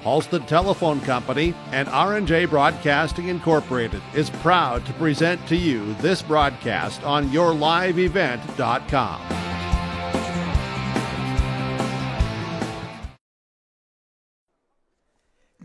Halstead Telephone Company and R&J Broadcasting Incorporated is proud to present to you this broadcast on YourLiveEvent.com.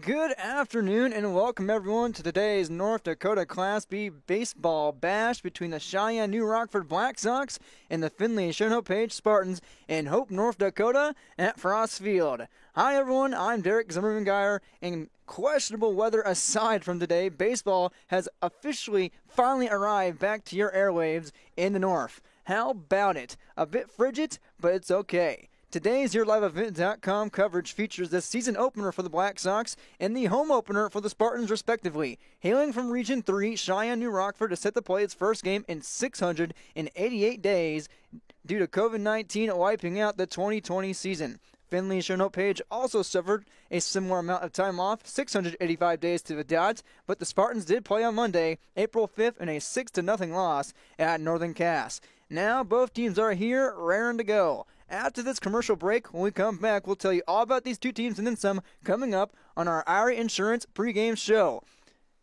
Good afternoon and welcome everyone to today's North Dakota Class B baseball bash between the Cheyenne New Rockford Black Sox and the Findlay Sherman Page Spartans in Hope, North Dakota at Frost Field. Hi everyone, I'm Derek Zimmerman-Geyer, and questionable weather aside from today, baseball has officially finally arrived back to your airwaves in the north. How about it? A bit frigid, but it's okay. Today's YourLiveEvent.com coverage features the season opener for the Black Sox and the home opener for the Spartans, respectively. Hailing from Region 3, Cheyenne New Rockford is set to play its first game in 688 days due to COVID-19 wiping out the 2020 season. Findlay Sherman Page also suffered a similar amount of time off, 685 days to the dot, but the Spartans did play on Monday, April 5th, in a 6-0 loss at Northern Cass. Now both teams are here, raring to go. After this commercial break, when we come back, we'll tell you all about these two teams and then some coming up on our Erie Insurance pregame show.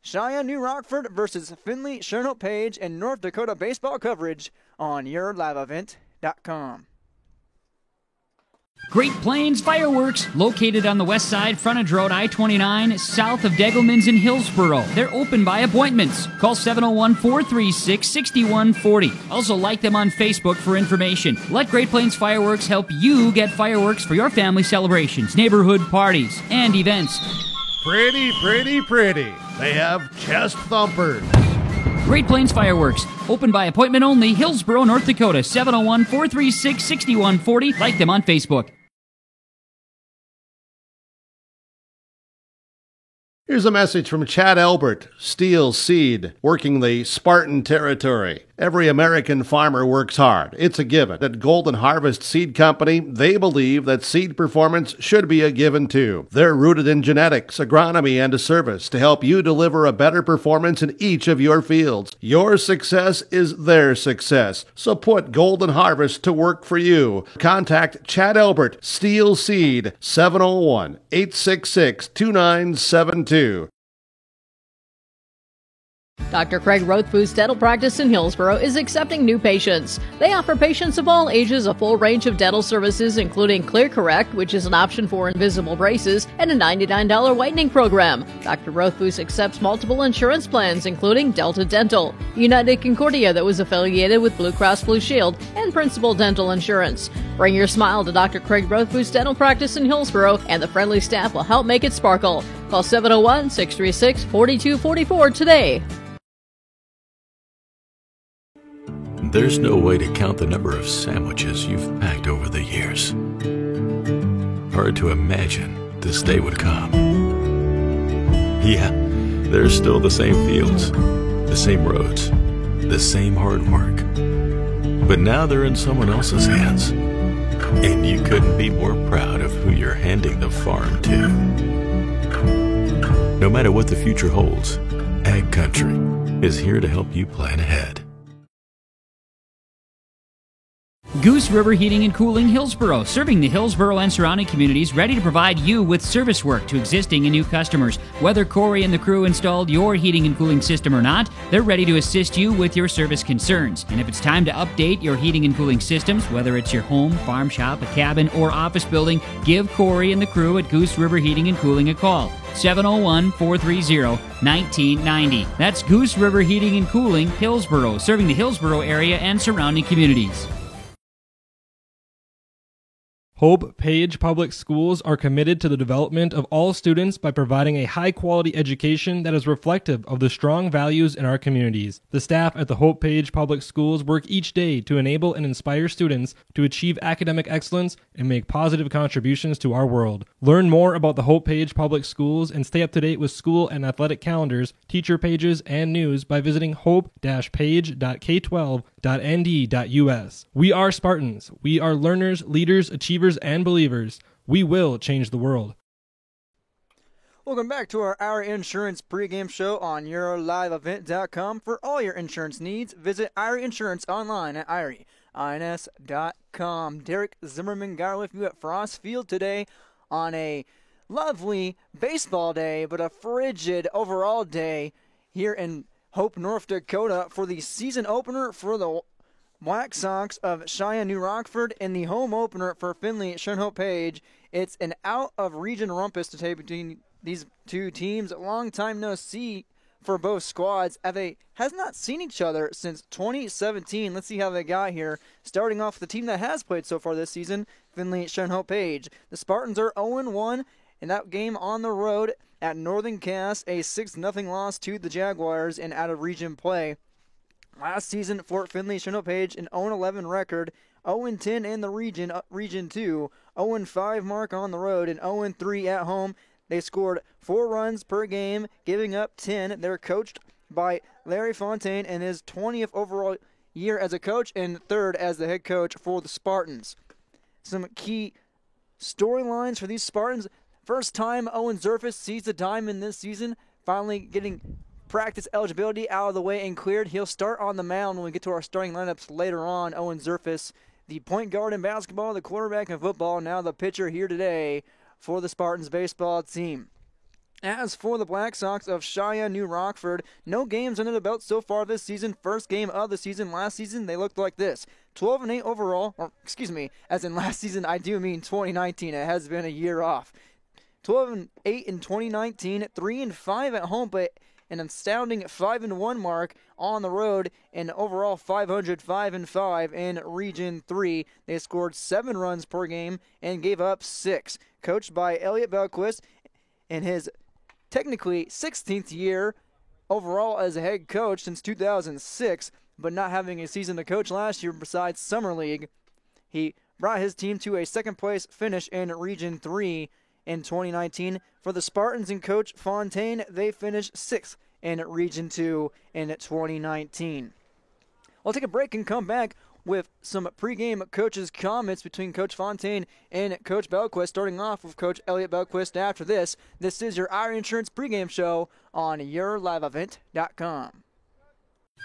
Cheyenne New Rockford versus Findlay Sherman Page and North Dakota baseball coverage on YourLiveEvent.com. Great Plains Fireworks, located on the west side, frontage road I-29, south of Degelman's in Hillsboro. They're open by appointments. Call 701-436-6140. Also like them on Facebook for information. Let Great Plains Fireworks help you get fireworks for your family celebrations, neighborhood parties, and events. Pretty, pretty, pretty. They have chest thumpers. Great Plains Fireworks, open by appointment only, Hillsboro, North Dakota, 701-436-6140. Like them on Facebook. Here's a message from Chad Albert, Steel Seed, working the Spartan territory. Every American farmer works hard. It's a given. At Golden Harvest Seed Company, they believe that seed performance should be a given too. They're rooted in genetics, agronomy, and a service to help you deliver a better performance in each of your fields. Your success is their success. So put Golden Harvest to work for you. Contact Chad Albert, Steel Seed, 701-866-2972. Dr. Craig Rothfuss Dental Practice in Hillsboro is accepting new patients. They offer patients of all ages a full range of dental services, including Clear Correct, which is an option for invisible braces, and a $99 whitening program. Dr. Rothfuss accepts multiple insurance plans, including Delta Dental, United Concordia that was affiliated with Blue Cross Blue Shield, and Principal Dental Insurance. Bring your smile to Dr. Craig Rothfuss Dental Practice in Hillsboro, and the friendly staff will help make it sparkle. Call 701-636-4244 today. There's no way to count the number of sandwiches you've packed over the years. Hard to imagine this day would come. Yeah, there's still the same fields, the same roads, the same hard work. But now they're in someone else's hands. And you couldn't be more proud of who you're handing the farm to. No matter what the future holds, Ag Country is here to help you plan ahead. Goose River Heating and Cooling, Hillsboro, serving the Hillsboro and surrounding communities, ready to provide you with service work to existing and new customers. Whether Corey and the crew installed your heating and cooling system or not, they're ready to assist you with your service concerns. And if it's time to update your heating and cooling systems, whether it's your home, farm shop, a cabin, or office building, give Corey and the crew at Goose River Heating and Cooling a call. 701-430-1990. That's Goose River Heating and Cooling, Hillsboro, serving the Hillsboro area and surrounding communities. Hope Page Public Schools are committed to the development of all students by providing a high-quality education that is reflective of the strong values in our communities. The staff at the Hope Page Public Schools work each day to enable and inspire students to achieve academic excellence and make positive contributions to our world. Learn more about the Hope Page Public Schools and stay up to date with school and athletic calendars, teacher pages, and news by visiting hope-page.k12.nd.us. We are Spartans. We are learners, leaders, achievers, and believers. We will change the world. Welcome back to our Insurance pregame show on YourLiveEvent.com. For all your insurance needs, visit Erie Insurance online at INS.com. Derek Zimmerman got with you at Frost Field today on a lovely baseball day, but a frigid overall day here in Hope, North Dakota for the season opener for the Black Sox of Cheyenne New Rockford and the home opener for Findlay Sherman Page. It's an out-of-region rumpus today between these two teams. Long time no see for both squads, as they has not seen each other since 2017. Let's see how they got here. Starting off with the team that has played so far this season, Findlay Sherman Page. The Spartans are 0-1 in that game on the road at Northern Cass, a 6-0 loss to the Jaguars in out-of-region play. Last season for Findlay Sherman Page, an 0-11 record, 0-10 in the Region 2, 0-5 mark on the road, and 0-3 at home. They scored 4 runs per game, giving up 10. They're coached by Larry Fontaine in his 20th overall year as a coach and 3rd as the head coach for the Spartans. Some key storylines for these Spartans. First time Owen Zerfus sees the diamond this season, finally getting practice eligibility out of the way and cleared. He'll start on the mound when we get to our starting lineups later on. Owen Zerfus, the point guard in basketball, the quarterback in football, now the pitcher here today for the Spartans baseball team. As for the Black Sox of Cheyenne New Rockford, no games under the belt so far this season. First game of the season. Last season, they looked like this. 12-8 overall, or excuse me, as in last season, I do mean 2019. It has been a year off. 12-8 in 2019, 3-5 at home, but an astounding 5-1 mark on the road, and overall 505-5 in Region 3. They scored 7 runs per game and gave up 6. Coached by Elliot Belquist in his technically 16th year overall as a head coach since 2006, but not having a season to coach last year besides Summer League. He brought his team to a second-place finish in Region 3 in 2019. For the Spartans and Coach Fontaine, they finished 6th in Region 2 in 2019. We'll take a break and come back with some pregame coaches' comments between Coach Fontaine and Coach Belquist, starting off with Coach Elliot Belquist after this. This is your Ira Insurance pregame show on YourLiveEvent.com.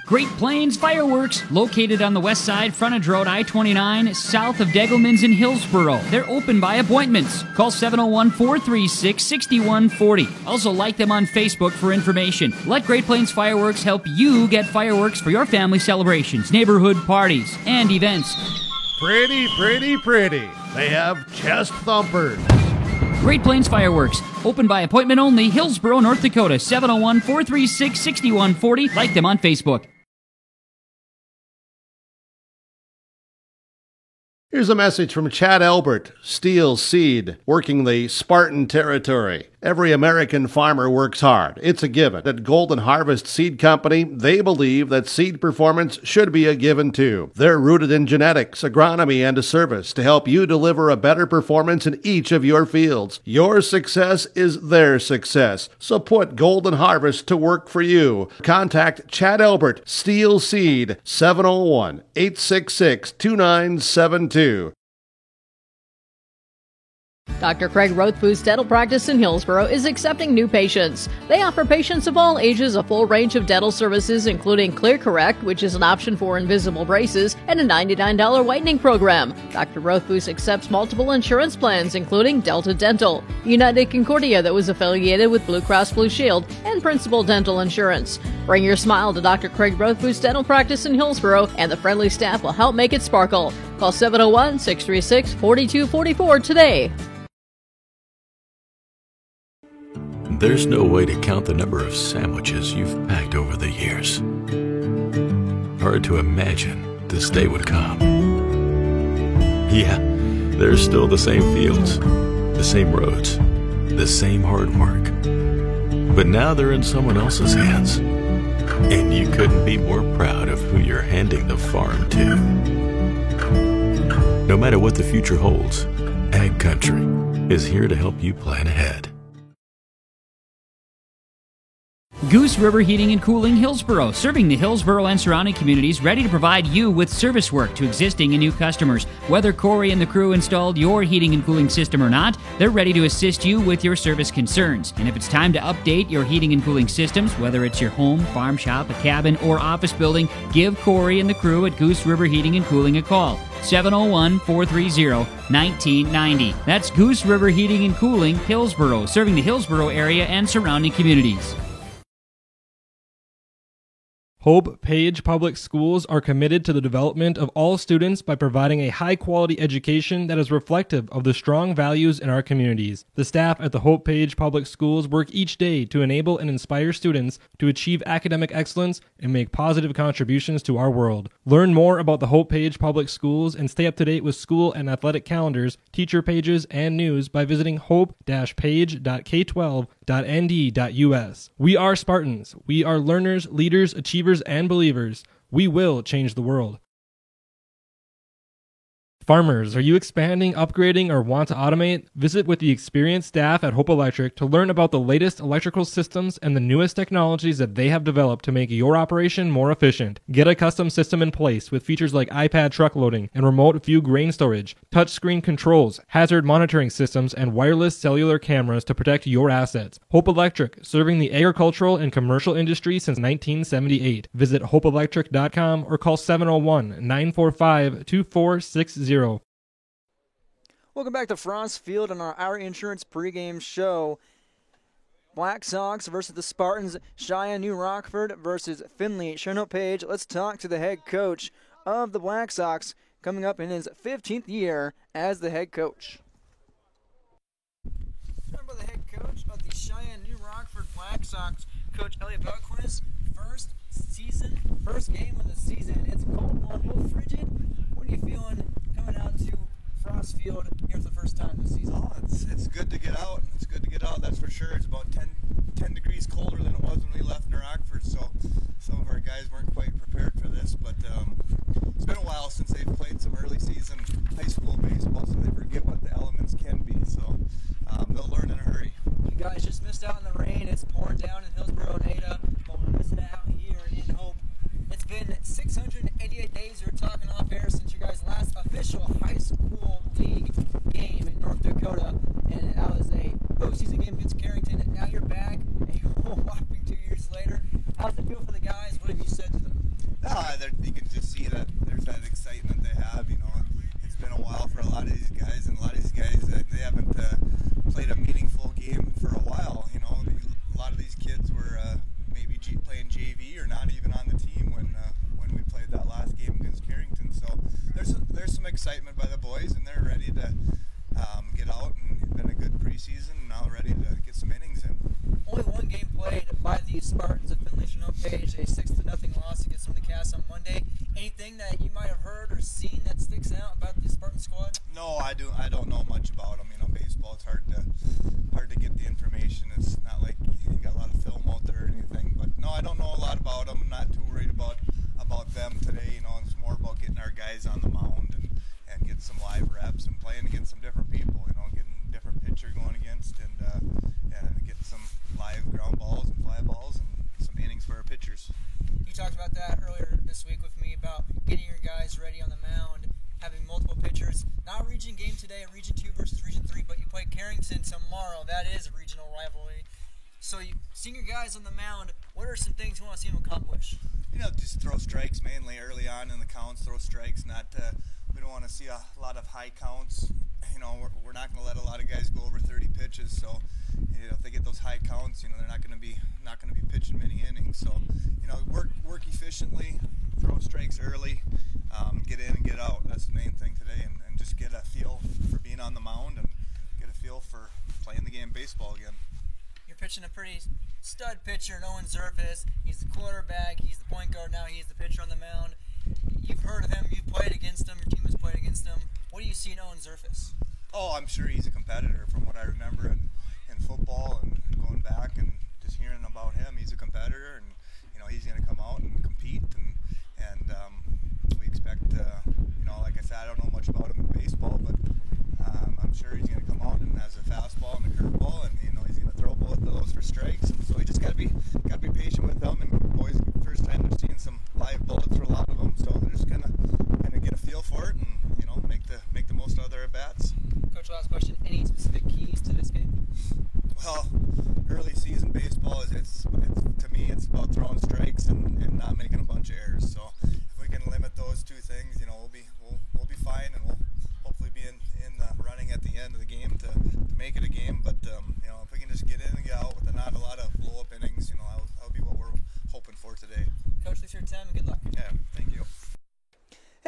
Great Plains Fireworks, located on the west side, frontage road I-29, south of Degelman's in Hillsboro. They're open by appointments. Call 701-436-6140. Also like them on Facebook for information. Let Great Plains Fireworks help you get fireworks for your family celebrations, neighborhood parties, and events. Pretty, pretty, pretty. They have chest thumpers. Great Plains Fireworks, open by appointment only, Hillsboro, North Dakota, 701-436-6140. Like them on Facebook. Here's a message from Chad Elbert, Steel Seed, working the Spartan territory. Every American farmer works hard. It's a given. At Golden Harvest Seed Company, they believe that seed performance should be a given too. They're rooted in genetics, agronomy, and a service to help you deliver a better performance in each of your fields. Your success is their success. So put Golden Harvest to work for you. Contact Chad Elbert, Steel Seed, 701-866-2972. Dr. Craig Rothfuss Dental Practice in Hillsboro is accepting new patients. They offer patients of all ages a full range of dental services, including Clear Correct, which is an option for invisible braces, and a $99 whitening program. Dr. Rothfuss accepts multiple insurance plans, including Delta Dental, United Concordia that was affiliated with Blue Cross Blue Shield, and Principal Dental Insurance. Bring your smile to Dr. Craig Rothfuss Dental Practice in Hillsboro, and the friendly staff will help make it sparkle. Call 701-636-4244 today. There's no way to count the number of sandwiches you've packed over the years. Hard to imagine this day would come. Yeah, there's still the same fields, the same roads, the same hard work. But now they're in someone else's hands. And you couldn't be more proud of who you're handing the farm to. No matter what the future holds, Ag Country is here to help you plan ahead. Goose River Heating and Cooling Hillsboro, serving the Hillsboro and surrounding communities, ready to provide you with service work to existing and new customers. Whether Corey and the crew installed your heating and cooling system or not, they're ready to assist you with your service concerns. And if it's time to update your heating and cooling systems, whether it's your home, farm shop, a cabin, or office building, give Corey and the crew at Goose River Heating and Cooling a call. 701-430-1990. That's Goose River Heating and Cooling, Hillsboro, serving the Hillsboro area and surrounding communities. Hope Page Public Schools are committed to the development of all students by providing a high-quality education that is reflective of the strong values in our communities. The staff at the Hope Page Public Schools work each day to enable and inspire students to achieve academic excellence and make positive contributions to our world. Learn more about the Hope Page Public Schools and stay up to date with school and athletic calendars, teacher pages, and news by visiting hope-page.k12.nd.us. We are Spartans. We are learners, leaders, achievers, and believers. We will change the world. Farmers, are you expanding, upgrading, or want to automate? Visit with the experienced staff at Hope Electric to learn about the latest electrical systems and the newest technologies that they have developed to make your operation more efficient. Get a custom system in place with features like iPad truck loading and remote view grain storage, touchscreen controls, hazard monitoring systems, and wireless cellular cameras to protect your assets. Hope Electric, serving the agricultural and commercial industry since 1978. Visit hopeelectric.com or call 701-945-2460. Welcome back to Frost Field on our Insurance pregame show. Black Sox versus the Spartans. Cheyenne New Rockford versus Finley Chernow Page. Let's talk to the head coach of the Black Sox, coming up in his 15th year as the head coach. Remember the head coach of the Cheyenne New Rockford Black Sox, Coach Elliot Belquist. First game of the season. It's cold, a little frigid. What are you feeling coming out to Frost Field here for the first time this season? Oh, it's good to get out. It's good to get out, that's for sure. It's about 10 degrees colder than it was when we left New Rockford, so some of our guys weren't quite prepared for this, but it's been a while since they've played some early season high school baseball, so they forget what the elements can be, so they'll learn in a hurry. You guys just missed out on the rain. It's pouring down in Hillsboro and Ada, but we're missing out here in Hope. It's been 688 days, we were talking off air, since your guys' last official high school league game in North Dakota, and that was a postseason game against Carrington, and now you're back a whole whopping 2 years later. How's it feel for the guys? What have you said to them? You can just see that there's that excitement they have, you know. It's been a while for a lot of these guys, and a lot of these guys, they haven't played a meaningful game for a while, you know. A lot of these kids were maybe playing JV or not even on the team when we played that last game against Carrington. So there's some excitement by the boys, and they're ready to get out, and it's been a good preseason, and now ready to get some innings in. Only one game played by the Spartans of Finley Chernow Page, a 6-0 loss against some of the Cass on Monday. Anything that you might have heard or seen that sticks out about the Spartan squad? No, I don't know much about them. You know, baseball, it's hard to get the information. It's not like you got a lot of film out there or anything. But no, I don't know a lot about them. I'm not too worried about them today. You know, it's more about getting our guys on the mound and getting some live reps and playing against some different people. You know, getting a different pitcher going against and getting some live ground balls and fly balls and some innings for our pitchers. You talked about that earlier this week with me about getting your guys ready on the mound, having multiple pitchers. Not a region game today, a Region 2 versus Region 3, but you play Carrington tomorrow. That is a regional rivalry. So seeing your guys on the mound, what are some things you want to see them accomplish? You know, just throw strikes mainly early on in the counts, throw strikes. We don't want to see a lot of high counts. You know, we're not going to let a lot of guys go over 30 pitches, so you know, if they get those high counts, you know, they're not going to be pitching many innings. So, you know, work efficiently, throw strikes early, get in and get out. That's the main thing today, and just get a feel for being on the mound and get a feel for playing the game of baseball again. You're pitching a pretty stud pitcher, Owen Zerfis. He's the quarterback, he's the point guard now, he's the pitcher on the mound. You've heard of him, you've played against him, your team has played against him. What do you see in Owen Zerfis? Oh, I'm sure he's a competitor from what I remember in football and going back and just hearing about him. He's a competitor, and you know, he's going to come out and compete, and we expect, you know, like I said, I don't know much about him in baseball, but I'm sure he's going to come out and has a fastball and a curveball, and you know, he's going to throw both of those for strikes. So he just got to be patient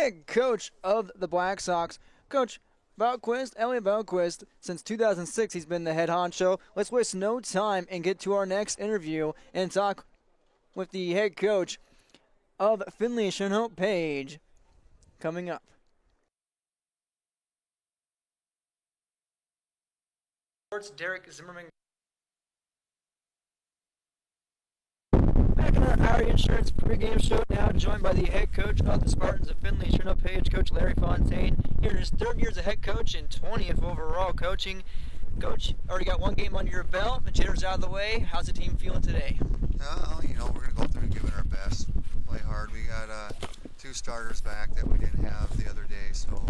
head coach of the Black Sox. Coach Valquist, Elliot Valquist, since 2006 he's been the head honcho. Let's waste no time and get to our next interview and talk with the head coach of Findlay Shinhope Page coming up. Derek Zimmerman. Back in our Area Insurance pregame show now, joined by the head coach of the Spartans of Findlay Shinhope Page, Coach Larry Fontaine. Here in his third year as a head coach and 20th overall coaching. Coach, already got one game under your belt. The jitters out of the way. How's the team feeling today? We're going to go through and give it our best. Play hard. We got 2 starters back that we didn't have the other day, so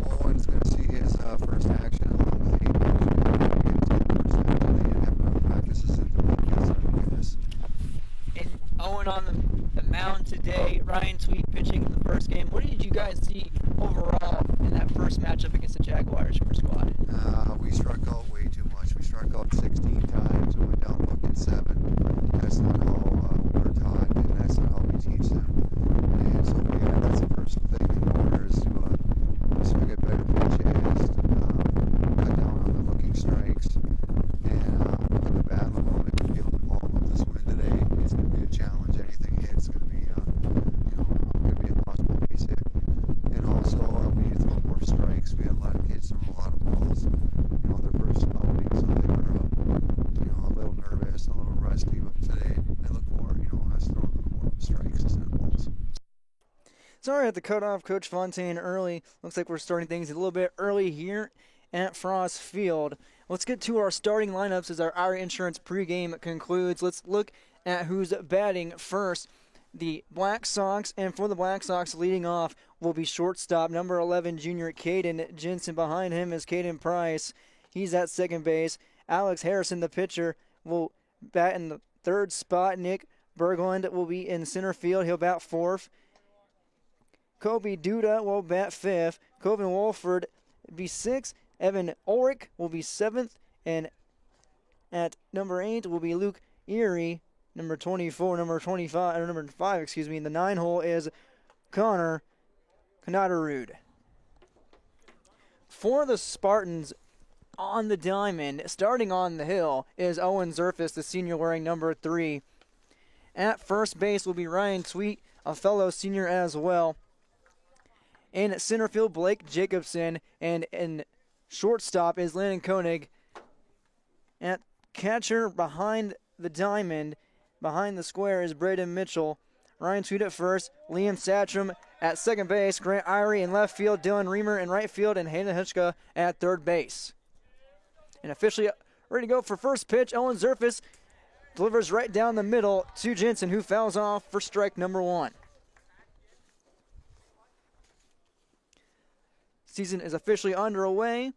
Owen's going to see his first action along with Hayden. They didn't have enough practices in to get started with this. And Owen on the mound today, Ryan Tweet pitching in the first game. What did you guys see overall in that first matchup against the Jaguars for squad? We struck out way too much. We struck out 16 times and went down looking 7. That's not how we're taught, and that's not how we teach them. And so that's the first thing in order is to get better pitches, cut down on the looking strikes, and put the bat in the ball, make them feel the ball. With this win today, it's going to be a challenge. Anything hits going to be, going to be a possible base hit. And also, we need to throw more strikes. We had a lot of kids throwing a lot of balls. Their first outing, so they were, a little nervous, a little rusty. But today, I look for, us throwing a little more strikes instead of balls. Sorry at the cutoff, Coach Fontaine early. Looks like we're starting things a little bit early here at Frost Field. Let's get to our starting lineups as our Insurance pregame concludes. Let's look at who's batting first. The Black Sox, and for the Black Sox, leading off will be shortstop, number 11, junior Caden Jensen. Behind him is Caden Price. He's at second base. Alex Harrison, the pitcher, will bat in the third spot. Nick Berglund will be in center field. He'll bat fourth. Kobe Duda will bat fifth. Coven Wolford be sixth. Evan Ulrich will be seventh. And at number 8 will be Luke Erie. Number 24, number 5, and the 9 hole is Connor Kanadarud. For the Spartans on the diamond, starting on the hill, is Owen Zerfus, the senior wearing number 3. At first base will be Ryan Tweet, a fellow senior as well. In center field, Blake Jacobson, and in shortstop is Landon Koenig. At catcher behind the diamond, behind the square, is Braden Mitchell. Ryan Tweet at first, Liam Satcham at second base, Grant Irie in left field, Dylan Reamer in right field, and Hayden Hitchka at third base. And officially ready to go for first pitch, Owen Zerfus delivers right down the middle to Jensen, who fouls off for strike number 1. Season is officially underway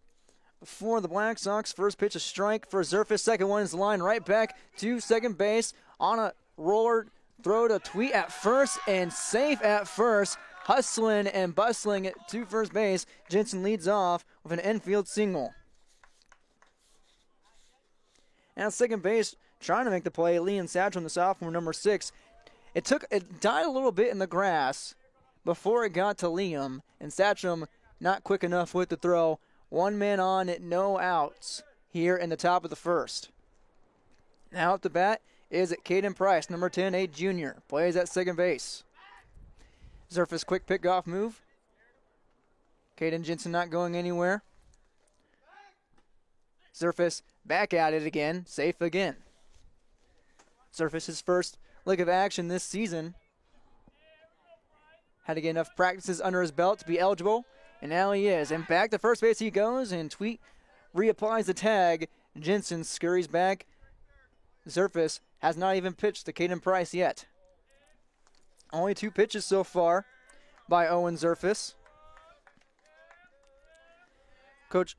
for the Black Sox. First pitch, a strike for Zerfus. Second one is the line right back to second base on a roller throw to Tweet at first, and safe at first. Hustling and bustling to first base. Jensen leads off with an infield single. And at second base, trying to make the play, Liam Satcham, the sophomore, number 6. It died a little bit in the grass before it got to Liam, and Satcham not quick enough with the throw. One man on, no outs here in the top of the first. Now at the bat is Caden Price, number 10, a junior. Plays at second base. Zerfus quick pick-off move. Caden Jensen not going anywhere. Zerfus back at it again, safe again. Zerfus his first lick of action this season. Had to get enough practices under his belt to be eligible. And now he is. And back to first base he goes, and Tweet reapplies the tag. Jensen scurries back. Zerfus has not even pitched to Caden Price yet. Only 2 pitches so far by Owen Zerfus. Coach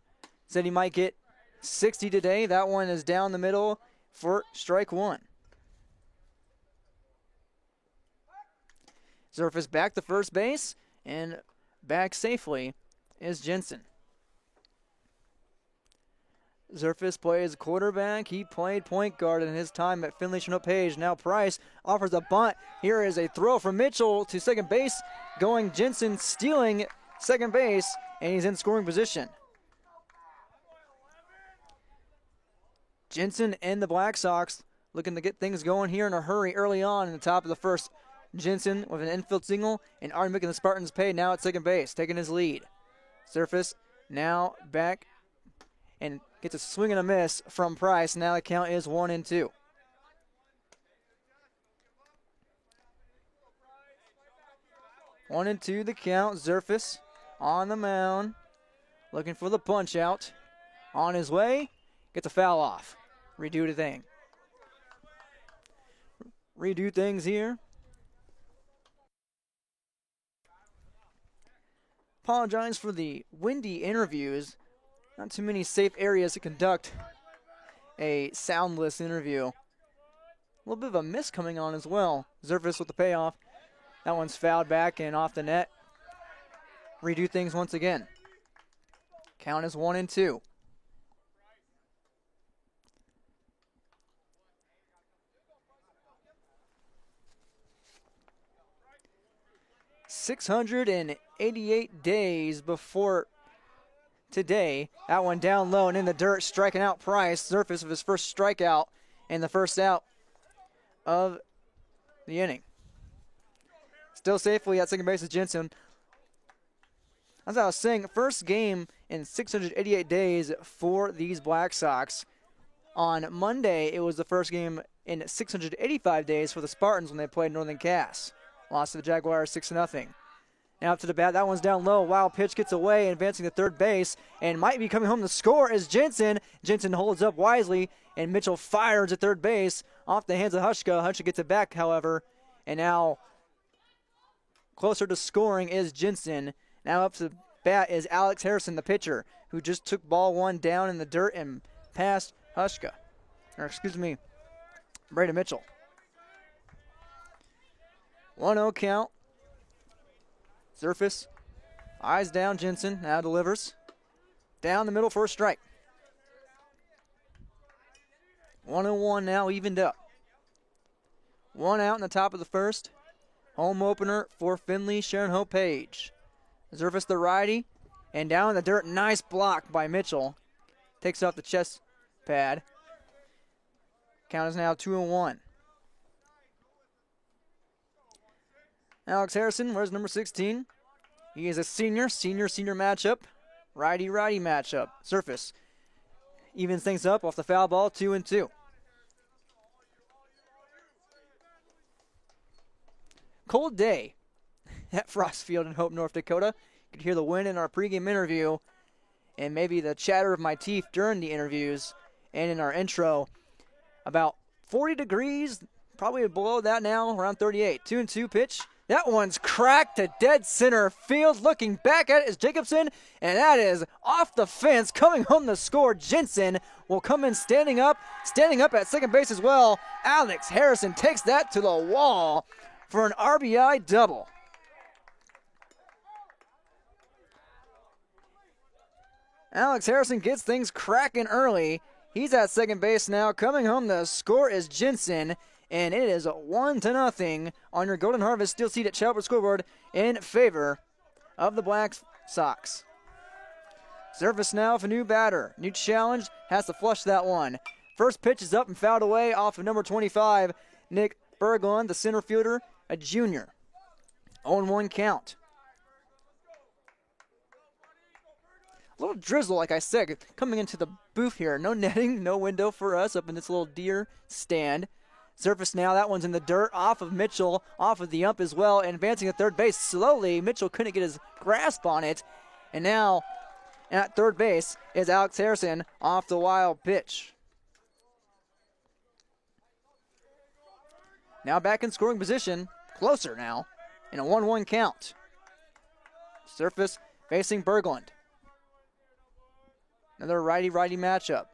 said he might get 60 today. That one is down the middle for strike 1. Zerfus back to first base, and back safely is Jensen. Zerfus plays quarterback. He played point guard in his time at Finley Chinook Page. Now Price offers a bunt. Here is a throw from Mitchell to second base. Going Jensen, stealing second base, and he's in scoring position. Jensen and the Black Sox looking to get things going here in a hurry early on in the top of the first. Jensen with an infield single, and Artie making the Spartans pay now at second base, taking his lead. Surface now back and gets a swing and a miss from Price. Now the count is 1-2. One and two the count. Zerfus on the mound, looking for the punch out. On his way, gets a foul off. Redo things here. Apologize for the windy interviews. Not too many safe areas to conduct a soundless interview. A little bit of a miss coming on as well. Zerfus with the payoff. That one's fouled back and off the net. Redo things once again. Count is 1-2. "688 days before today." That one down low and in the dirt, striking out Price. Surface of his first strikeout and the first out of the inning. Still safely at second base is Jensen. As I was saying, first game in 688 days for these Black Sox. On Monday, it was the first game in 685 days for the Spartans when they played Northern Cass. Lost to the Jaguars 6-0. Now up to the bat. That one's down low. Wild pitch gets away, advancing to third base, and might be coming home to score is Jensen. Jensen holds up wisely, and Mitchell fires at third base off the hands of Hushka. Hushka gets it back, however, and now closer to scoring is Jensen. Now up to the bat is Alex Harrison, the pitcher, who just took ball one down in the dirt and passed Hushka. Braden Mitchell. 1-0 count. Surface. Eyes down Jensen. Now delivers. Down the middle for a strike. 1-1 now evened up. One out in the top of the first. Home opener for Finley Sharon Hope Page. Surface the righty. And down in the dirt. Nice block by Mitchell. Takes off the chest pad. Count is now 2-1. Alex Harrison, where's number 16? He is a senior matchup. Righty-righty matchup. Surface evens things up off the foul ball, 2-2. Cold day at Frost Field in Hope, North Dakota. You could hear the wind in our pregame interview and maybe the chatter of my teeth during the interviews and in our intro. About 40 degrees, probably below that now, around 38. 2-2 pitch. That one's cracked to dead center field. Looking back at it is Jacobson, and that is off the fence. Coming home to score, Jensen will come in standing up at second base as well. Alex Harrison takes that to the wall for an RBI double. Alex Harrison gets things cracking early. He's at second base now. Coming home to score is Jensen. And it is 1-0 on your Golden Harvest Steel Seat at Chalbert scoreboard in favor of the Black Sox. Surface now with a new batter. New challenge, has to flush that one. First pitch is up and fouled away off of number 25, Nick Berglund, the center fielder, a junior. 0-1 count. A little drizzle, like I said, coming into the booth here. No netting, no window for us up in this little deer stand. Surface now, that one's in the dirt, off of Mitchell, off of the ump as well, and advancing to third base slowly. Mitchell couldn't get his grasp on it, and now at third base is Alex Harrison off the wild pitch. Now back in scoring position, closer now, in a 1-1 count. Surface facing Berglund. Another righty-righty matchup.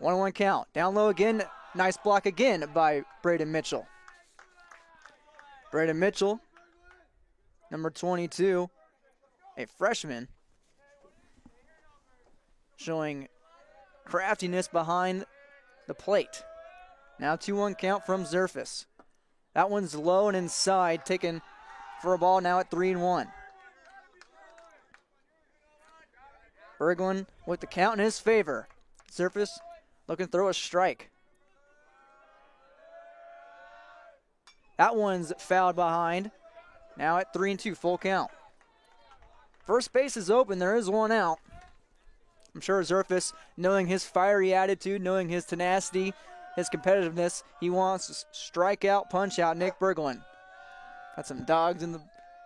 1-1 count. Down low again. Nice block again by Braden Mitchell. Braden Mitchell, number 22, a freshman, showing craftiness behind the plate. Now 2-1 count from Zerfus. That one's low and inside, taken for a ball now at 3-1. Berglund with the count in his favor. Zerfus looking to throw a strike. That one's fouled behind. Now at 3-2, full count. First base is open. There is one out. I'm sure Zerfus, knowing his fiery attitude, knowing his tenacity, his competitiveness, he wants to strike out, punch out Nick Berglund. Got some dogs in the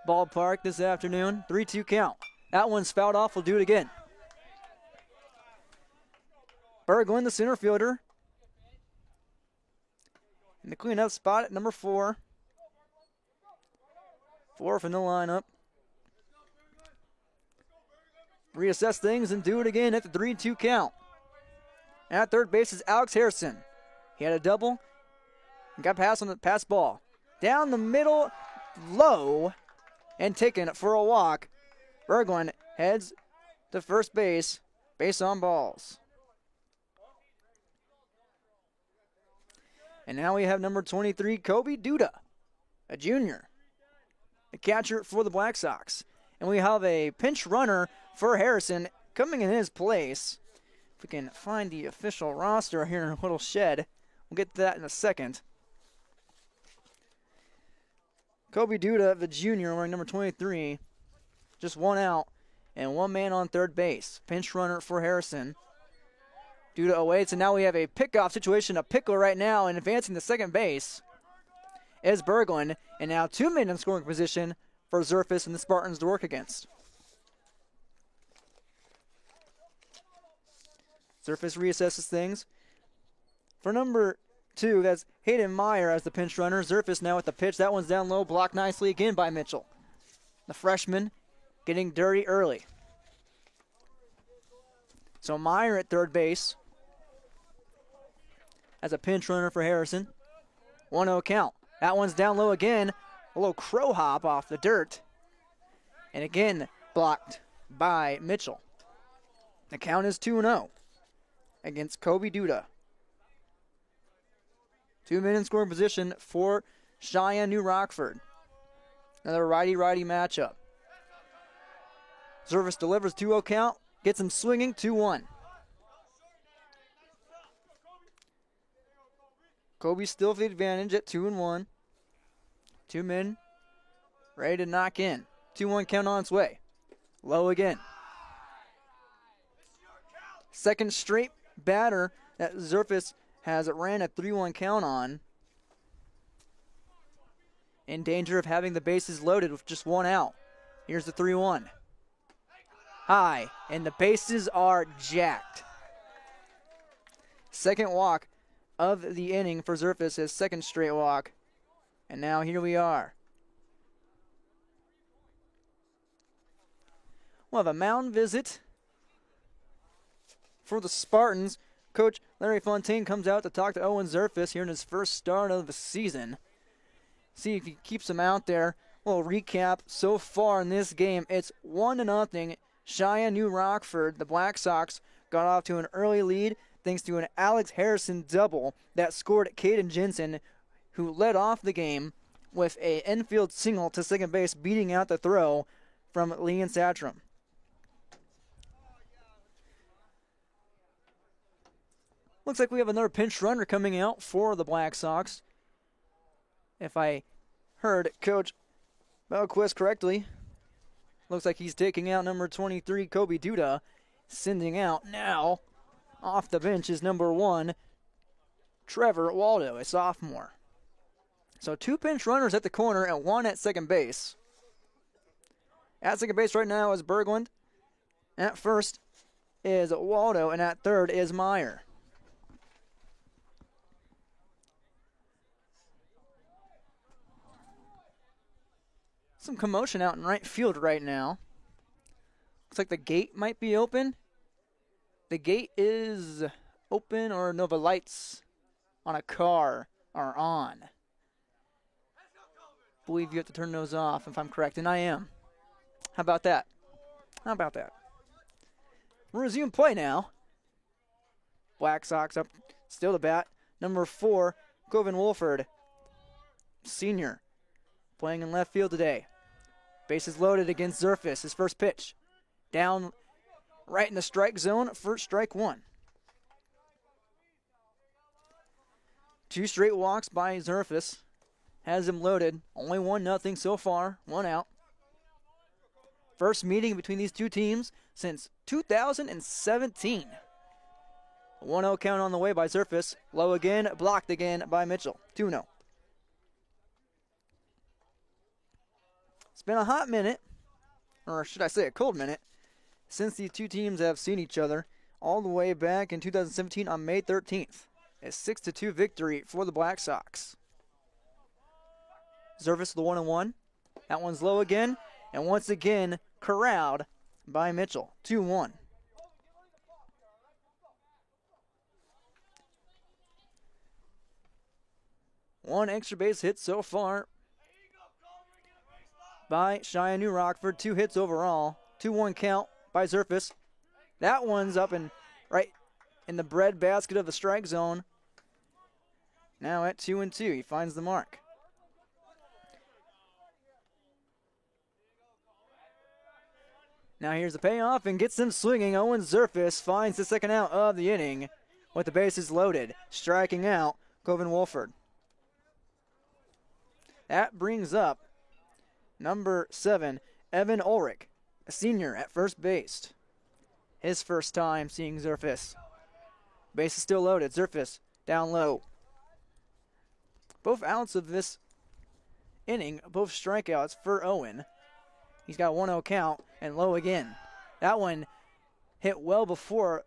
ballpark this afternoon. 3-2 count. That one's fouled off. We'll do it again. Berglund, the center fielder, in the cleanup spot at number 4. 4th in the lineup. Reassess things and do it again at the 3-2 count. At third base is Alex Harrison. He had a double and got past on the pass ball. Down the middle, low, and taken for a walk. Berglund heads to first base on balls. And now we have number 23, Kobe Duda, a junior, the catcher for the Black Sox. And we have a pinch runner for Harrison coming in his place. If we can find the official roster here in a little shed, we'll get to that in a second. Kobe Duda, the junior, wearing number 23, just one out and one man on third base. Pinch runner for Harrison. Duda awaits, and now we have a pickoff situation, a pickle right now, and advancing to second base is Berglund. And now 2 men in scoring position for Zerfus and the Spartans to work against. Zerfus reassesses things. For number 2, that's Hayden Meyer as the pinch runner. Zerfus now with the pitch. That one's down low, blocked nicely again by Mitchell. The freshman getting dirty early. So Meyer at third base as a pinch runner for Harrison. 1-0 count. That one's down low again. A little crow hop off the dirt. And again, blocked by Mitchell. The count is 2-0 against Kobe Duda. 2 men in scoring position for Cheyenne New Rockford. Another righty-righty matchup. Zerfus delivers 2-0 count. Gets him swinging 2-1. Kobe still with the advantage at 2-1. 2 men ready to knock in. 2-1 count on its way. Low again. Second straight batter that Zerfus has ran a 3-1 count on. In danger of having the bases loaded with just one out. Here's the 3-1. High, and the bases are jacked. Second walk of the inning for Zerfus, his second straight walk. And now here we are. We'll have a mound visit for the Spartans. Coach Larry Fontaine comes out to talk to Owen Zerfus here in his first start of the season. See if he keeps him out there. We'll recap so far in this game. It's 1-0. Cheyenne New Rockford, the Black Sox, got off to an early lead thanks to an Alex Harrison double that scored Caden Jensen, who led off the game with an infield single to second base, beating out the throw from Leon Satram. Looks like we have another pinch runner coming out for the Black Sox. If I heard Coach Belquist correctly, looks like he's taking out number 23, Kobe Duda, sending out now off the bench is number 1, Trevor Waldo, a sophomore. So 2 pinch runners at the corner and 1 at second base. At second base right now is Berglund. At first is Waldo, and at third is Meyer. Some commotion out in right field right now. Looks like the gate might be open. The gate is open, or no, the lights on a car are on. I believe you have to turn those off if I'm correct, and I am. How about that? How about that? We'll resume play now. Black Sox up still to bat. Number 4, Coven Wolford, senior, playing in left field today. Bases loaded against Zerfus. His first pitch. Down right in the strike zone for strike 1. 2 straight walks by Zerfus. Has him loaded. Only 1-0 so far. 1 out. First meeting between these two teams since 2017. 1-0 count on the way by Zerfus. Low again, blocked again by Mitchell. 2-0. It's been a hot minute, or should I say a cold minute, since these two teams have seen each other all the way back in 2017 on May 13th. A 6-2 victory for the Black Sox. Zerfus the 1-1. That one's low again, and once again corralled by Mitchell. 2-1. One extra base hit so far by Cheyenne New Rockford. 2 hits overall. 2-1 count by Zerfus. That one's up and right in the bread basket of the strike zone. Now at 2-2, he finds the mark. Now here's the payoff and gets him swinging. Owen Zerfus finds the second out of the inning with the bases loaded, striking out Coven Wolford. That brings up number 7, Evan Ulrich, a senior at first base. His first time seeing Zerfus. Base is still loaded. Zerfus down low. Both outs of this inning, both strikeouts for Owen. He's got 1-0 count and low again. That one hit well before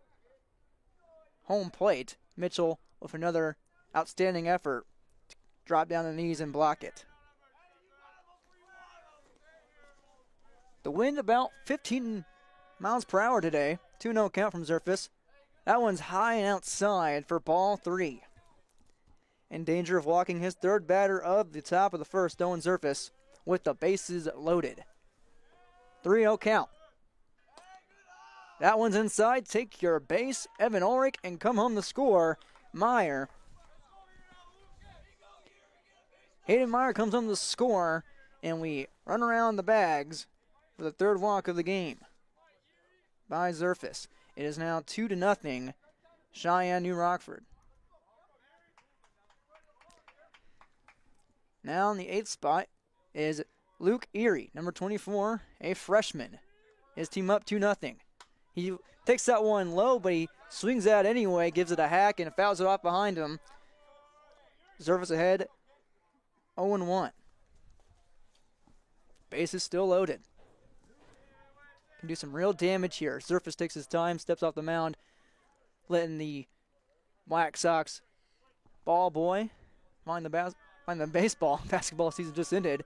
home plate. Mitchell with another outstanding effort to drop down the knees and block it. The wind about 15 miles per hour today. 2-0 count from Zerfus. That one's high and outside for ball 3. In danger of walking his third batter of the top of the first, Owen Zerfus, with the bases loaded. 3-0 count. That one's inside. Take your base, Evan Ulrich, and come home to score. Meyer. Hayden Meyer comes home to score, and we run around the bags for the third walk of the game by Zerfus. It is now 2-0, Cheyenne New Rockford. Now in the 8th spot is Luke Erie, number 24, a freshman. His team up 2-0. He takes that one low, but he swings out anyway, gives it a hack, and fouls it off behind him. Zerfus ahead, 0-1. Base is still loaded. Can do some real damage here. Zerfus takes his time, steps off the mound, letting the Black Sox ball boy find the baseball. Basketball season just ended.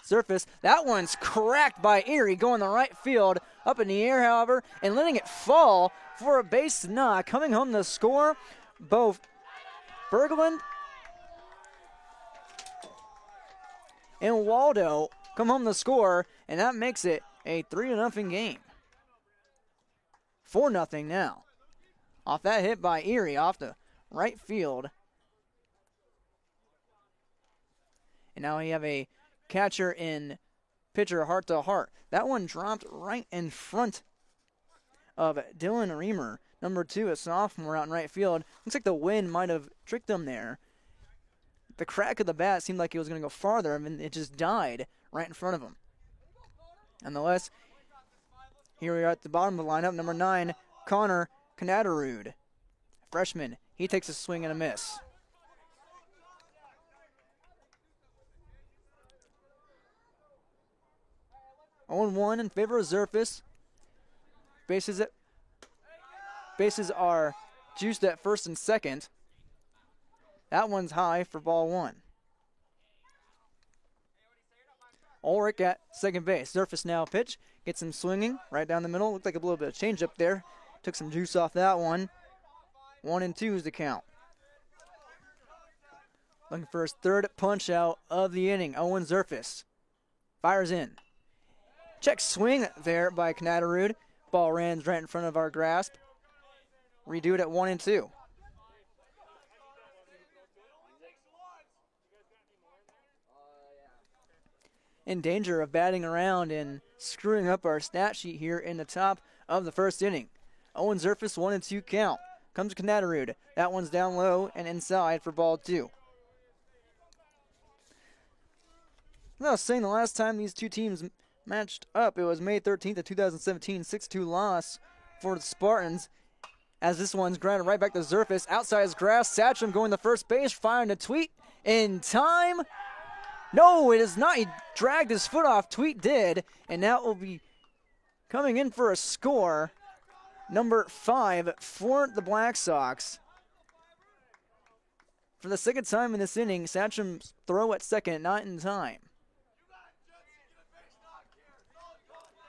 Zerfus, that one's cracked by Erie, going the right field, up in the air, however, and letting it fall for a base knock. Coming home to score, both Berglund and Waldo come home to score, and that makes it a 3-0 game. 4-0 now. Off that hit by Erie off the right field. And now we have a catcher in pitcher heart to heart. That one dropped right in front of Dylan Reamer, number 2, a sophomore out in right field. Looks like the wind might have tricked him there. The crack of the bat seemed like it was going to go farther, and it just died right in front of him. Nonetheless, here we are at the bottom of the lineup. Number 9, Connor Knaderud, freshman. He takes a swing and a miss. On 1 in favor of Zerfus. Bases are juiced at first and second. That one's high for ball 1. Ulrich at second base. Zerfus now pitch. Gets him swinging right down the middle. Looked like a little bit of change up there. Took some juice off that one. 1-2 is the count. Looking for his third punch out of the inning. Owen Zerfus fires in. Check swing there by Knaderud. Ball lands right in front of our grasp. Redo it at 1-2. in danger of batting around and screwing up our stat sheet here in the top of the first inning. Owen Zerfus 1-2 count. Comes Knaderud. That one's down low and inside for ball 2. As I was saying, the last time these two teams matched up, it was May 13th of 2017, 6-2 loss for the Spartans. As this one's grounded right back to Zerfus. Outside his grass, Satcham going to first base, firing a Tweet in time. No, it is not. He dragged his foot off. Tweet did, and now it will be coming in for a score. Number 5 for the Black Sox. For the second time in this inning, Satcham's throw at second, not in time.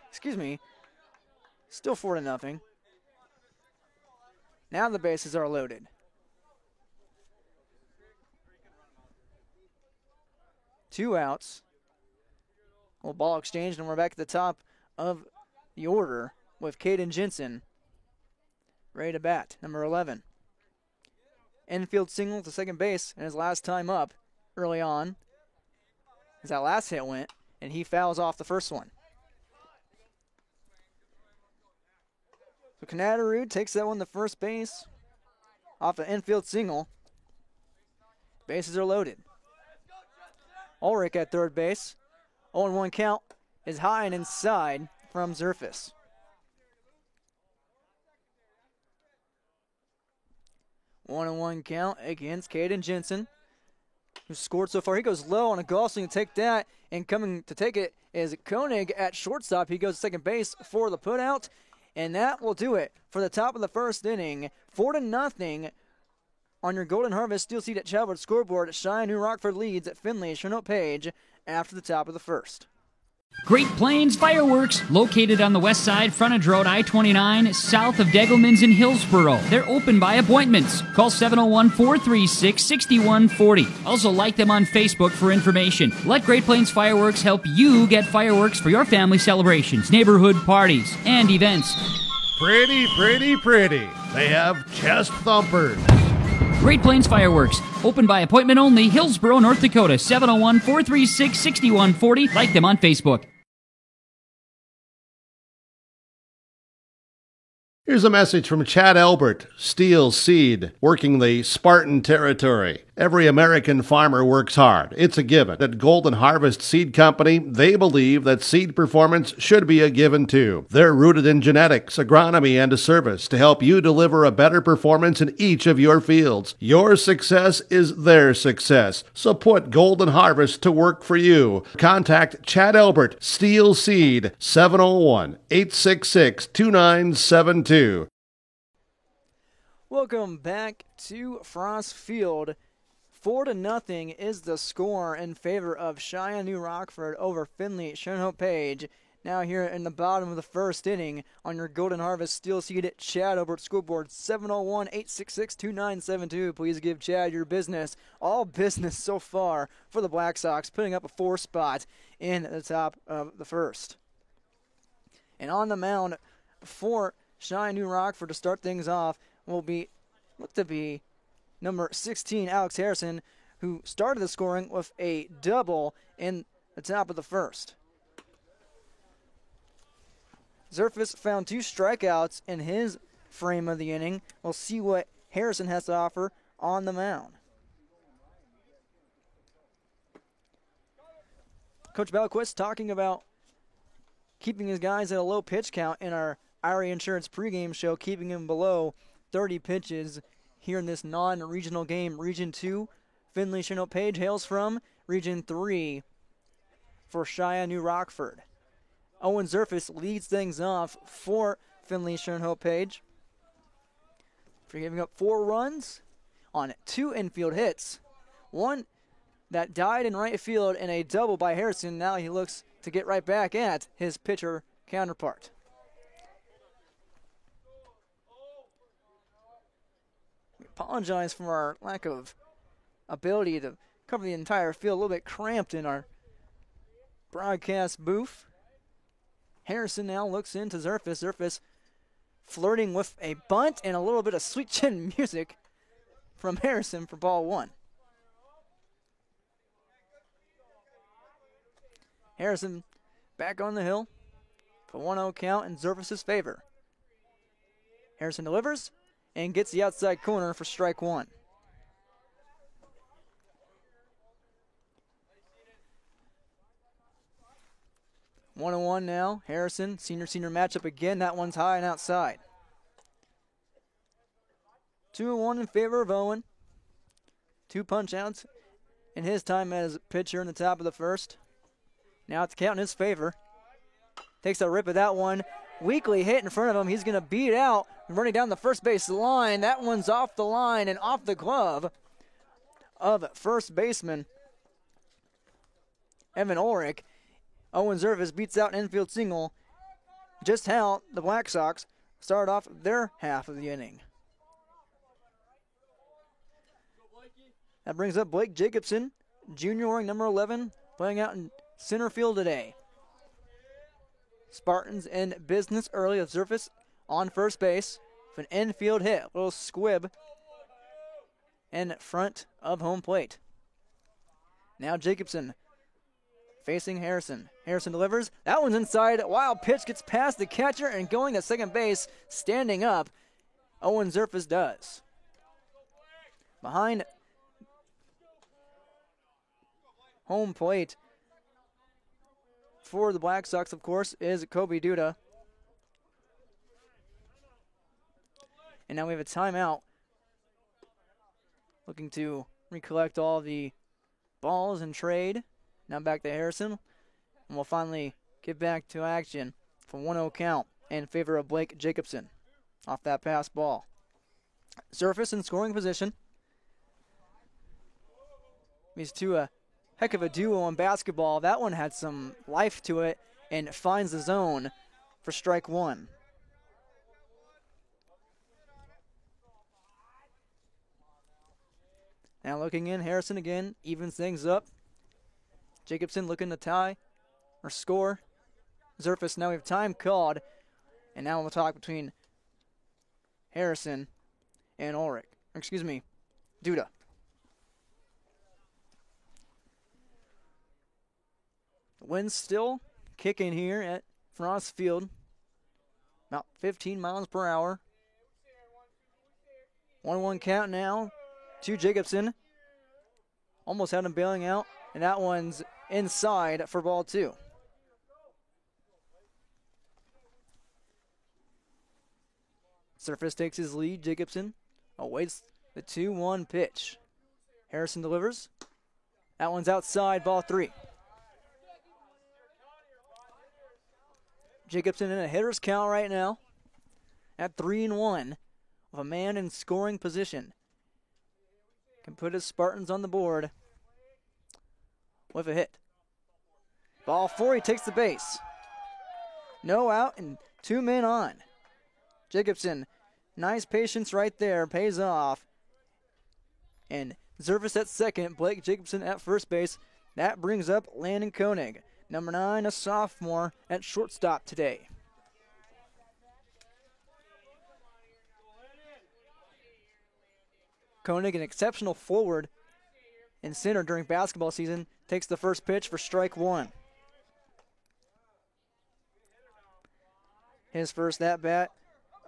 Excuse me. Still 4-0. Now the bases are loaded. Two outs. Well, ball exchanged, and we're back at the top of the order with Caden Jensen ready to bat, number 11. Infield single to second base, and his last time up early on as that last hit went, and he fouls off the first one. So Knaderud takes that one to first base off an infield single. Bases are loaded. Ulrich at third base. 0-1 count is high and inside from Zerfus. One and 1 count against Caden Jensen, who scored so far. He goes low on a golf swing to take that, and coming to take it is Koenig at shortstop. He goes to second base for the putout, and that will do it for the top of the first inning. 4-0 on your Golden Harvest Steel Seat at Chadwood scoreboard. Cheyenne New Rockford leads at Finley Chernow Page after the top of the first. Great Plains Fireworks, located on the west side, frontage road I-29, south of Degelman's in Hillsboro. They're open by appointments. Call 701-436-6140. Also like them on Facebook for information. Let Great Plains Fireworks help you get fireworks for your family celebrations, neighborhood parties, and events. Pretty, pretty, pretty. They have chest thumpers. Great Plains Fireworks, open by appointment only, Hillsboro, North Dakota, 701-436-6140. Like them on Facebook. Here's a message from Chad Elbert, Steel Seed, working the Spartan territory. Every American farmer works hard. It's a given. At Golden Harvest Seed Company, they believe that seed performance should be a given too. They're rooted in genetics, agronomy, and a service to help you deliver a better performance in each of your fields. Your success is their success. So put Golden Harvest to work for you. Contact Chad Elbert, Steel Seed, 701-866-2972. Welcome back to Frost Field. 4-0 is the score in favor of Cheyenne New Rockford over Finley Chernow Page. Now here in the bottom of the first inning on your Golden Harvest Steel Seed at Chad Elbert scoreboard, 701-866-2972. Please give Chad your business. All business so far for the Black Sox, putting up a 4 spot in the top of the first. And on the mound for Cheyenne New Rockford to start things off will be, look to be, number 16, Alex Harrison, who started the scoring with a double in the top of the first. Zerfus found 2 strikeouts in his frame of the inning. We'll see what Harrison has to offer on the mound. Coach Balquist talking about keeping his guys at a low pitch count in our IRA Insurance pregame show, keeping him below 30 pitches here in this non-regional game. Region 2, Finley Chernow Page hails from. Region 3 for Cheyenne New Rockford. Owen Zerfus leads things off for Finley Chernow Page, for giving up 4 runs on 2 infield hits. One that died in right field and a double by Harrison. Now he looks to get right back at his pitcher counterpart. We apologize for our lack of ability to cover the entire field. A little bit cramped in our broadcast booth. Harrison now looks into Zerfus. Zerfus flirting with a bunt and a little bit of sweet chin music from Harrison for ball 1. Harrison back on the hill for 1-0 count in Zerfus' favor. Harrison delivers and gets the outside corner for strike one. One and one now. Harrison, senior matchup again. That one's high and outside. 2-1 in favor of Owen. 2 punch outs in his time as pitcher in the top of the first. Now it's count in his favor. Takes a rip at that one. Weakly hit in front of him. He's going to beat it out. Running down the first base line. That one's off the line and off the glove of first baseman Evan Ulrich. Owen Zerfus beats out an infield single. Just how the Black Sox start off their half of the inning. That brings up Blake Jacobson, junior wearing number 11, playing out in center field today. Spartans in business early with Zerfus on first base with an infield hit. A little squib in front of home plate. Now Jacobson facing Harrison. Harrison delivers. That one's inside. Wild pitch gets past the catcher and going to second base, standing up. Owen Zerfus does. Behind home plate for the Black Sox, of course, is Kobe Duda. And now we have a timeout. Looking to recollect all the balls and trade. Now back to Harrison. And we'll finally get back to action for 1-0 count in favor of Blake Jacobson off that pass ball. Zerfus in scoring position. These two a heck of a duo in basketball. That one had some life to it and finds the zone for strike one. Now looking in, Harrison again evens things up. Jacobson looking to tie or score. Zerfus, now we have time called. And now we'll talk between Harrison and Ulrich. Excuse me, Duda. The wind's still kicking here at Frost Field. About 15 miles per hour. 1-1 count now to Jacobson. Almost had him bailing out. And that one's inside for ball two. Zerfus takes his lead. Jacobson awaits the 2-1 pitch. Harrison delivers. That one's outside, ball three. Jacobson in a hitter's count right now at 3-1 with a man in scoring position. Can put his Spartans on the board with a hit. Ball four, he takes the base. No out and 2 men on. Jacobson, nice patience right there, pays off. And Zerfus at second, Blake Jacobson at first base. That brings up Landon Koenig, number 9, a sophomore at shortstop today. Koenig, an exceptional forward and center during basketball season, takes the first pitch for strike one. His first at-bat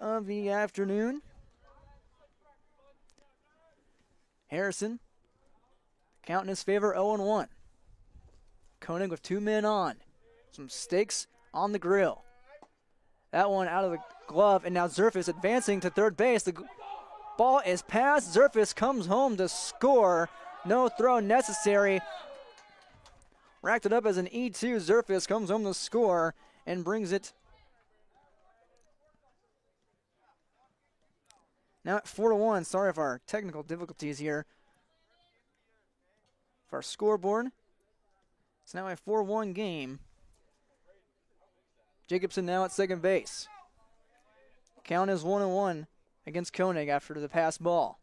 of the afternoon. Harrison, count in his favor, 0-1. Koenig with 2 men on. Some steaks on the grill. That one out of the glove, and now Zerfus advancing to third base. The ball is passed. Zerfus comes home to score. No throw necessary. Racked it up as an E2. Zerfus comes home to score and brings it now at 4-1. Sorry for our technical difficulties here. For our scoreboard, it's now a 4-1 game. Jacobson now at second base. Count is 1-1 against Koenig after the pass ball.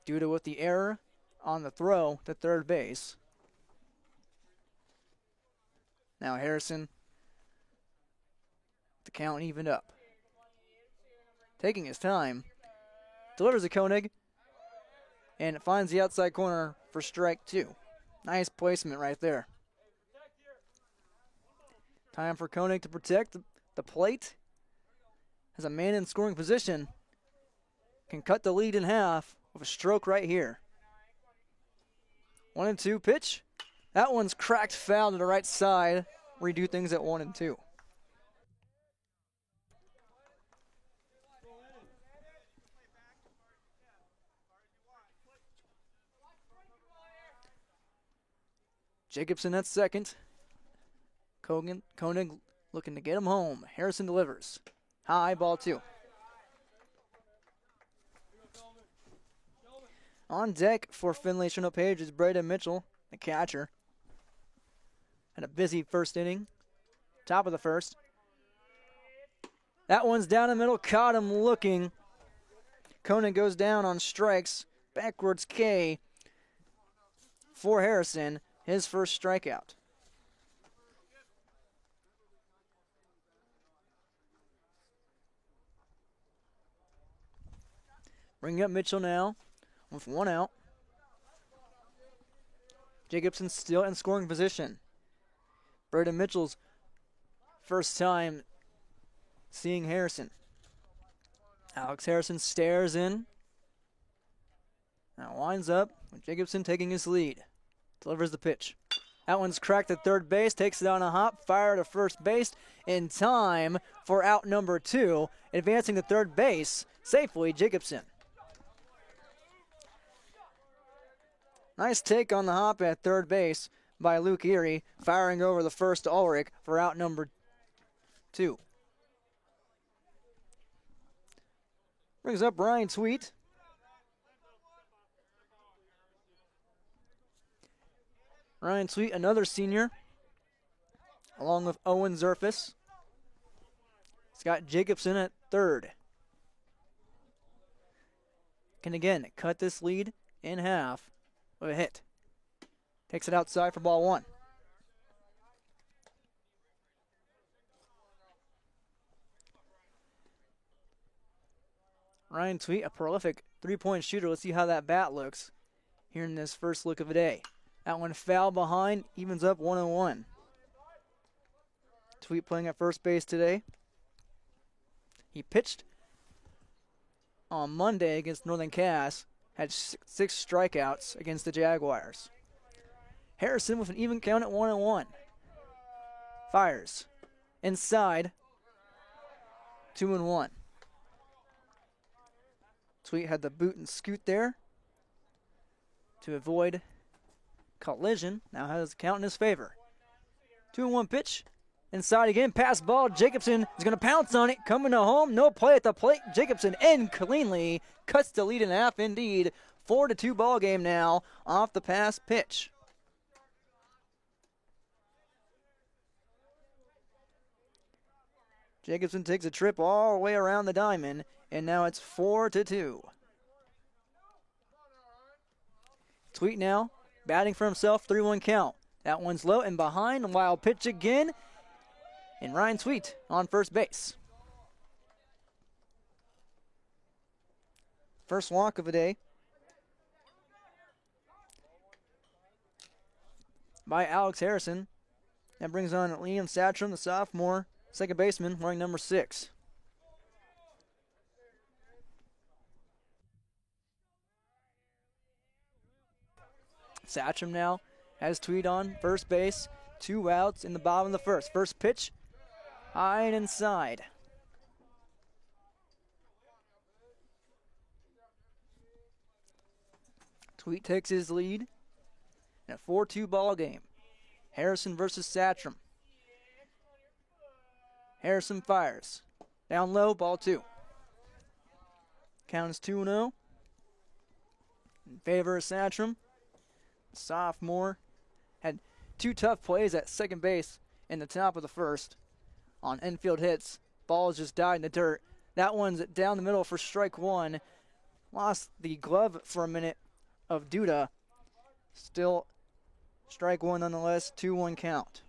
Duda with the error on the throw to third base. Now Harrison, the count evened up. Taking his time, delivers to Koenig, and it finds the outside corner for strike two. Nice placement right there. Time for Koenig to protect the plate. Has a man in scoring position. Can cut the lead in half with a stroke right here. 1-2 pitch. That one's cracked foul to the right side. Redo things at 1-2. Jacobson at second. Koenig looking to get him home. Harrison delivers. High, ball 2. On deck for Findlay Chinook Page is Braden Mitchell, the catcher. Had a busy first inning. Top of the first. That one's down the middle. Caught him looking. Koenig goes down on strikes. Backwards K for Harrison. His first strikeout. Bringing up Mitchell now with 1 out. Jacobson still in scoring position. Braden Mitchell's first time seeing Harrison. Alex Harrison stares in. Now winds up with Jacobson taking his lead. Delivers the pitch. That one's cracked at third base. Takes it on a hop. Fire to first base in time for out number 2. Advancing to third base safely, Jacobson. Nice take on the hop at third base by Luke Erie. Firing over the first to Ulrich for out number 2. Brings up Ryan Tweet. Ryan Sweet, another senior, along with Owen Zerfus. He's got Jacobson at third. Can again cut this lead in half with a hit. Takes it outside for ball 1. Ryan Tweet, a prolific three-point shooter. Let's see how that bat looks here in this first look of the day. That one foul behind, evens up 1-1. Tweet playing at first base today. He pitched on Monday against Northern Cass, had 6 strikeouts against the Jaguars. Harrison with an even count at 1-1. Fires. Inside. 2-1. Tweet had the boot and scoot there to avoid collision. Now has the count in his favor. 2-1 pitch. Inside again. Pass ball. Jacobson is going to pounce on it. Coming to home. No play at the plate. Jacobson in cleanly. Cuts the lead in half indeed. 4-2 ball game now off the pass pitch. Jacobson takes a trip all the way around the diamond, and now it's 4-2. Tweet now, batting for himself, 3-1 count. That one's low and behind, wild pitch again, and Ryan Tweet on first base. First walk of the day by Alex Harrison. That brings on Liam Satcham, the sophomore, second baseman, wearing number 6. Satcham now has Tweed on first base. 2 outs in the bottom of the first. First pitch, high and inside. Tweet takes his lead in a 4-2 ball game. Harrison versus Satcham. Harrison fires. Down low, ball 2. Count is 2-0. In favor of Satcham. Sophomore had 2 tough plays at second base in the top of the first on infield hits. Balls just died in the dirt. That one's down the middle for strike 1. Lost the glove for a minute of Duda. Still strike 1 nonetheless. 2-1 count.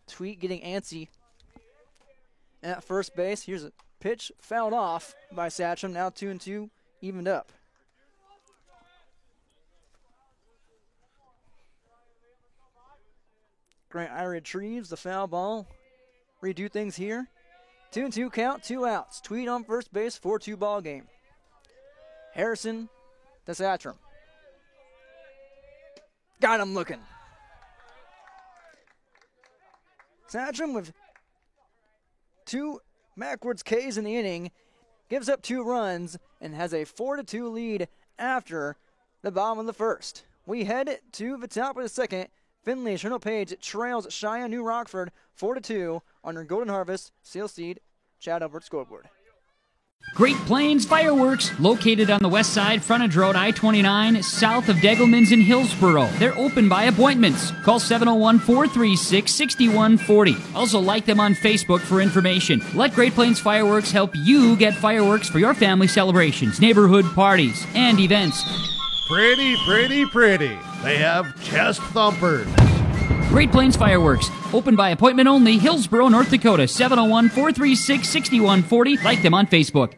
Tweet getting antsy at first base. Here's a pitch fouled off by Satcham. Now 2-2 evened up. Grant I retrieves the foul ball. Redo things here. 2-2 count, 2 outs. Tweed on first base, 4-2 ball game. Harrison to Satcham. Got him looking. Satcham with 2 backwards Ks in the inning, gives up 2 runs, and has a 4-2 lead after the bottom of the first. We head to the top of the second. Findlay Cherno Page trails Cheyenne New Rockford 4-2 on your Golden Harvest Steel Seed Chad Albert scoreboard. Great Plains Fireworks, located on the west side, frontage road I-29, south of Degelman's in Hillsboro. They're open by appointments. Call 701-436-6140. Also like them on Facebook for information. Let Great Plains Fireworks help you get fireworks for your family celebrations, neighborhood parties, and events. Pretty, pretty, pretty. They have chest thumpers. Great Plains Fireworks, open by appointment only, Hillsboro, North Dakota, 701-436-6140. Like them on Facebook.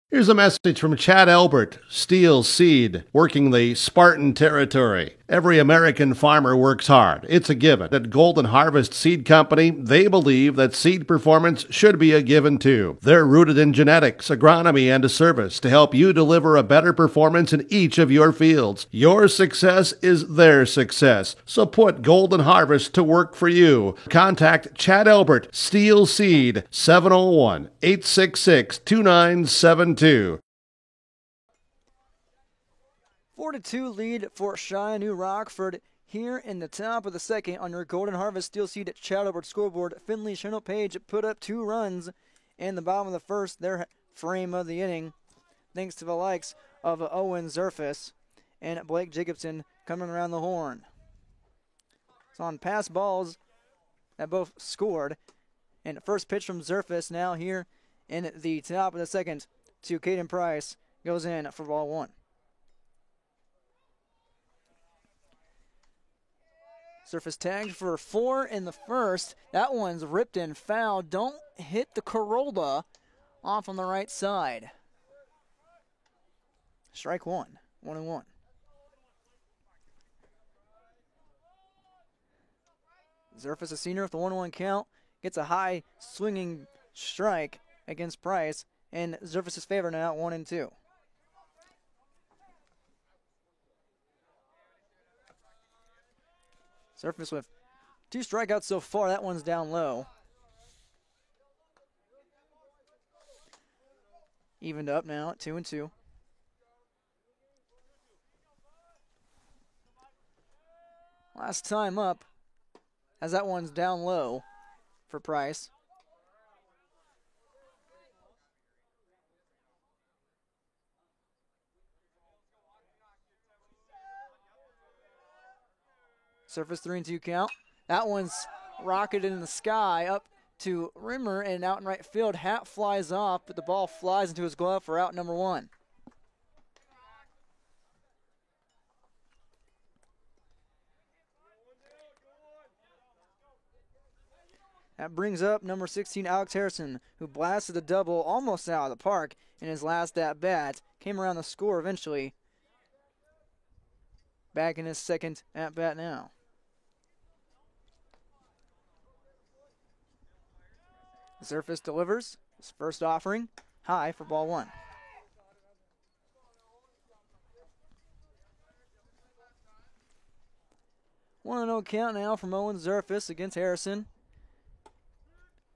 Here's a message from Chad Albert, Steel Seed, working the Spartan territory. Every American farmer works hard. It's a given. At Golden Harvest Seed Company, they believe that seed performance should be a given too. They're rooted in genetics, agronomy, and a service to help you deliver a better performance in each of your fields. Your success is their success. So put Golden Harvest to work for you. Contact Chad Albert, Steel Seed, 701-866-2972. 4-2 lead for Cheyenne New Rockford here in the top of the second on your Golden Harvest Steel Seed at Chad Albert scoreboard. Findlay Cherno Page put up 2 runs in the bottom of the first, their frame of the inning, thanks to the likes of Owen Zerfus and Blake Jacobson coming around the horn. So on pass balls that both scored, and first pitch from Zerfus now here in the top of the second to Caden Price goes in for ball 1. Surface tagged for 4 in the first. That one's ripped in foul. Don't hit the Corolla off on the right side. Strike 1. 1-1. Zerfus, a senior with the 1-1 count, gets a high swinging strike against Price, and Zerfus' favor now 1-2. Zerfus with 2 strikeouts so far. That one's down low. Evened up now at 2-2. Last time up, as that one's down low for Price. Surface 3-2 count. That one's rocketed in the sky up to Rimmer and out in right field. Hat flies off, but the ball flies into his glove for out number 1. That brings up number 16, Alex Harrison, who blasted a double almost out of the park in his last at-bat. Came around the score eventually. Back in his second at-bat now. Zerfus delivers his first offering, high for ball 1. One 1-0 count now from Owen Zerfus against Harrison.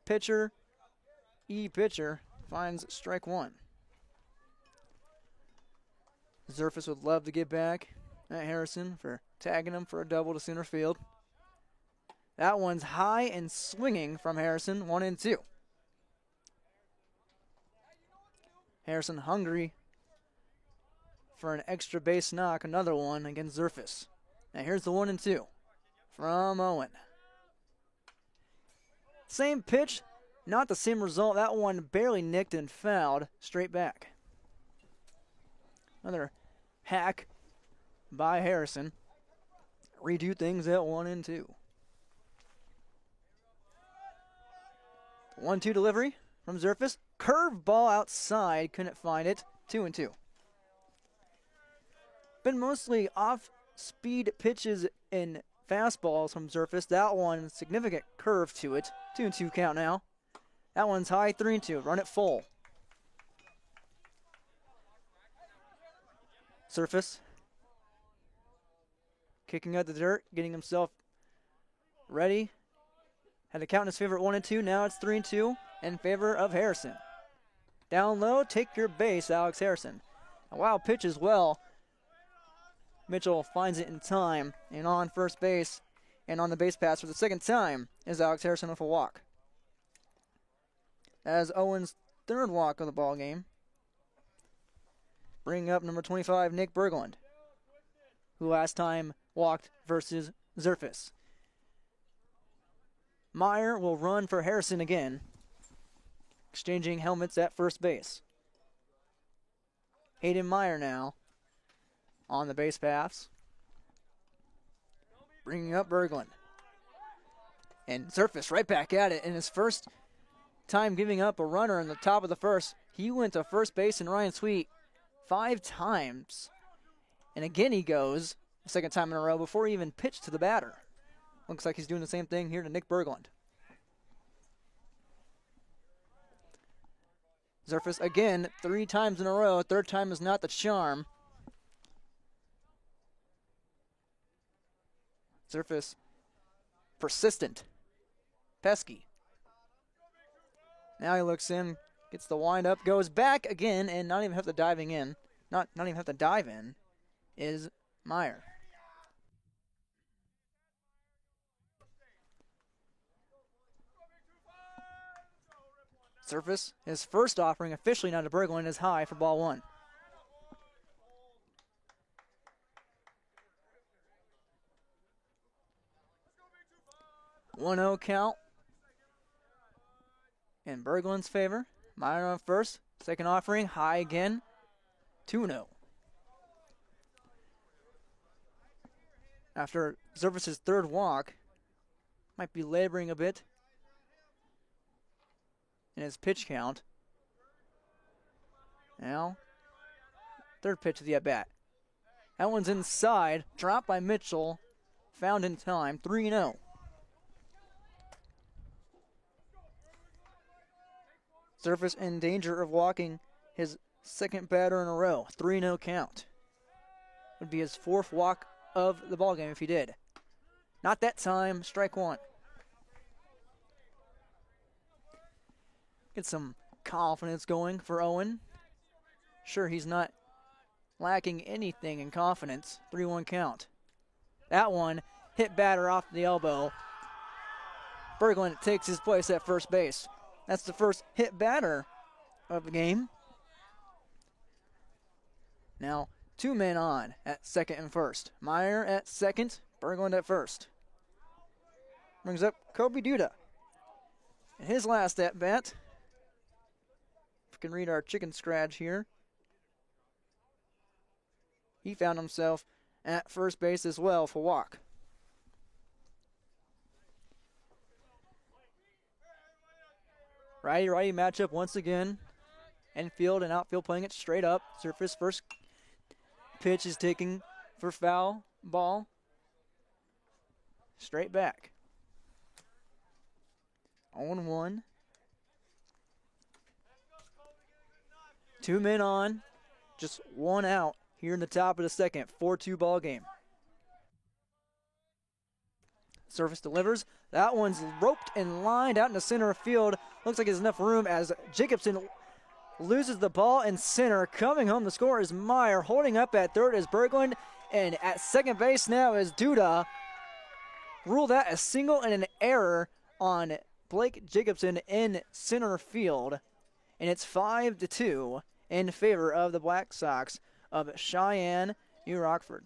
Pitcher finds strike 1. Zerfus would love to get back at Harrison for tagging him for a double to center field. That one's high and swinging from Harrison, 1-2. Harrison hungry for an extra base knock, another one against Zerfus. Now here's the 1-2 from Owen. Same pitch, not the same result. That one barely nicked and fouled straight back. Another hack by Harrison. Redo things at 1-2. 1-2 delivery from Zerfus. Curve ball outside, couldn't find it. 2-2. Been mostly off speed pitches and fastballs from Zerfus. That one, significant curve to it. 2-2 count now. That one's high, 3-2. Run it full. Zerfus. Kicking out the dirt, getting himself ready. Had to count in his favorite 1-2. Now it's 3-2 in favor of Harrison. Down low, take your base, Alex Harrison. A wild pitch as well. Mitchell finds it in time, and on first base, and on the base pass for the second time is Alex Harrison with a walk. As Owen's third walk of the ball game. Bringing up number 25, Nick Berglund, who last time walked versus Zerfus. Meyer will run for Harrison again, exchanging helmets at first base. Hayden Meyer now on the base paths. Bringing up Berglund. And Zerfus right back at it. In his first time giving up a runner in the top of the first, he went to first base and Ryan Sweet 5 times. And again he goes, a second time in a row, before he even pitched to the batter. Looks like he's doing the same thing here to Nick Berglund. Zerfus again, 3 times in a row. Third time is not the charm. Zerfus, persistent, pesky. Now he looks in, gets the wind up, goes back again, and not even have to diving in. Not even have to dive in, is Meyer. Zerfus, his first offering officially now to Berglund, is high for ball 1. One 0 count in Berglund's favor. Meyer on first. Second offering, high again. 2-0. After Zerfus' third walk, might be laboring a bit in his pitch count. Now, third pitch of the at-bat. That one's inside. Dropped by Mitchell. Found in time. 3-0. Zerfus in danger of walking his second batter in a row. 3-0 count. Would be his 4th walk of the ballgame if he did. Not that time. Strike 1. Get some confidence going for Owen. Sure, he's not lacking anything in confidence. 3-1 count. That one hit batter off the elbow. Berglund takes his place at first base. That's the first hit batter of the game. Now, 2 men on at second and first. Meyer at second, Berglund at first. Brings up Kobe Duda. And his last at bat. If we can read our chicken scratch here. He found himself at first base as well for walk. Righty matchup once again. Infield and outfield playing it straight up. Zerfus first pitch is taken for foul ball. Straight back. 0-1. 2 men on. Just 1 out here in the top of the second. 4-2 ball game. Zerfus delivers. That one's roped and lined out in the center of field. Looks like there's enough room as Jacobson loses the ball in center. Coming home, the score is Meyer. Holding up at third is Berglund. And at second base now is Duda. Ruled out a single and an error on Blake Jacobson in center field. And it's 5-2 in favor of the Black Sox of Cheyenne, New Rockford.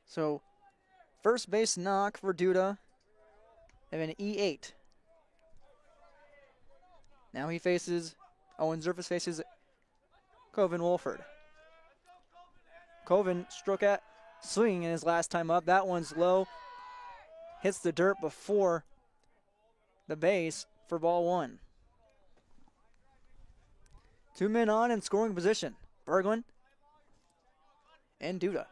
So, first base knock for Duda of an E8. Now he faces, Owen Zerfus faces Coven Wolford. Coven struck at swinging in his last time up. That one's low. Hits the dirt before the base for ball 1. 2 men on in scoring position. Berglund and Duda.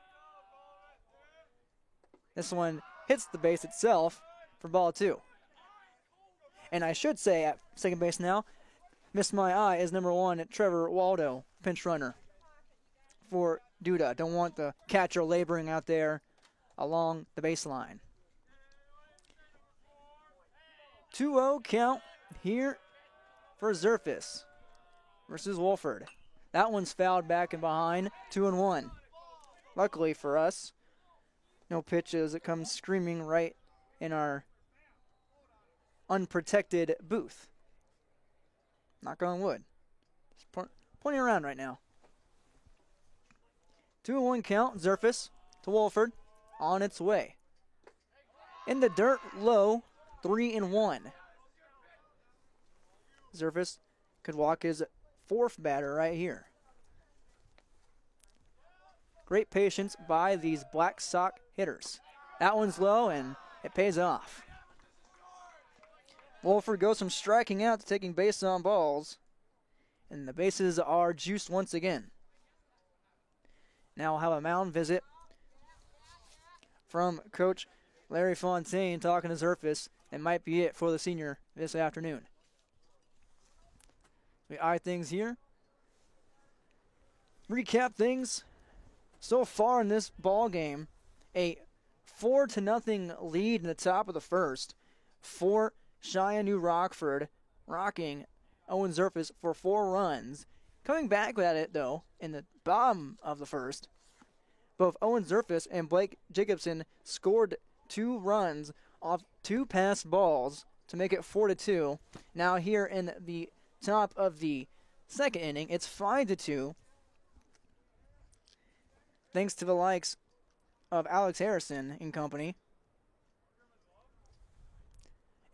This one hits the base itself for ball 2. And I should say at second base now, missed my eye is number 1, Trevor Waldo, pinch runner for Duda. Don't want the catcher laboring out there along the baseline. 2-0 count here for Zerfus versus Wolford. That one's fouled back and behind, 2-1. Luckily for us, no pitches. It comes screaming right in our unprotected booth. Knock on wood. Just pointing around right now. 2-1 count, Zerfus to Wolford, on its way. In the dirt, low, 3-1. Zerfus could walk his 4th batter right here. Great patience by these Black Sox hitters. That one's low, and it pays off. Wolford goes from striking out to taking base on balls, and the bases are juiced once again. Now we'll have a mound visit from Coach Larry Fontaine talking to Zerfus. It might be it for the senior this afternoon. We eye things here. Recap things. So far in this ball game, a 4-0 lead in the top of the first for Cheyenne New Rockford, rocking Owen Zerfus for 4 runs. Coming back at it, though, in the bottom of the first, both Owen Zerfus and Blake Jacobson scored 2 runs off 2 passed balls to make it 4-2. Now here in the top of the second inning, it's 5-2. Thanks to the likes of Alex Harrison and company.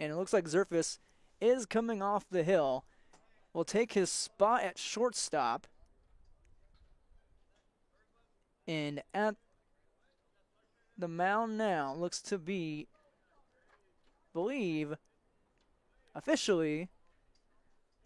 And it looks like Zerfus is coming off the hill. Will take his spot at shortstop. And at the mound now looks to be, believe, officially,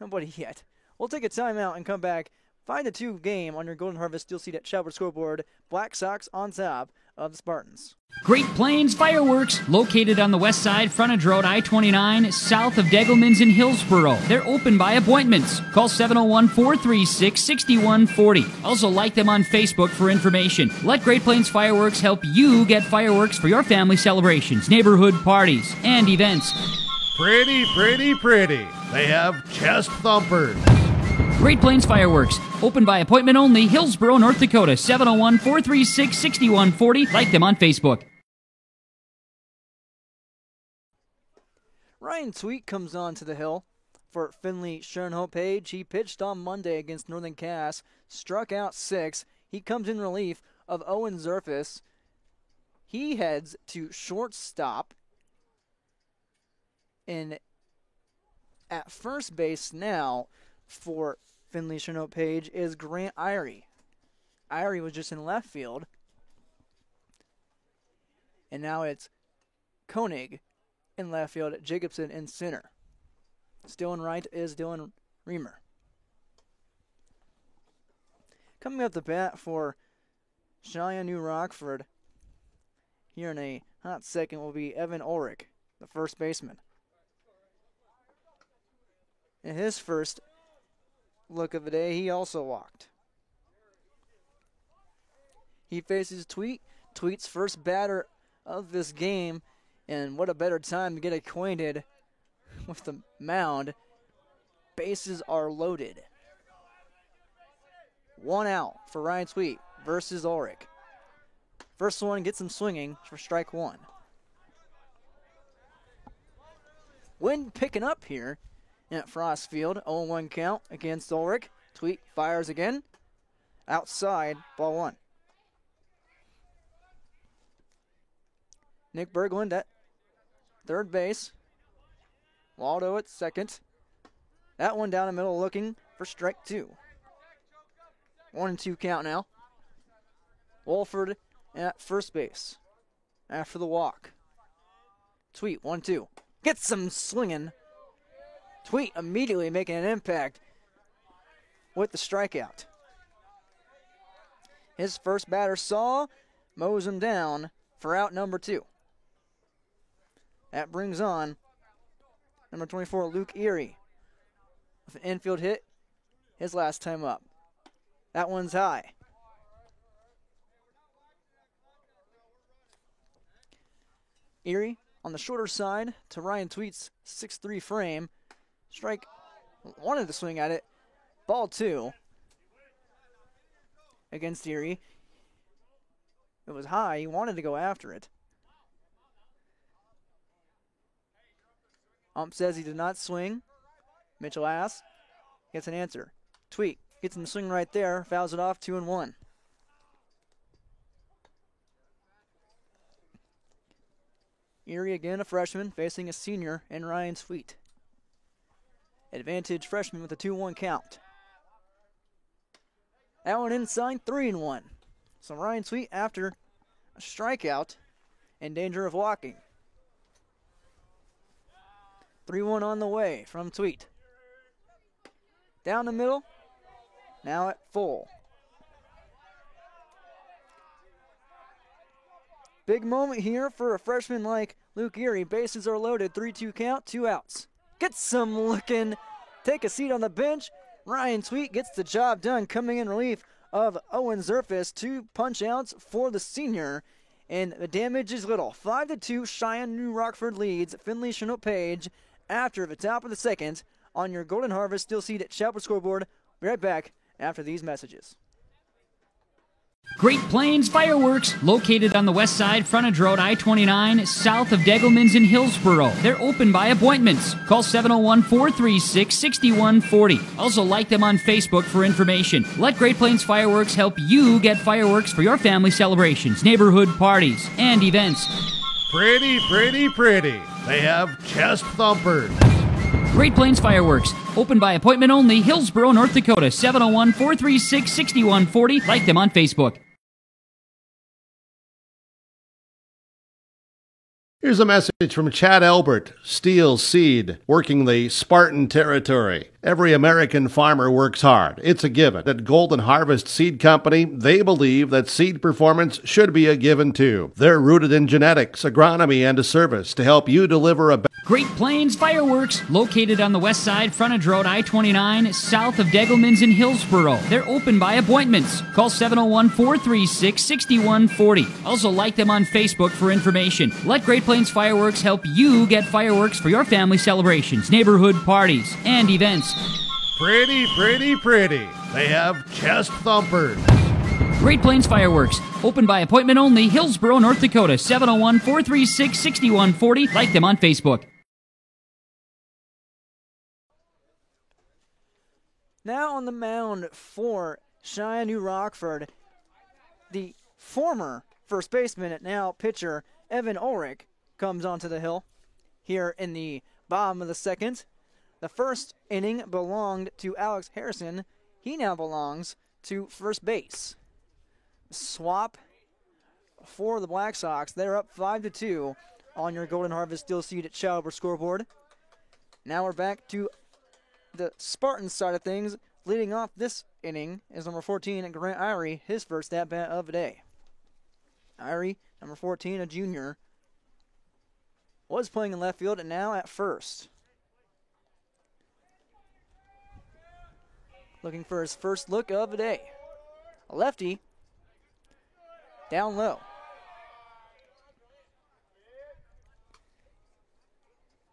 nobody yet. We'll take a timeout and come back. 5-2 game on your Golden Harvest Steel Seat at Chadwick Scoreboard. Black Sox on top of the Spartans. Great Plains Fireworks, located on the west side, frontage road I-29, south of Degelman's in Hillsboro. They're open by appointments. Call 701-436-6140. Also like them on Facebook for information. Let Great Plains Fireworks help you get fireworks for your family celebrations, neighborhood parties, and events. Pretty, pretty, pretty. They have chest thumpers. Great Plains Fireworks, open by appointment only, Hillsboro, North Dakota, 701-436-6140. Like them on Facebook. Ryan Tweet comes on to the hill for Finley Schoenhope Page. He pitched on Monday against Northern Cass, struck out 6. He comes in relief of Owen Zerfus. He heads to shortstop. And at first base now for Finley Schoenhope Page is Grant Irie. Irie was just in left field. And now it's Koenig in left field, Jacobson in center. Still in right is Dylan Reamer. Coming up the bat for Cheyenne New Rockford here in a hot second will be Evan Ulrich, the first baseman. In his first look of the day, he also walked. He faces Tweet. Tweet's first batter of this game, and what a better time to get acquainted with the mound. Bases are loaded. 1 out for Ryan Tweet versus Ulrich. First one gets him swinging for strike 1. Wind picking up here at Frost Field. 0-1 count against Ulrich. Tweet fires again. Outside, ball 1. Nick Berglund at third base. Waldo at second. That one down the middle looking for strike 2. 1-2 count now. Wolford at first base after the walk. Tweet 1-2. Gets some swinging. Tweet immediately making an impact. with the strikeout. His first batter saw, mows him down for out number 2. That brings on number 24, Luke Erie, with an infield hit his last time up. That one's high. Erie on the shorter side to Ryan Tweet's 6'3" frame. Strike, wanted to swing at it. Ball 2 against Erie. It was high. He wanted to go after it. Ump says he did not swing. Mitchell asks. Gets an answer. Tweet gets him to swing right there. Fouls it off, 2-1. Erie again, a freshman, facing a senior in Ryan Tweet. Advantage freshman with a 2-1 count. That one inside, 3-1. So Ryan Tweet, after a strikeout, in danger of walking. 3-1 on the way from Tweet. Down the middle, now at full. Big moment here for a freshman like Luke Erie. Bases are loaded, 3-2 count, 2 outs. Get some looking, take a seat on the bench. Ryan Tweet gets the job done, coming in relief of Owen Zerfus. 2 punch outs for the senior, and the damage is little. 5-2, Cheyenne New Rockford leads Findlay Chinook Page after the top of the second on your Golden Harvest Steel Seed at Chapel Scoreboard. Be right back after these messages. Great Plains Fireworks, located on the west side, frontage road I-29, south of Degelman's in Hillsboro. They're open by appointments. Call 701-436-6140. Also like them on Facebook for information. Let Great Plains Fireworks help you get fireworks for your family celebrations, neighborhood parties, and events. Pretty, pretty, pretty. They have chest thumpers. Great Plains Fireworks, open by appointment only, Hillsboro, North Dakota, 701-436-6140. Like them on Facebook. Here's a message from Chad Elbert, Steel Seed, working the Spartan territory. Every American farmer works hard. It's a given. At Golden Harvest Seed Company, they believe that seed performance should be a given too. They're rooted in genetics, agronomy, and a service to help you deliver a Great Plains Fireworks, located on the west side, frontage road I-29, south of Degelman's in Hillsboro. They're open by appointments. Call 701-436-6140. Also like them on Facebook for information. Let Great Plains Fireworks help you get fireworks for your family celebrations, neighborhood parties, and events. Pretty, pretty, pretty. They have chest thumpers. Great Plains Fireworks, open by appointment only, Hillsboro, North Dakota, 701-436-6140. Like them on Facebook. Now on the mound for Cheyenne New Rockford, the former first baseman and now pitcher Evan Ulrich comes onto the hill here in the bottom of the second. The first inning belonged to Alex Harrison. He now belongs to first base. Swap for the Black Sox. They're up 5-2 on your Golden Harvest Steel Seed at Chapel Scoreboard. Now we're back to the Spartans side of things. Leading off this inning is number 14, Grant Irie, his first at-bat of the day. Irie, number 14, a junior, was playing in left field and now at first. Looking for his first look of the day. A lefty, down low.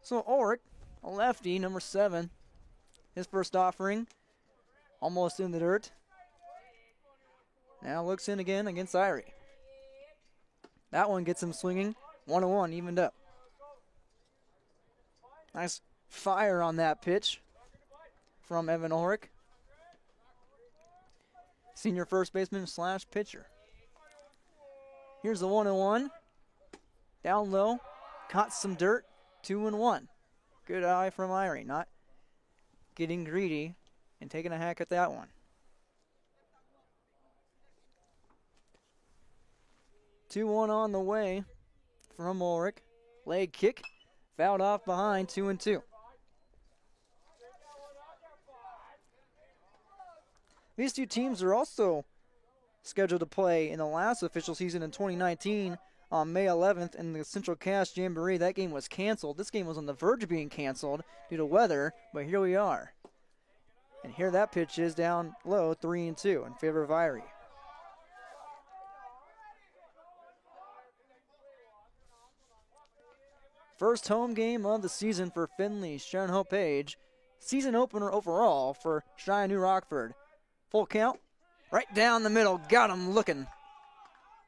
So Ulrich, a lefty, number 7, his first offering, almost in the dirt. Now looks in again against Irie. That one gets him swinging. 1-1, evened up. Nice fire on that pitch from Evan Ulrich. Senior first baseman / pitcher. Here's the 1-1. Down low. Caught some dirt. 2-1. Good eye from Irie. Not getting greedy and taking a hack at that one. 2-1 on the way from Ulrich. Leg kick. Fouled off behind, 2-2. These two teams are also scheduled to play in the last official season in 2019 on May 11th in the Central Cass Jamboree. That game was canceled. This game was on the verge of being canceled due to weather, but here we are. And here that pitch is down low, 3-2 in favor of Irie. First home game of the season for Findlay Sharon Hope Page. Season opener overall for Cheyenne New Rockford. Full count, right down the middle, got him looking.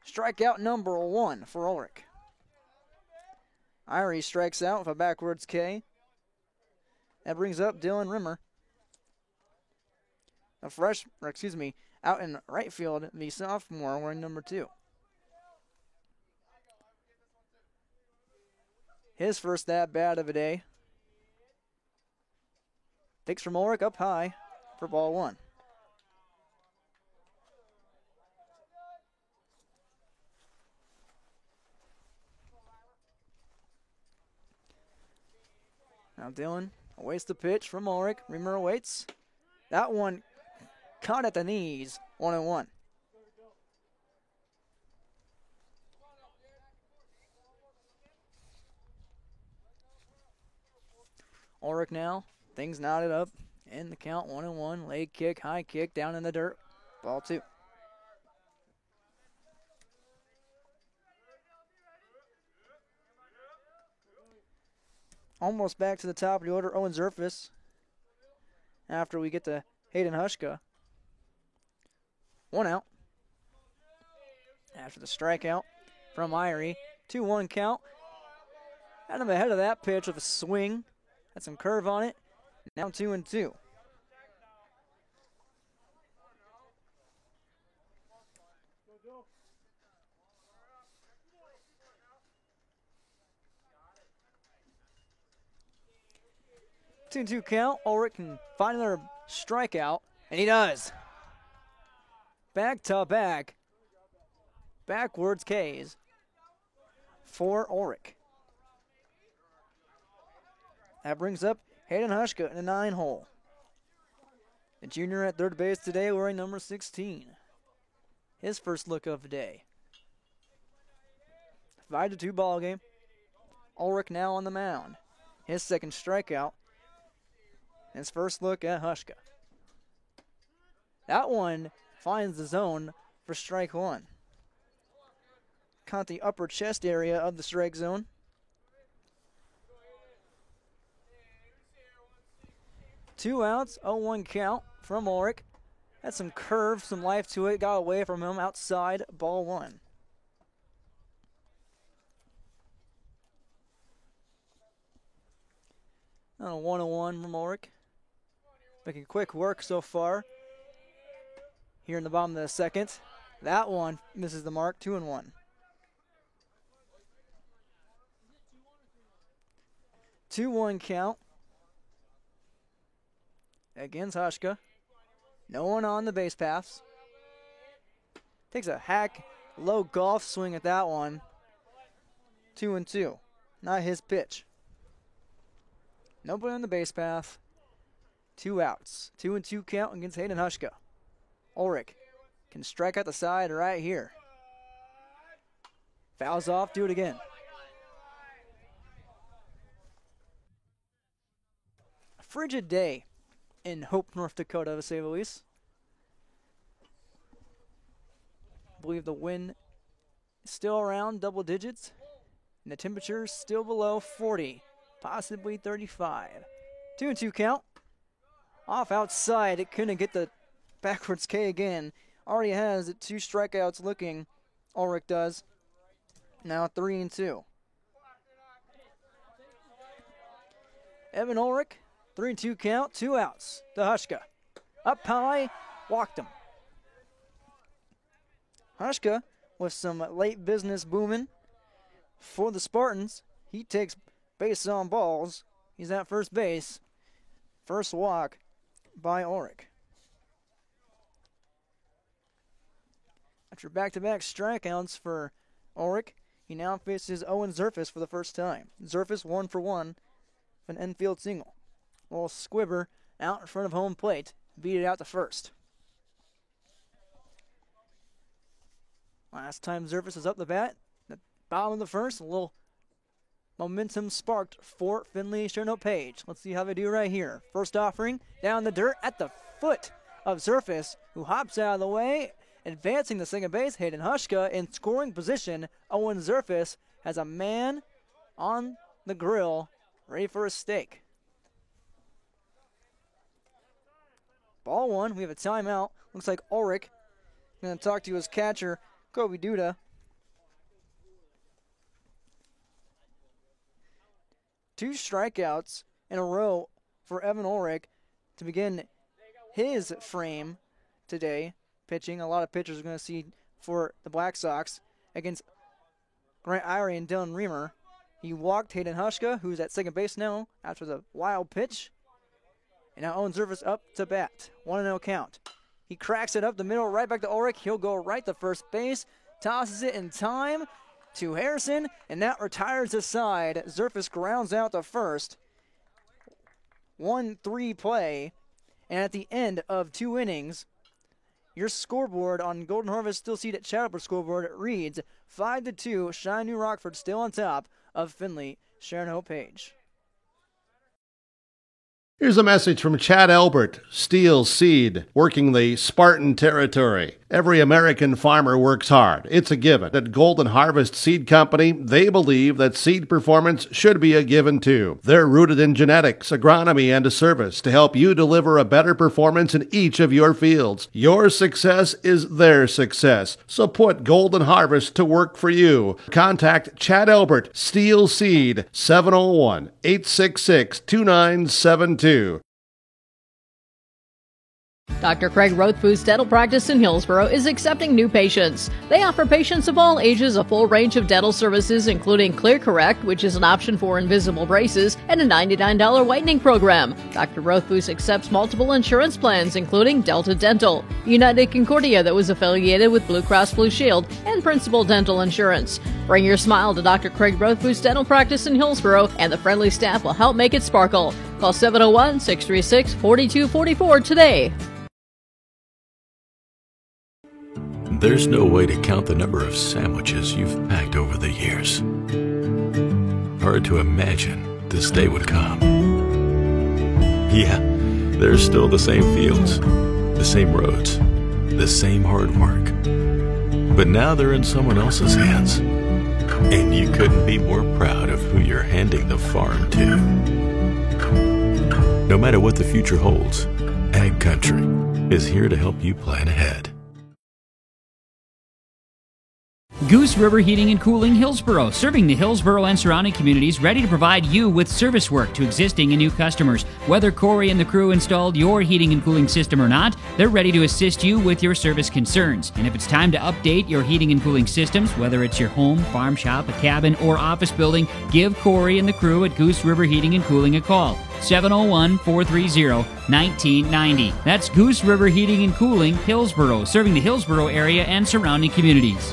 Strikeout number 1 for Ulrich. Irie strikes out with a backwards K. That brings up Dylan Rimmer. Out in right field, the sophomore wearing number 2. His first at-bat of the day. Takes from Ulrich up high for ball 1. Now Dylan awaits the pitch from Ulrich. Reamer awaits. That one caught at the knees. 1-1. Ulrich now. Things knotted up. In the count. 1-1. Leg kick. High kick. Down in the dirt. Ball 2. Almost back to the top of the order, Owen Zerfus. After we get to Hayden Hushka. 1 out. After the strikeout from Irie. 2-1 count. Had him ahead of that pitch with a swing. Had some curve on it. Now 2-2. Two count. Ulrich can find another strikeout, and he does. Back to back. Backwards K's for Ulrich. That brings up Hayden Hushka in the 9-hole. The junior at third base today wearing number 16. His first look of the day. 5-2 ball game. Ulrich now on the mound. His second strikeout. His first look at Hushka. That one finds the zone for strike 1. Caught the upper chest area of the strike zone. Two outs, 0-1 count from Ulrich. Had some curve, some life to it. Got away from him outside, ball 1. And a 1-1 from Ulrich. Making quick work so far. Here in the bottom of the second. That one misses the mark, 2-1. Two-1 count. Against Hushka. No one on the base paths. Takes a hack, low golf swing at that one. 2-2. Not his pitch. Nobody on the base path. 2 outs. 2-2 count against Hayden Hushka. Ulrich can strike out the side right here. Fouls off, do it again. A frigid day in Hope, North Dakota, to say the least. I believe the wind is still around double digits, and the temperature is still below 40, possibly 35. 2-2 count. Off outside, it couldn't get the backwards K again. Already has it 2 strikeouts looking. Ulrich does. Now 3-2. Evan Ulrich, 3-2 count, 2 outs. To Hushka. Up high, walked him. Hushka with some late business booming for the Spartans. He takes base on balls. He's at first base. First walk by Ulrich. After back-to-back strikeouts for Ulrich, he now faces Owen Zerfus for the first time. Zerfus 1 for 1, an infield single. Little squibber out in front of home plate, beat it out to first. Last time Zerfus was up the bat, the bottom of the first, a little momentum sparked for Findlay Cherno Page. Let's see how they do right here. First offering, down the dirt at the foot of Zerfus, who hops out of the way, advancing to second base. Hayden Hushka in scoring position. Owen Zerfus has a man on the grill, ready for a steak. Ball one, we have a timeout. Looks like Ulrich going to talk to his catcher, Kobe Duda. 2 strikeouts in a row for Evan Ulrich to begin his frame today. Pitching, a lot of pitchers are going to see for the Black Sox against Grant Irie and Dylan Reamer. He walked Hayden Hushka, who's at second base now after the wild pitch. And now Owen Zerfus up to bat. 1-0 count. He cracks it up the middle, right back to Ulrich. He'll go right to first base. Tosses it in time to Harrison, and that retires the side. Zerfus grounds out to first. 1-3 play. And at the end of 2 innings, your scoreboard on Golden Harvest Still Seed at Chattelborough scoreboard reads 5-2. Cheyenne New Rockford still on top of Findlay Cherno Page. Here's a message from Chad Elbert, Steel Seed, working the Spartan territory. Every American farmer works hard. It's a given. At Golden Harvest Seed Company, they believe that seed performance should be a given too. They're rooted in genetics, agronomy, and a service to help you deliver a better performance in each of your fields. Your success is their success. So put Golden Harvest to work for you. Contact Chad Elbert, Steel Seed, 701-866-2972. Dr. Craig Rothfuss Dental Practice in Hillsborough is accepting new patients. They offer patients of all ages a full range of dental services, including Clear Correct, which is an option for invisible braces, and a $99 whitening program. Dr. Rothfuss accepts multiple insurance plans, including Delta Dental, United Concordia that was affiliated with Blue Cross Blue Shield, and Principal Dental Insurance. Bring your smile to Dr. Craig Rothfuss Dental Practice in Hillsborough, and the friendly staff will help make it sparkle. Call 701-636-4244 today. There's no way to count the number of sandwiches you've packed over the years. Hard to imagine this day would come. Yeah, there's still the same fields, the same roads, the same hard work. But now they're in someone else's hands. And you couldn't be more proud of who you're handing the farm to. No matter what the future holds, Ag Country is here to help you plan ahead. Goose River Heating and Cooling Hillsborough, serving the Hillsborough and surrounding communities, ready to provide you with service work to existing and new customers. Whether Corey and the crew installed your heating and cooling system or not, they're ready to assist you with your service concerns. And if it's time to update your heating and cooling systems, whether it's your home, farm shop, a cabin, or office building, give Corey and the crew at Goose River Heating and Cooling a call. 701-430-1990. That's Goose River Heating and Cooling, Hillsborough, serving the Hillsborough area and surrounding communities.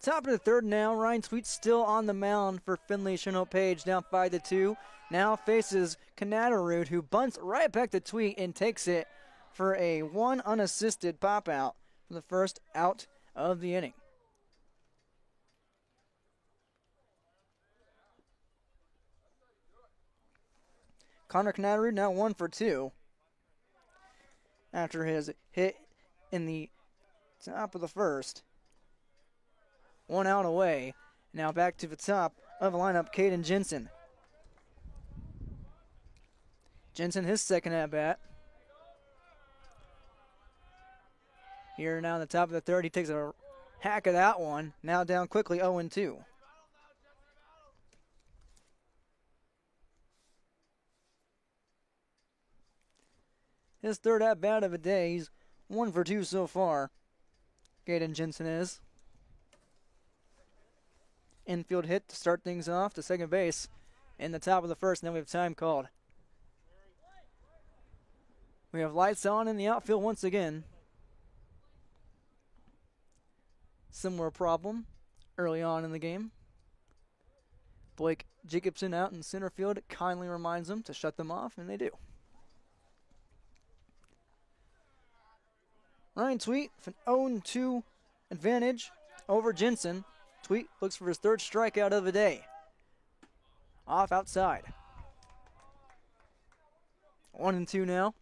Top of the third now. Ryan Sweet still on the mound for Findlay Cherno Page, down 5-2. Now faces Canadarud, who bunts right back to Tweet and takes it for a 1 unassisted pop out for the first out of the inning. Connor Canadarud now 1 for 2 after his hit in the top of the first. 1 out away. Now back to the top of the lineup, Caden Jensen. Jensen, his second at bat. Here now in the top of the third, he takes a hack of that one. Now down quickly, 0-2. His third at bat of the day. He's 1 for 2 so far. Caden Jensen is. Infield hit to start things off to second base in the top of the first, and then we have time called. We have lights on in the outfield once again. Similar problem early on in the game. Blake Jacobson out in center field kindly reminds them to shut them off, and they do. Ryan Sweet with an 0-2 advantage over Jensen. Tweet looks for his third strikeout of the day. Off outside. 1-2 now.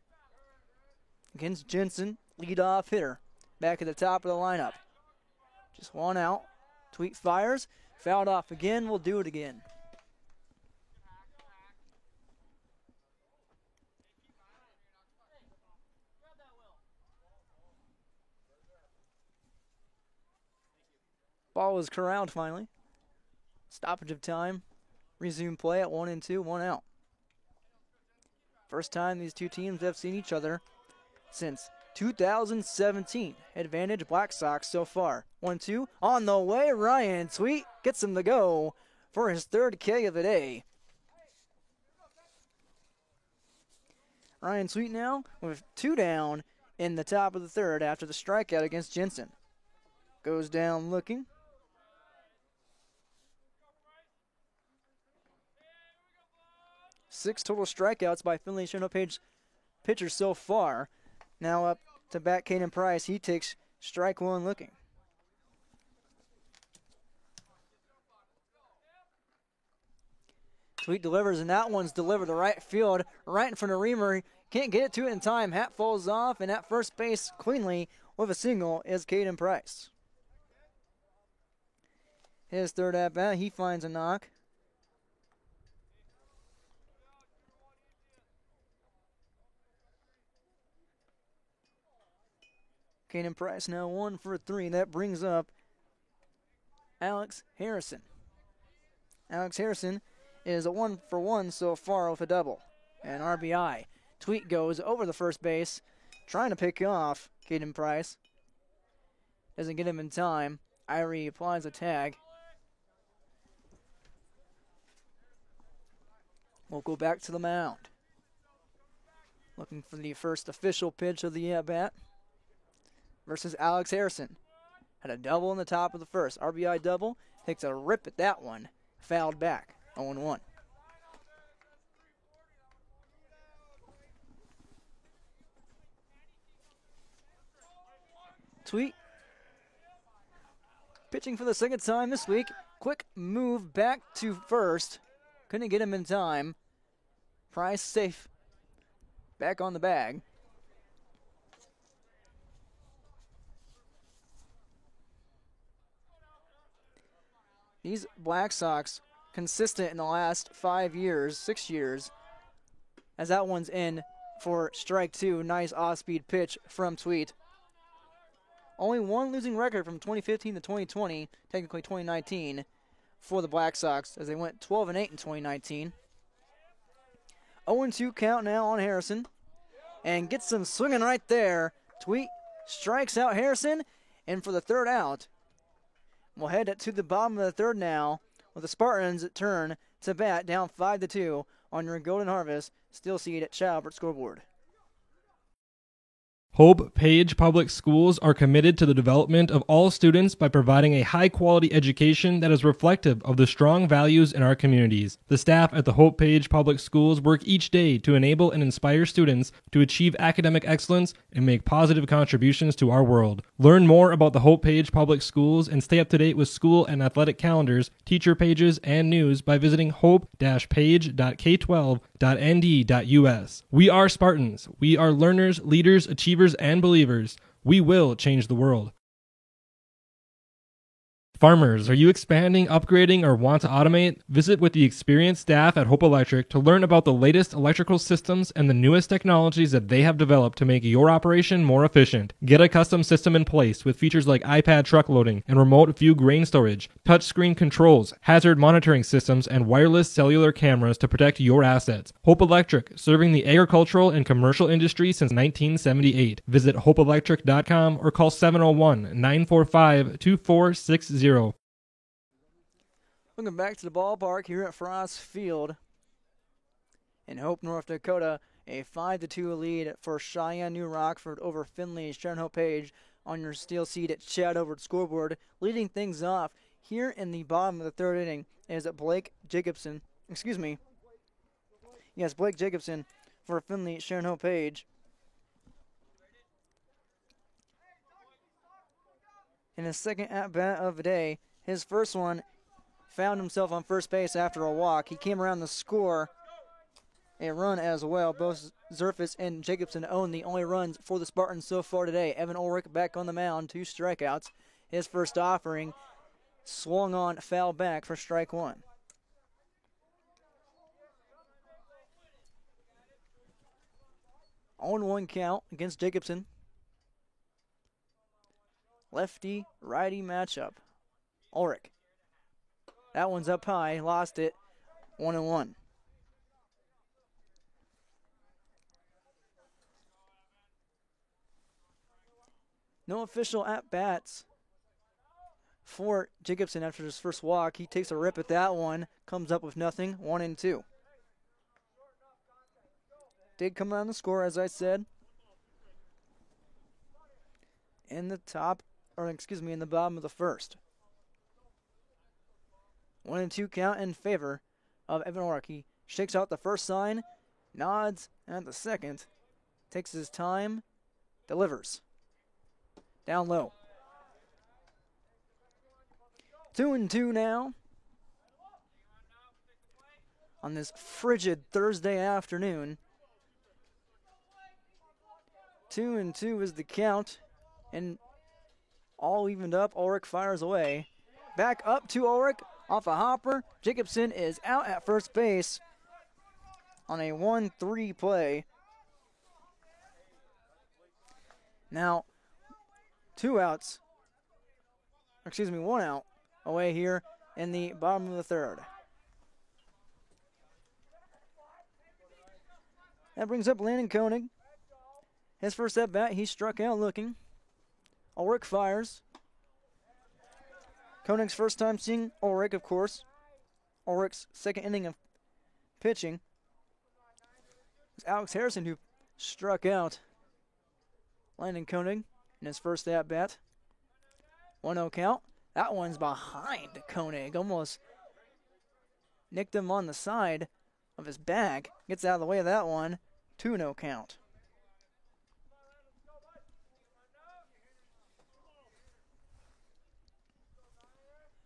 Against Jensen, leadoff hitter. Back at the top of the lineup. Just one out. Tweet fires. Fouled off again. We'll do it again. Ball was corralled finally. Stoppage of time. Resume play at 1-2, 1 out. First time these two teams have seen each other since 2017. Advantage Black Sox so far. 1-2 on the way. Ryan Tweet gets him to go for his third K of the day. Ryan Tweet now with 2 down in the top of the third after the strikeout against Jensen. Goes down looking. 6 total strikeouts by Finley Cherno-Page pitchers so far. Now up to bat Caden Price. He takes strike 1 looking. Tweet delivers, and that one's delivered to right field, right in front of Reamer. Can't get it to it in time. Hat falls off, and at first base cleanly with a single is Caden Price. His third at bat, he finds a knock. Caden Price now 1 for 3. That brings up Alex Harrison. Alex Harrison is a 1 for 1 so far with a double. And RBI. Tweet goes over the first base, trying to pick off Caden Price. Doesn't get him in time. Irie applies a tag. We'll go back to the mound. Looking for the first official pitch of the at-bat. Versus Alex Harrison. Had a double in the top of the first. RBI double. Takes a rip at that one. Fouled back. 0-1. Tweet. Pitching for the second time this week. Quick move back to first. Couldn't get him in time. Price safe. Back on the bag. These Black Sox, consistent in the last 5 years, 6 years, as that one's in for strike 2. Nice off-speed pitch from Tweet. Only one losing record from 2015 to 2020, technically 2019, for the Black Sox, as they went 12-8 in 2019. 0-2 count now on Harrison, and gets him swinging right there. Tweet strikes out Harrison, and for the third out, we'll head to the bottom of the third now, with the Spartans turn to bat down 5-2 on your Golden Harvest Steel Seed at Chad Albert scoreboard. Hope Page Public Schools are committed to the development of all students by providing a high-quality education that is reflective of the strong values in our communities. The staff at the Hope Page Public Schools work each day to enable and inspire students to achieve academic excellence and make positive contributions to our world. Learn more about the Hope Page Public Schools and stay up to date with school and athletic calendars, teacher pages, and news by visiting hope-page.k12.nd.us. We are Spartans. We are learners, leaders, achievers, and believers. We will change the world. Farmers, are you expanding, upgrading, or want to automate? Visit with the experienced staff at Hope Electric to learn about the latest electrical systems and the newest technologies that they have developed to make your operation more efficient. Get a custom system in place with features like iPad truck loading and remote view grain storage, touchscreen controls, hazard monitoring systems, and wireless cellular cameras to protect your assets. Hope Electric, serving the agricultural and commercial industry since 1978. Visit hopeelectric.com or call 701-945-2460. Welcome back to the ballpark here at Frost Field in Hope, North Dakota. A 5-2 lead for Cheyenne New Rockford over Finley Cherno-Page on your Steel Seed at Chad over scoreboard. Leading things off here in the bottom of the third inning is Blake Jacobson. Blake Jacobson for Finley Cherno-Page. in his second at-bat of the day. His first one found himself on first base after a walk. He came around to score a run as well. Both Zerfus and Jacobson own the only runs for the Spartans so far today. Evan Ulrich back on the mound, 2 strikeouts. His first offering swung on, foul back for strike 1. On 1 count against Jacobson. Lefty-righty matchup. Ulrich. That one's up high, lost it, 1-1. No official at-bats for Jacobson after his first walk. He takes a rip at that one, comes up with nothing, 1-2. Did come on the score, as I said. In the bottom of the first. 1-2 count in favor of Evan Ulrich. He shakes out the first sign, nods at the second, takes his time, delivers. Down low. 2-2 now. On this frigid Thursday afternoon. 2-2 is the count. And all evened up. Ulrich fires away. Back up to Ulrich. Off a hopper. Jacobson is out at first base on a 1-3 play. Now, 1 out away here in the bottom of the third. That brings up Landon Koenig. His first at bat, he struck out looking. Ulrich fires. Koenig's first time seeing Ulrich, of course. Ulrich's second inning of pitching. It's Alex Harrison who struck out Landon Koenig in his first at-bat. 1-0 count. That one's behind Koenig. Almost nicked him on the side of his bag. Gets out of the way of that one. 2-0 count.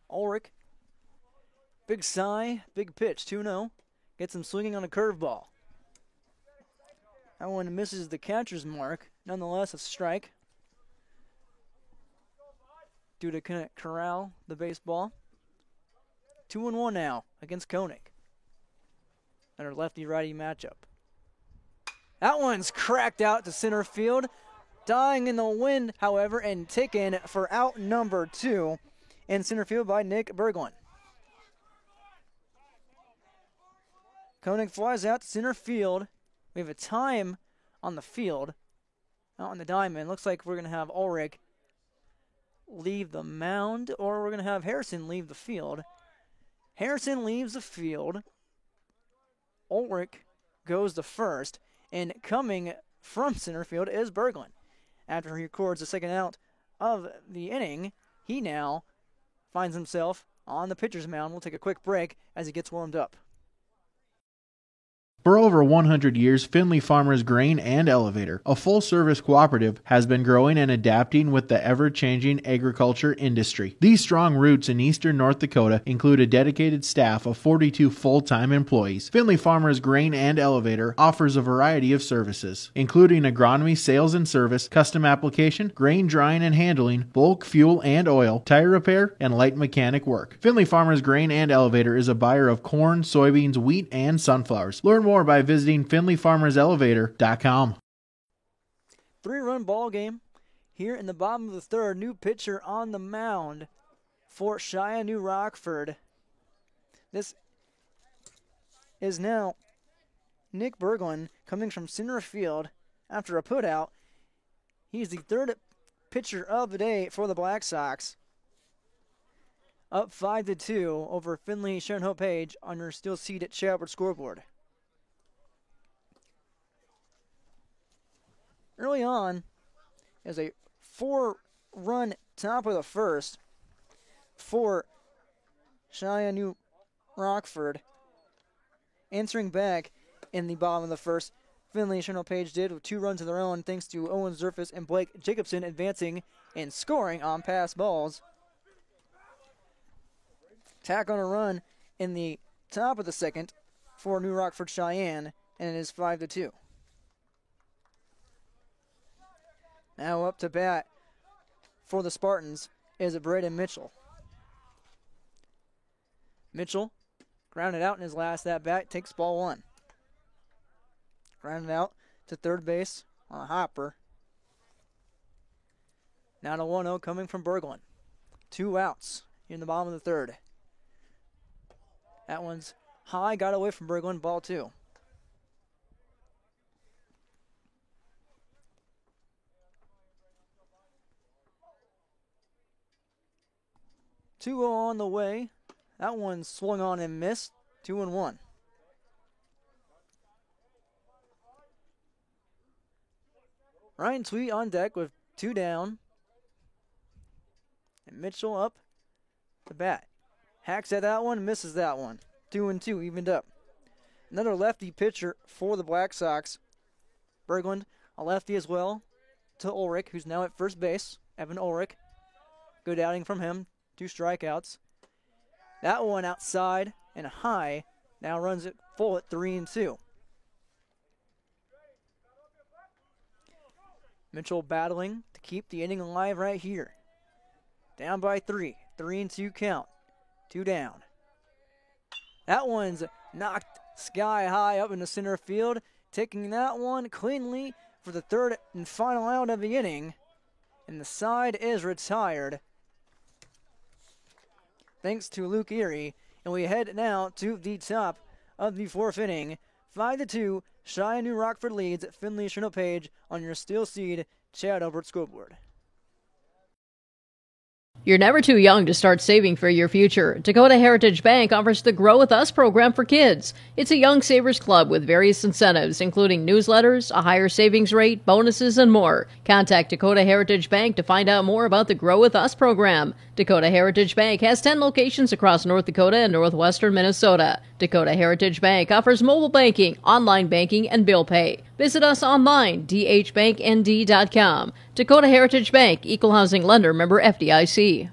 Ulrich. Big sigh, big pitch. 2-0. Gets him swinging on a curveball. That one misses the catcher's mark. Nonetheless, a strike. Due to corral the baseball. 2-1 now against Koenig. Another lefty-righty matchup. That one's cracked out to center field. Dying in the wind, however, and taken for out number 2 in center field by Nick Berglund. Koenig flies out to center field. We have a time on the field. Out on the diamond. Looks like we're going to have Ulrich leave the mound, or we're going to have Harrison leave the field. Harrison leaves the field. Ulrich goes to first, and coming from center field is Berglund. After he records the second out of the inning, he now finds himself on the pitcher's mound. We'll take a quick break as he gets warmed up. For over 100 years, Findlay Farmers Grain and Elevator, a full-service cooperative, has been growing and adapting with the ever-changing agriculture industry. These strong roots in eastern North Dakota include a dedicated staff of 42 full-time employees. Findlay Farmers Grain and Elevator offers a variety of services, including agronomy, sales and service, custom application, grain drying and handling, bulk fuel and oil, tire repair, and light mechanic work. Findlay Farmers Grain and Elevator is a buyer of corn, soybeans, wheat, and sunflowers. Learn more by visiting FindlayFarmersElevator.com. 3-run ball game here in the bottom of the third. New pitcher on the mound for Shia New Rockford. This is now Nick Berglund coming from center field after a putout. He's the third pitcher of the day for the Black Sox. Up 5-2 over Findlay Sharon Page on your still seated Chadward scoreboard. Early on, is a 4-run top of the first for Shia New Rockford. Answering back in the bottom of the first, Findlay Sharon Page did with 2 runs of their own thanks to Owen Zerfus and Blake Jacobson advancing and scoring on pass balls. Tack on a run in the top of the second for New Rockford Cheyenne, and it is 5-2. Now up to bat for the Spartans is Braden Mitchell. Mitchell grounded out in his last at-bat, takes ball one. Grounded out to third base on a hopper. Now to 1-0 coming from Berglund. 2 outs in the bottom of the third. That one's high, got away from Berglund, ball 2. Two on the way. That one swung on and missed. 2-1. Ryan Tweet on deck with 2 down. And Mitchell up to bat. Hacks at that one, misses that one. 2-2, evened up. Another lefty pitcher for the Black Sox. Berglund, a lefty as well, to Ulrich, who's now at first base. Evan Ulrich. Good outing from him. 2 strikeouts. That one outside and high. Now runs it full at 3-2. Mitchell battling to keep the inning alive right here. Down by 3. 3-2 count. 2 down. That one's knocked sky high up in the center field. Taking that one cleanly for the third and final out of the inning. And the side is retired, thanks to Luke Erie. And we head now to the top of the 4th inning. 5-2, Cheyenne New Rockford leads at Finley Cherno Page on your Steel Seed Chad Albert scoreboard. You're never too young to start saving for your future. Dakota Heritage Bank offers the Grow With Us program for kids. It's a young savers club with various incentives, including newsletters, a higher savings rate, bonuses, and more. Contact Dakota Heritage Bank to find out more about the Grow With Us program. Dakota Heritage Bank has 10 locations across North Dakota and northwestern Minnesota. Dakota Heritage Bank offers mobile banking, online banking, and bill pay. Visit us online, dhbanknd.com. Dakota Heritage Bank, Equal Housing Lender, member FDIC.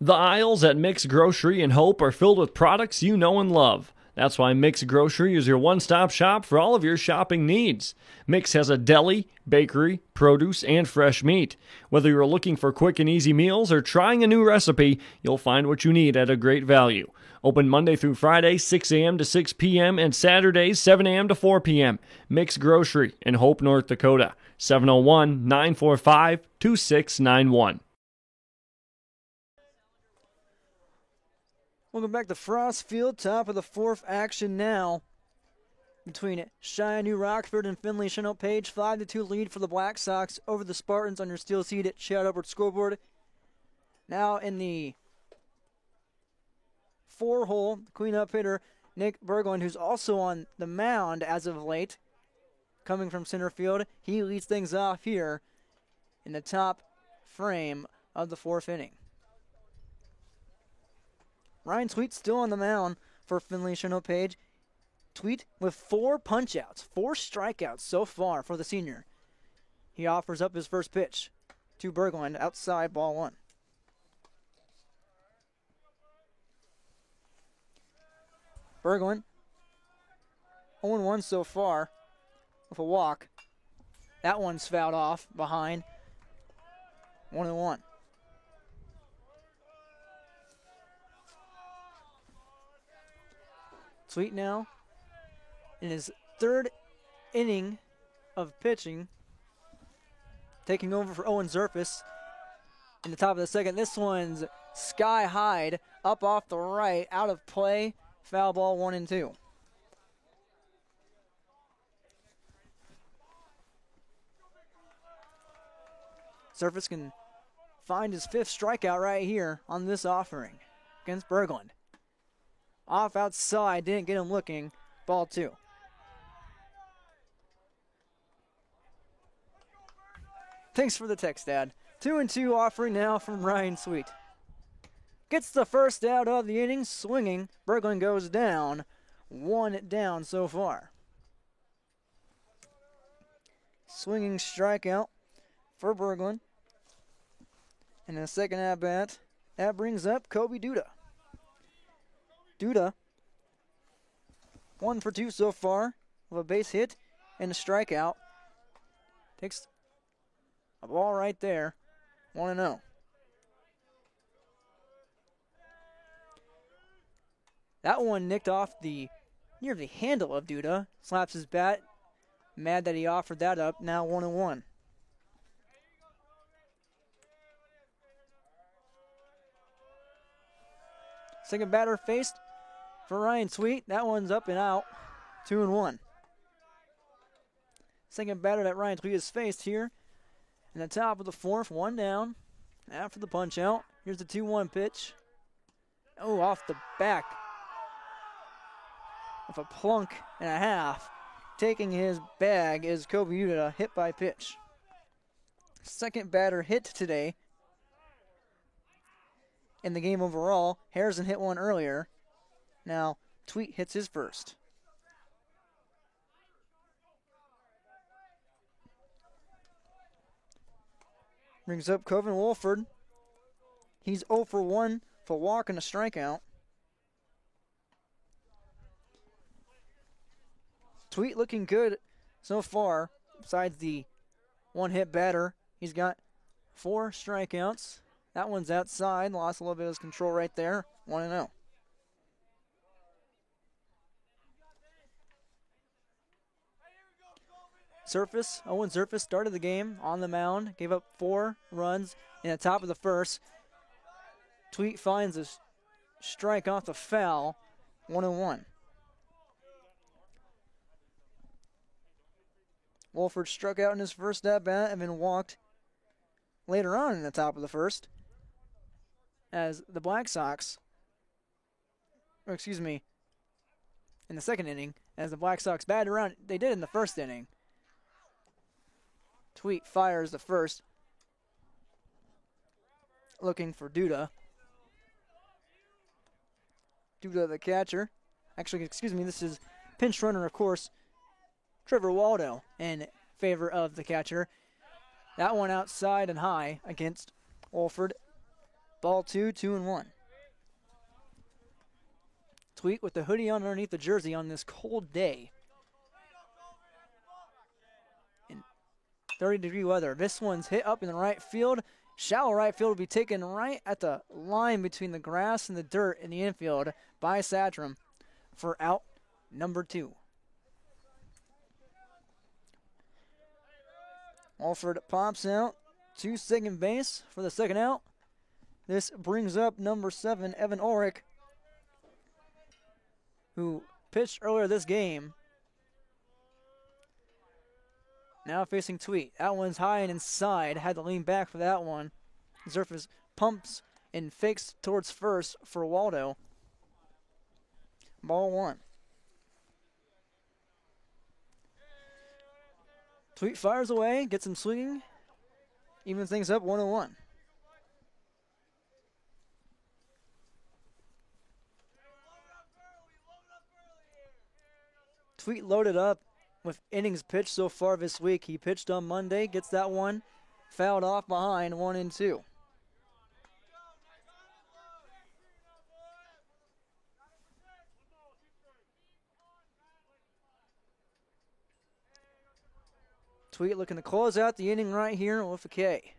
The aisles at Mix Grocery in Hope are filled with products you know and love. That's why Mix Grocery is your one-stop shop for all of your shopping needs. Mix has a deli, bakery, produce, and fresh meat. Whether you're looking for quick and easy meals or trying a new recipe, you'll find what you need at a great value. Open Monday through Friday, 6 a.m. to 6 p.m., and Saturdays, 7 a.m. to 4 p.m. Mix Grocery in Hope, North Dakota. 701-945-2691. Welcome back to Frost Field, top of the 4th action now between Cheyenne New Rockford and Finley Cherno Page. 5-2 lead for the Black Sox over the Spartans on your Steel Seed at Chad Albert scoreboard. Now in the 4-hole, cleanup hitter Nick Berglund, who's also on the mound as of late, coming from center field. He leads things off here in the top frame of the 4th inning. Ryan Tweet still on the mound for Finley Cherno Page. Tweet with 4 punch-outs, 4 strikeouts so far for the senior. He offers up his first pitch to Berglund, outside, ball 1. Berglund, 0-1 so far with a walk. That one's fouled off behind. 1-1. Sweet now in his 3rd inning of pitching, taking over for Owen Zerfus in the top of the 2nd. This one's sky high, up off the right, out of play. Foul ball, 1-2. Zerfus can find his 5th strikeout right here on this offering against Berglund. Off outside, didn't get him looking. Ball 2. Thanks for the text, Dad. 2-2 offering now from Ryan Sweet. Gets the first out of the inning, swinging. Berglund goes down. 1 down so far. swinging strikeout for Berglund. And in the second at-bat, that brings up Kobe Duda. Duda, 1 for 2 so far, with a base hit and a strikeout. Takes a ball right there, 1-0. That one nicked off near the handle of Duda. Slaps his bat. Mad that he offered that up. Now 1-1. Second batter faced for Ryan Sweet. That one's up and out. 2-1. Second batter that Ryan Sweet has faced here. In the top of the fourth, 1 down. After the punch out, here's the 2-1 pitch. Oh, off the back of a plunk and a half. Taking his bag is Kobe Duda, hit by pitch. Second batter hit today in the game overall. Harrison hit one earlier. Now, Tweet hits his first. Brings up Coven Wolford. He's 0 for 1 for walk and a strikeout. Tweet looking good so far. Besides the one-hit batter, he's got 4 strikeouts. That one's outside. Lost a little bit of his control right there. 1-0. Surface, Owen Surface started the game on the mound. Gave up 4 runs in the top of the first. Tweet finds a strike off the foul. 1-1. Wolford struck out in his first at-bat and then walked later on in the top of the first as the Black Sox, in the second inning, as the Black Sox batted around. They did in the first inning. Tweet fires the first, looking for Duda. Duda the catcher. Actually, this is pinch runner, of course, Trevor Waldo in favor of the catcher. That one outside and high against Wolford. Ball 2, 2-1. Tweet with the hoodie on underneath the jersey on this cold day. In 30-degree weather. This one's hit up in the right field. Shallow right field will be taken right at the line between the grass and the dirt in the infield by Satram for out number 2. Wolford pops out to second base for the second out. This brings up number 7, Evan Ulrich, who pitched earlier this game. Now facing Tweet. That one's high and inside. Had to lean back for that one. Zerfis pumps and fakes towards first for Waldo. Ball 1. Tweet fires away, gets him swinging, evens things up 1-1. Tweet loaded up with innings pitched so far this week. He pitched on Monday, gets that one fouled off behind 1-2. Tweet looking to close out the inning right here with a K.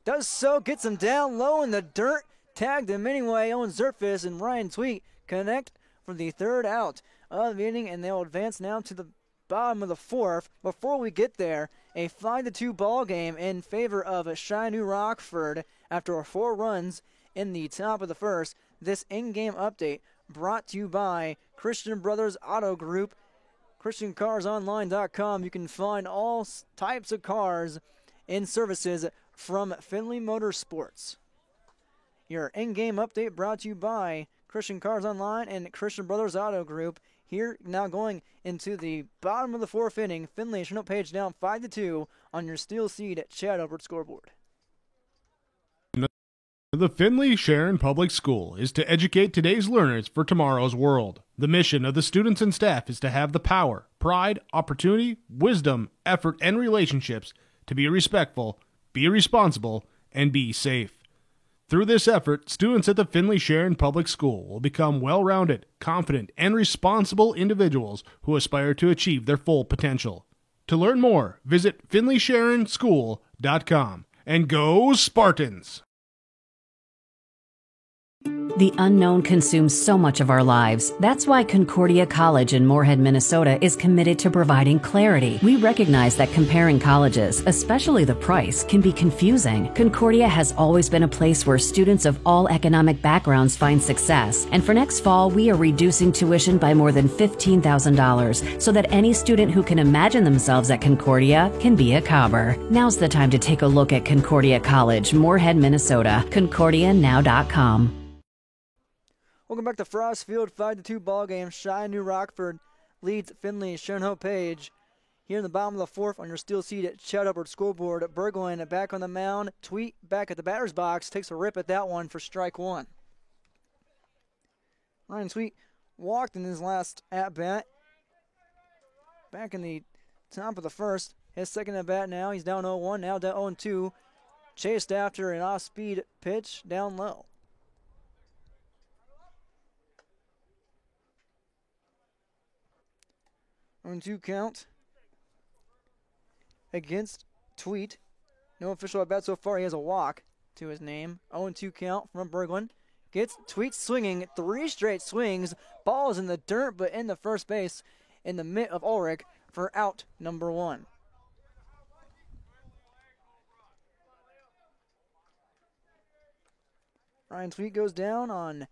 Does so, gets him down low in the dirt. Tagged him anyway. Owen Zerfis and Ryan Tweet connect for the third out of the inning, and they'll advance now to the bottom of the fourth. Before we get there, a 5-2 ball game in favor of Cheyenne New Rockford after 4 runs in the top of the first. This in-game update brought to you by Christian Brothers Auto Group. ChristianCarsOnline.com. You can find all types of cars and services from Finley Motorsports. Your in-game update brought to you by Christian Cars Online and Christian Brothers Auto Group. Here now going into the bottom of the fourth inning. Finley Chinook Page down 5-2 on your Steel Seed Chad Albert scoreboard. The Finley Sharon Public School is to educate today's learners for tomorrow's world. The mission of the students and staff is to have the power, pride, opportunity, wisdom, effort, and relationships to be respectful, be responsible, and be safe. Through this effort, students at the Findlay Sharon Public School will become well-rounded, confident, and responsible individuals who aspire to achieve their full potential. To learn more, visit FindlaySharonSchool.com. And go Spartans! The unknown consumes so much of our lives. That's why Concordia College in Moorhead, Minnesota is committed to providing clarity. We recognize that comparing colleges, especially the price, can be confusing. Concordia has always been a place where students of all economic backgrounds find success. And for next fall, we are reducing tuition by more than $15,000 so that any student who can imagine themselves at Concordia can be a Cobber. Now's the time to take a look at Concordia College, Moorhead, Minnesota. ConcordiaNow.com. Welcome back to Frost Field, 5-2 ball game. Cheyenne New Rockford leads Findlay Sharon Hope Page. Here in the bottom of the fourth on your steel seat at Chad Hubbard scoreboard, Berglund back on the mound. Tweet back at the batter's box, takes a rip at that one for strike one. Ryan Tweet walked in his last at-bat. Back in the top of the first. His second at-bat now. He's down 0-1, now down 0-2. Chased after an off-speed pitch down low. 0-2 count against Tweet. No official at bat so far. He has a walk to his name. 0-2 count from Berglund. Gets Tweet swinging. 3 straight swings. Ball is in the dirt, but in the first base in the mitt of Ulrich for out number 1. Ryan Tweet goes down on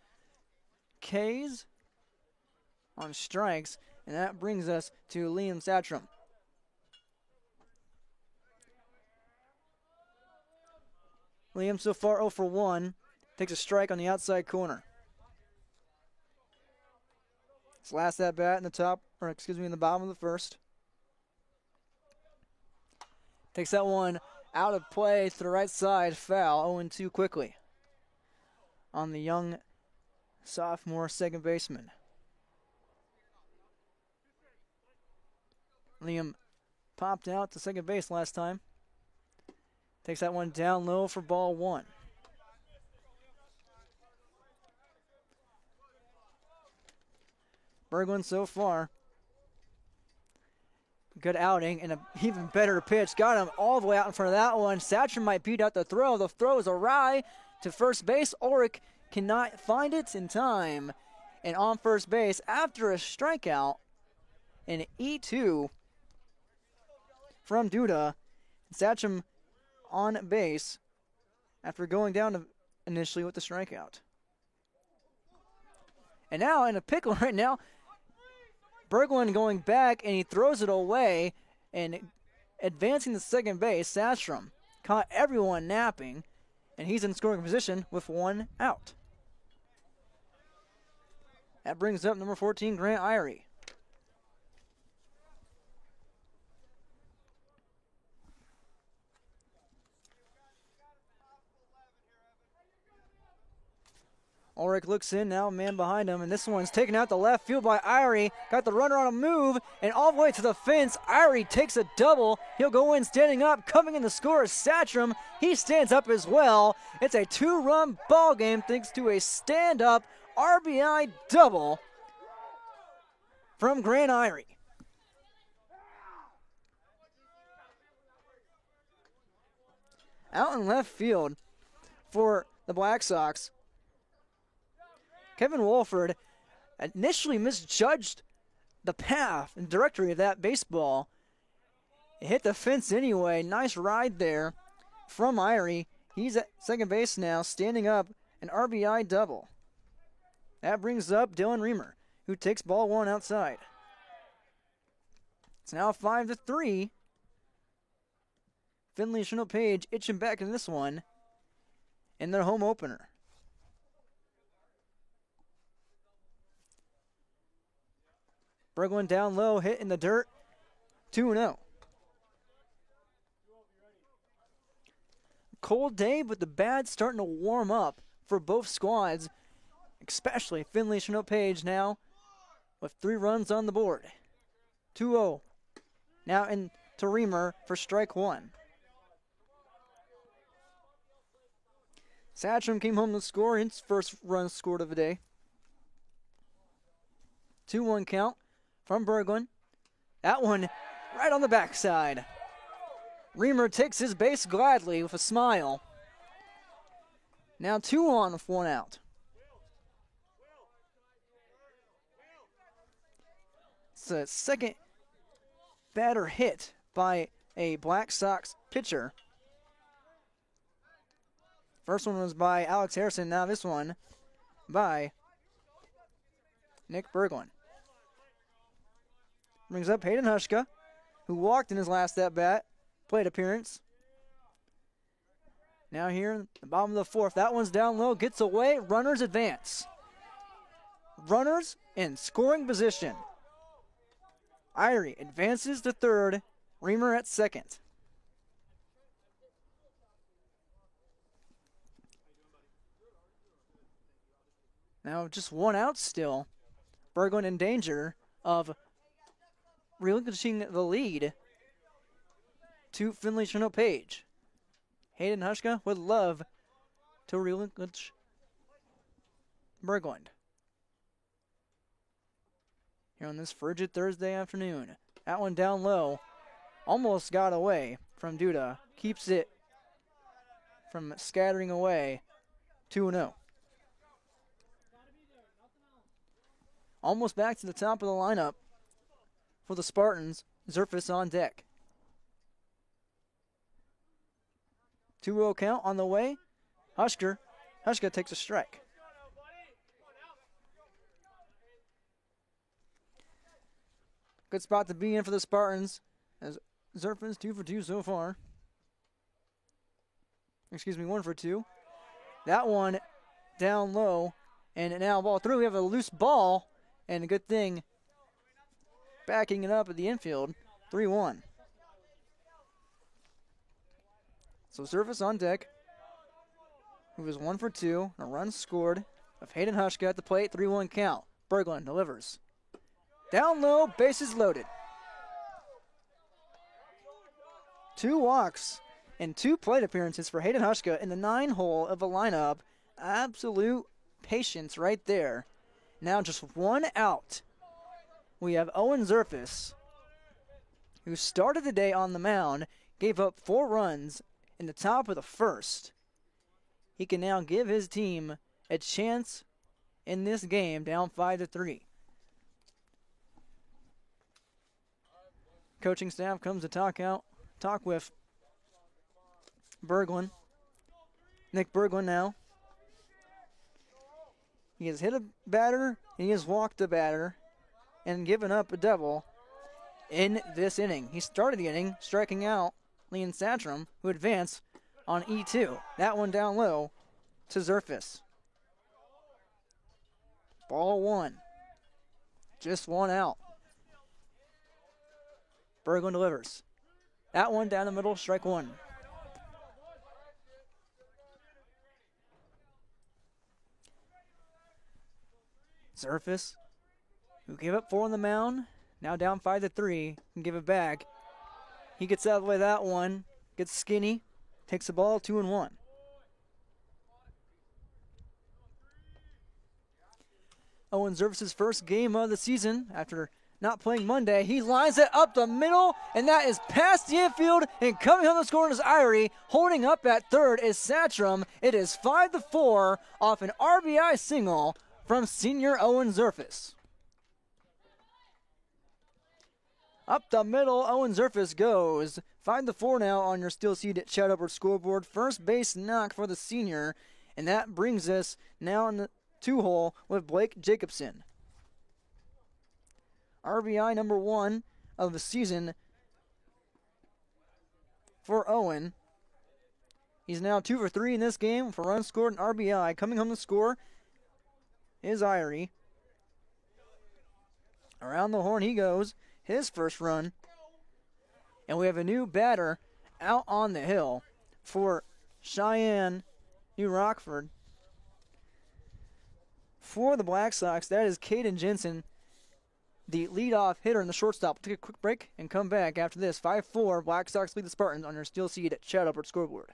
K's on strikes. And that brings us to Liam Satcham. Liam so far 0 for 1. Takes a strike on the outside corner. His last at bat in the in the bottom of the first. Takes that one out of play to the right side. Foul. 0-2 quickly on the young sophomore second baseman. Liam popped out to second base last time. Takes that one down low for ball 1. Berglund so far. Good outing and an even better pitch. Got him all the way out in front of that one. Satcham might beat out the throw. The throw is awry to first base. Ulrich cannot find it in time. And on first base, after a strikeout, an E2 from Duda. Satcham on base after going down initially with the strikeout. And now in a pickle right now, Berglund going back and he throws it away and advancing to second base. Satcham caught everyone napping and he's in scoring position with 1 out. That brings up number 14, Grant Irie. Ulrich looks in now, man behind him, and this one's taken out the left field by Irie. Got the runner on a move, and all the way to the fence. Irie takes a double. He'll go in standing up. Coming in the score is Satcham. He stands up as well. It's a 2-run ball game thanks to a stand-up RBI double from Grant Irie. Out in left field for the Black Sox, Kevin Wolford initially misjudged the path and directory of that baseball. It hit the fence anyway. Nice ride there from Irie. He's at second base now, standing up, an RBI double. That brings up Dylan Reamer, who takes ball 1 outside. It's now 5-3. Findlay Sharon Hope Page itching back in this one in their home opener. Berglund down low, hit in the dirt, 2-0. Cold day, but the bad's starting to warm up for both squads, especially Findlay Sharon Hope Page now with 3 runs on the board. 2-0. Now into Reamer for strike 1. Satcham came home to score his first run scored of the day. 2-1 count from Berglund. That one right on the backside. Reamer takes his base gladly with a smile. Now 2 on with 1 out. It's the second batter hit by a Black Sox pitcher. First one was by Alex Harrison. Now this one by Nick Berglund. Brings up Hayden Hushka, who walked in his last at-bat, plate appearance. Now here in the bottom of the 4th. That one's down low, gets away, runners advance. Runners in scoring position. Irie advances to 3rd, Reamer at 2nd. Now just 1 out still. Berglund in danger of relinquishing the lead to Finley Cherno Page. Hayden Hushka would love to relinquish Berglund. Here on this frigid Thursday afternoon. That one down low. Almost got away from Duda. Keeps it from scattering away. 2-0. Almost back to the top of the lineup for the Spartans. Zerfus on deck. 2-0 count on the way. Hushka takes a strike. Good spot to be in for the Spartans, as Zerfus 2 for 2 so far. Excuse me, 1 for 2. That one down low, and now ball through. We have a loose ball, and a good thing backing it up at the infield. 3-1. So Zerfus on deck. He was 1 for 2. A run scored of Hayden Hushka at the plate. 3-1 count. Berglund delivers. Down low, bases loaded. 2 walks and 2 plate appearances for Hayden Hushka in the 9-hole of a lineup. Absolute patience right there. Now just 1 out. We have Owen Zerfus, who started the day on the mound, gave up 4 runs in the top of the 1st. He can now give his team a chance in this game, down 5-3. Coaching staff comes to talk with Berglund. Nick Berglund now. He has hit a batter, and he has walked a batter, and given up a double in this inning. He started the inning striking out Leon Satcham, who advanced on E2. That one down low to Zerfus. Ball 1. Just 1 out. Berglund delivers. That one down the middle, strike 1. Zerfus, who gave up 4 on the mound, now down 5-3, can give it back. He gets out of the way of that one, gets skinny, takes the ball, 2-1. Owen Zerfus' first game of the season after not playing Monday. He lines it up the middle, and that is past the infield, and coming home to score is Irie. Holding up at 3rd is Satcham. It is 5-4 off an RBI single from senior Owen Zerfus. Up the middle, Owen Zerfus goes. 5-4 now on your Steel Seed Chat Upward scoreboard. First base knock for the senior, and that brings us now in the 2-hole with Blake Jacobson. RBI number 1 of the season for Owen. He's now 2 for 3 in this game for runs scored and RBI. Coming home to score is Irie. Around the horn he goes. His first run. And we have a new batter out on the hill for Cheyenne New Rockford. For the Black Sox, that is Caden Jensen. the leadoff hitter and the shortstop. We'll take a quick break and come back after this. 5-4, Black Sox lead the Spartans on their Steel Seed Chad Albert scoreboard.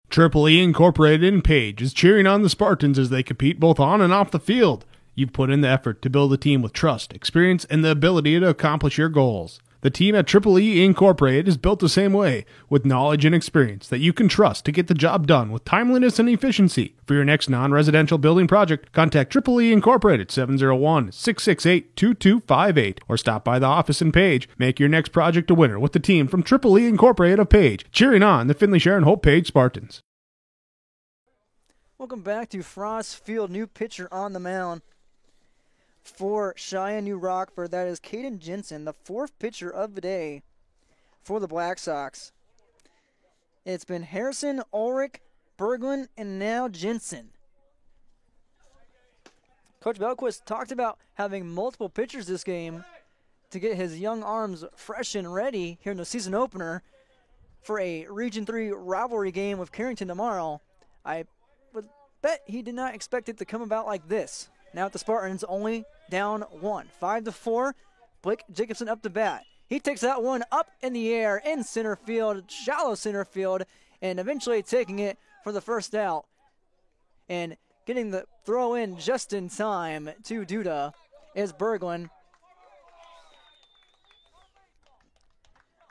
Triple E Incorporated in Page is cheering on the Spartans as they compete both on and off the field. You've put in the effort to build a team with trust, experience, and the ability to accomplish your goals. The team at Triple E Incorporated is built the same way, with knowledge and experience that you can trust to get the job done with timeliness and efficiency. For your next non-residential building project, contact Triple E Incorporated 701-668-2258 or stop by the office in Page. Make your next project a winner with the team from Triple E Incorporated of Page, cheering on the Finley Sharon Hope Page Spartans. Welcome back to Frost Field. New pitcher on the mound for Cheyenne New Rockford. That is Caden Jensen, the fourth pitcher of the day for the Black Sox. It's been Harrison, Ulrich, Berglund, and now Jensen. Coach Belquist talked about having multiple pitchers this game to get his young arms fresh and ready here in the season opener for a Region 3 rivalry game with Carrington tomorrow. I would bet he did not expect it to come about like this. Now the Spartans only down 1. 5-4, Blake Jacobson up to bat. He takes that one up in the air in center field, shallow center field, and eventually taking it for the first out. And getting the throw in just in time to Duda is Berglund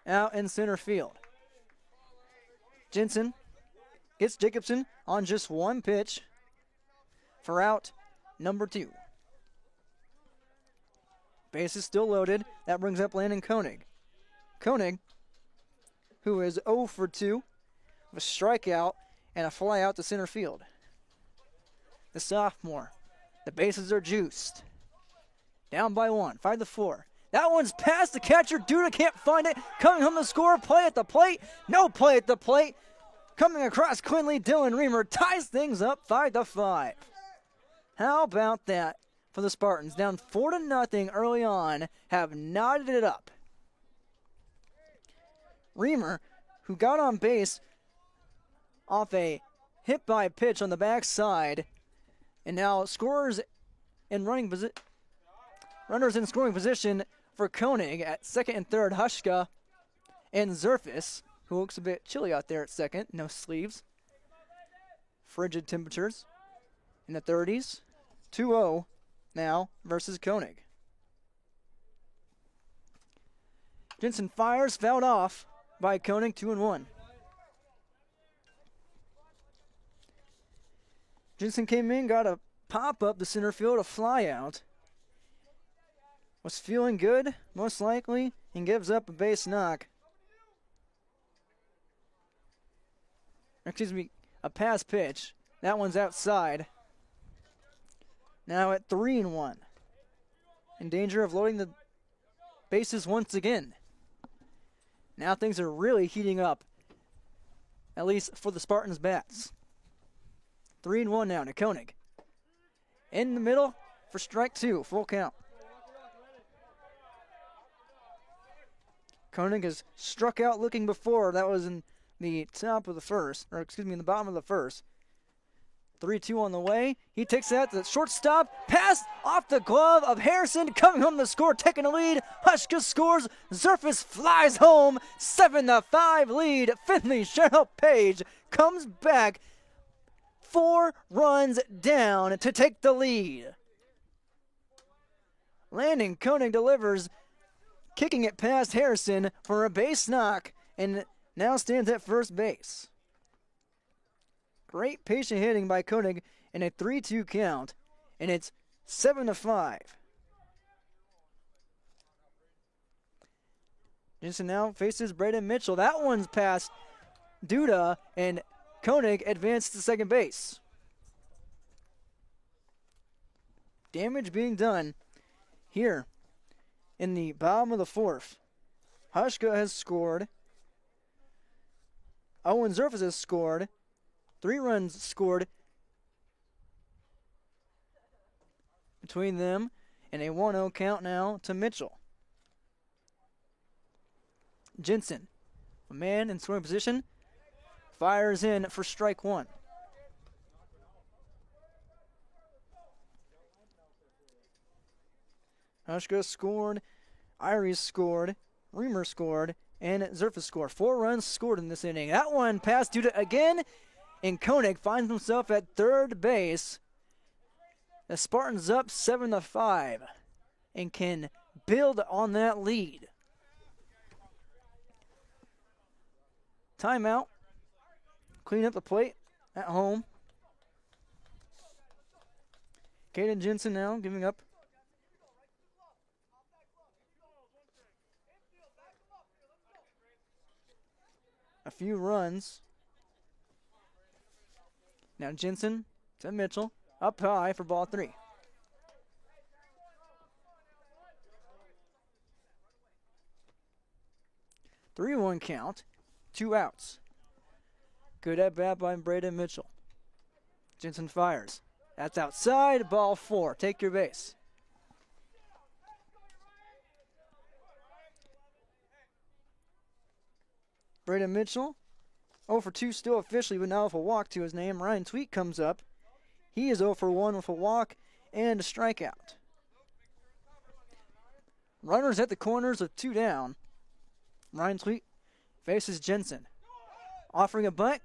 out in center field. Jensen gets Jacobson on just one pitch for out number 2. Base is still loaded. That brings up Landon Koenig. Koenig, who is 0 for 2, with a strikeout and a fly out to center field. The sophomore. The bases are juiced. Down by 1, 5-4. That one's past the catcher. Duda can't find it. Coming home to score. Play at the plate. No play at the plate. Coming across Quinley, Dylan Reamer ties things up 5-5. How about that for the Spartans? Down 4-0 early on, have knotted it up. Reamer, who got on base off a hit by pitch on the backside, and now runners in scoring position for Koenig at second and third. Hushka and Zerfis, who looks a bit chilly out there at second, no sleeves. Frigid temperatures in the 30s. 2-0 now versus Koenig. Jensen fires, fouled off by Koenig, 2-1. Jensen came in, got a pop up the center field, a fly out. Was feeling good, most likely, and gives up a base knock. Excuse me, a pass pitch. That one's outside. Now at 3-1. In danger of loading the bases once again. Now things are really heating up, at least for the Spartans' bats. 3-1 now to Koenig. In the middle for strike 2, full count. Koenig has struck out looking before. That was in the top of the first, or excuse me, in the bottom of the first. 3-2 on the way. He takes that to the shortstop. Pass off the glove of Harrison. Coming home to score, taking a lead. Hushka scores. Zerfis flies home. 7-5 lead. Finley Sharon Page comes back 4 runs down to take the lead. Landon Koenig delivers, kicking it past Harrison for a base knock, and now stands at first base. Great patient hitting by Koenig in a 3-2 count, and it's 7-5. Jensen now faces Braden Mitchell. That one's past Duda, and Koenig advanced to second base. Damage being done here in the bottom of the 4th. Hushka has scored. Owen Zerfis has scored. 3 runs scored between them, and a 1-0 count now to Mitchell. Jensen, a man in scoring position, fires in for strike 1. Hushka scored, Irie scored, Reamer scored, and Zerfa scored. 4 runs scored in this inning. That one passed due to again, and Koenig finds himself at third base. The Spartans up 7-5 and can build on that lead. Timeout. Clean up the plate at home. Caden Jensen now giving up. A few runs. Now Jensen to Mitchell. Up high for ball 3. Three-1 count. 2 outs. Good at bat by Braden Mitchell. Jensen fires. That's outside. Ball 4. Take your base. Braden Mitchell, 0 for 2 still officially, but now with a walk to his name. Ryan Tweet comes up. He is 0 for 1 with a walk and a strikeout. Runners at the corners with 2 down. Ryan Tweet faces Jensen. Offering a bunt,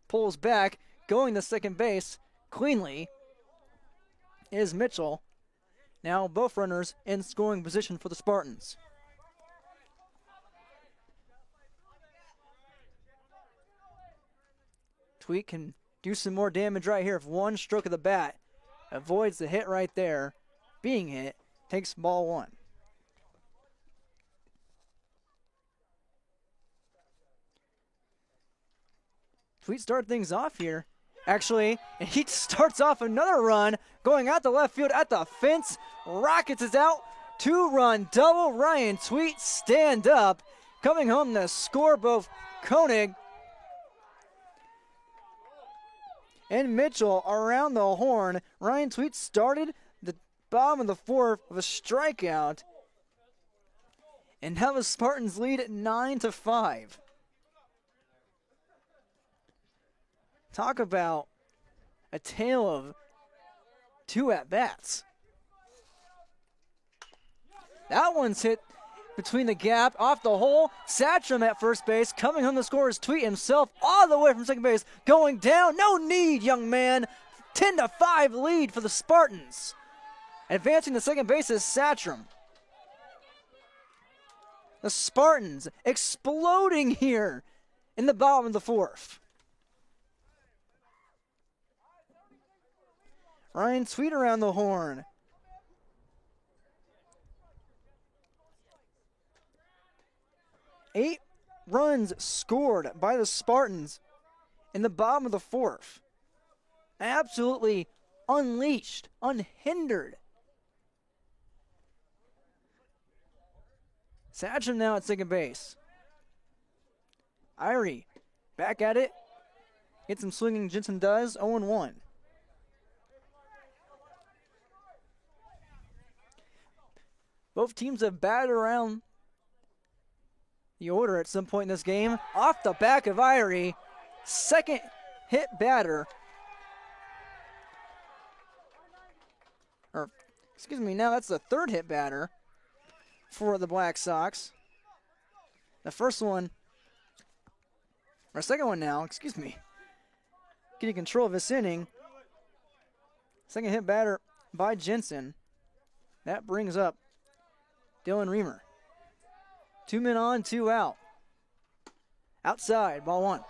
pulls back, going to second base cleanly is Mitchell. Now both runners in scoring position for the Spartans. Tweet can do some more damage right here if one stroke of the bat avoids the hit right there. Being hit, takes ball 1. Tweet start things off here. Actually, and he starts off another run going out the left field at the fence. Rockets is out. 2-run double. Ryan Tweet stand up. Coming home to score both Koenig and Mitchell around the horn. Ryan Tweet started the bottom of the 4th with a strikeout. And now the Spartans lead at 9-5. Talk about a tale of 2 at-bats. That one's hit between the gap, off the hole. Satcham at first base, coming home to score is Tweet himself, all the way from second base, going down. No need, young man. 10-5 lead for the Spartans. Advancing to second base is Satcham. The Spartans exploding here in the bottom of the 4th. Ryan Tweet around the horn. Eight runs scored by the Spartans in the bottom of the 4th. Absolutely unleashed, unhindered. Satcham now at second base. Irie back at it. Gets some swinging. Jensen does. 0-1. Both teams have batted around the order at some point in this game. Off the back of Irie, second hit batter. Or, excuse me, now that's the 3rd hit batter for the Black Sox. The first one, or second one now, excuse me. Getting control of this inning. Second hit batter by Jensen. That brings up Dylan Reamer. 2 men on, 2 out. Outside, ball 1.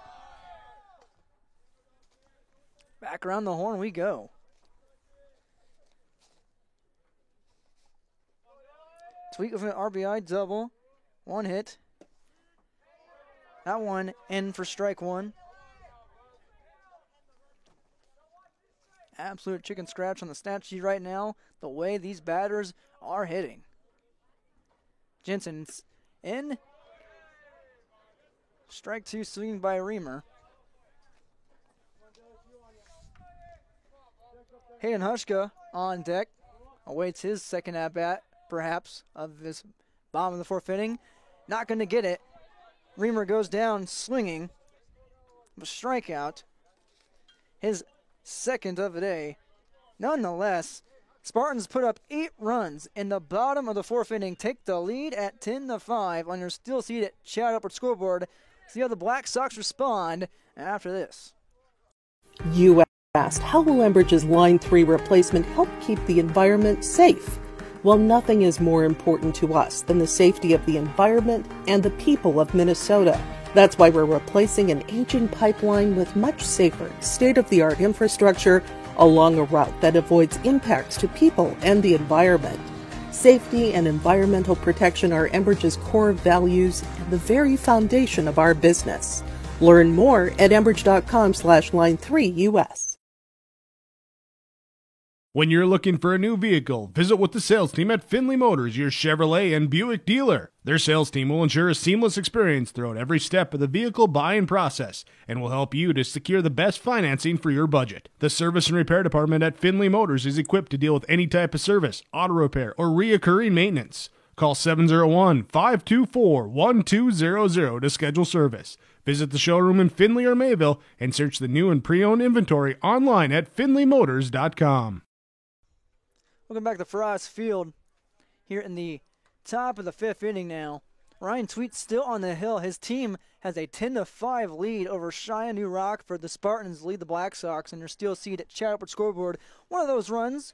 Back around the horn we go. Tweet with an RBI double. 1 hit. That one in for strike 1. Absolute chicken scratch on the stat sheet right now, the way these batters are hitting. Jensen's in. Strike 2 swinging by Reamer. Hayden Hushka on deck. Awaits his second at-bat, perhaps, of this bottom of the 4th inning. Not going to get it. Reamer goes down swinging. A strikeout. His second of the day. Nonetheless, Spartans put up 8 runs in the bottom of the 4th inning, take the lead at 10-5 on your Steel Seed at Chad Upward scoreboard. See how the Black Sox respond after this. You asked, how will Enbridge's Line 3 replacement help keep the environment safe? Well, nothing is more important to us than the safety of the environment and the people of Minnesota. That's why we're replacing an ancient pipeline with much safer, state-of-the-art infrastructure along a route that avoids impacts to people and the environment. Safety and environmental protection are Enbridge's core values and the very foundation of our business. Learn more at enbridge.com/line3US. When you're looking for a new vehicle, visit with the sales team at Findlay Motors, your Chevrolet and Buick dealer. Their sales team will ensure a seamless experience throughout every step of the vehicle buying process and will help you to secure the best financing for your budget. The service and repair department at Findlay Motors is equipped to deal with any type of service, auto repair, or reoccurring maintenance. Call 701-524-1200 to schedule service. Visit the showroom in Findlay or Mayville and search the new and pre-owned inventory online at findlaymotors.com. Welcome back to Frost Field here in the top of the 5th inning now. Ryan Tweet still on the hill. His team has a 10-5 lead over Cheyenne New Rockford. The Spartans lead the Black Sox and their Steel Seed at Chad Upward scoreboard. One of those runs,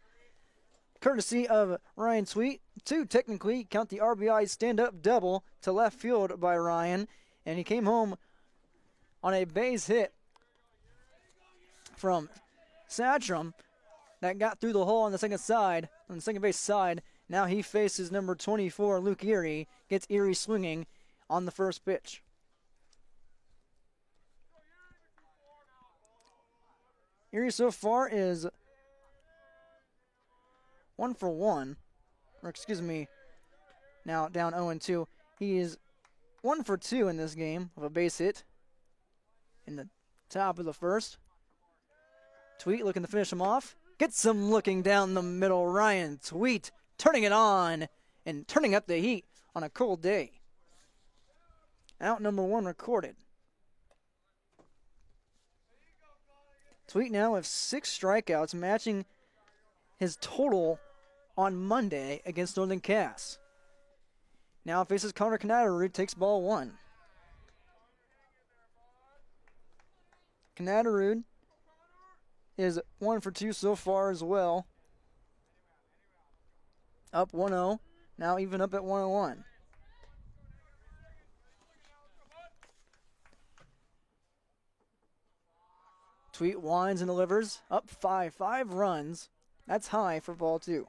courtesy of Ryan Tweet. 2 technically, count the RBI stand-up double to left field by Ryan. And he came home on a base hit from Satcham that got through the hole on the second base side. Now he faces number 24, Luke Erie, gets Erie swinging on the first pitch. Erie so far is 1 for 1, or excuse me, now down 0-2. He is 1 for 2 in this game of a base hit in the top of the first. Tweet looking to finish him off. Gets him looking down the middle. Ryan Tweet turning it on and turning up the heat on a cold day. Out number 1 recorded. Tweet now with 6 strikeouts, matching his total on Monday against Northern Cass. Now faces Connor Knaderud, takes ball 1. Knaderud is 1 for 2 so far as well. Up 1-0, now even up at 1-1. Tweet winds and delivers, up 5 runs. That's high for ball 2.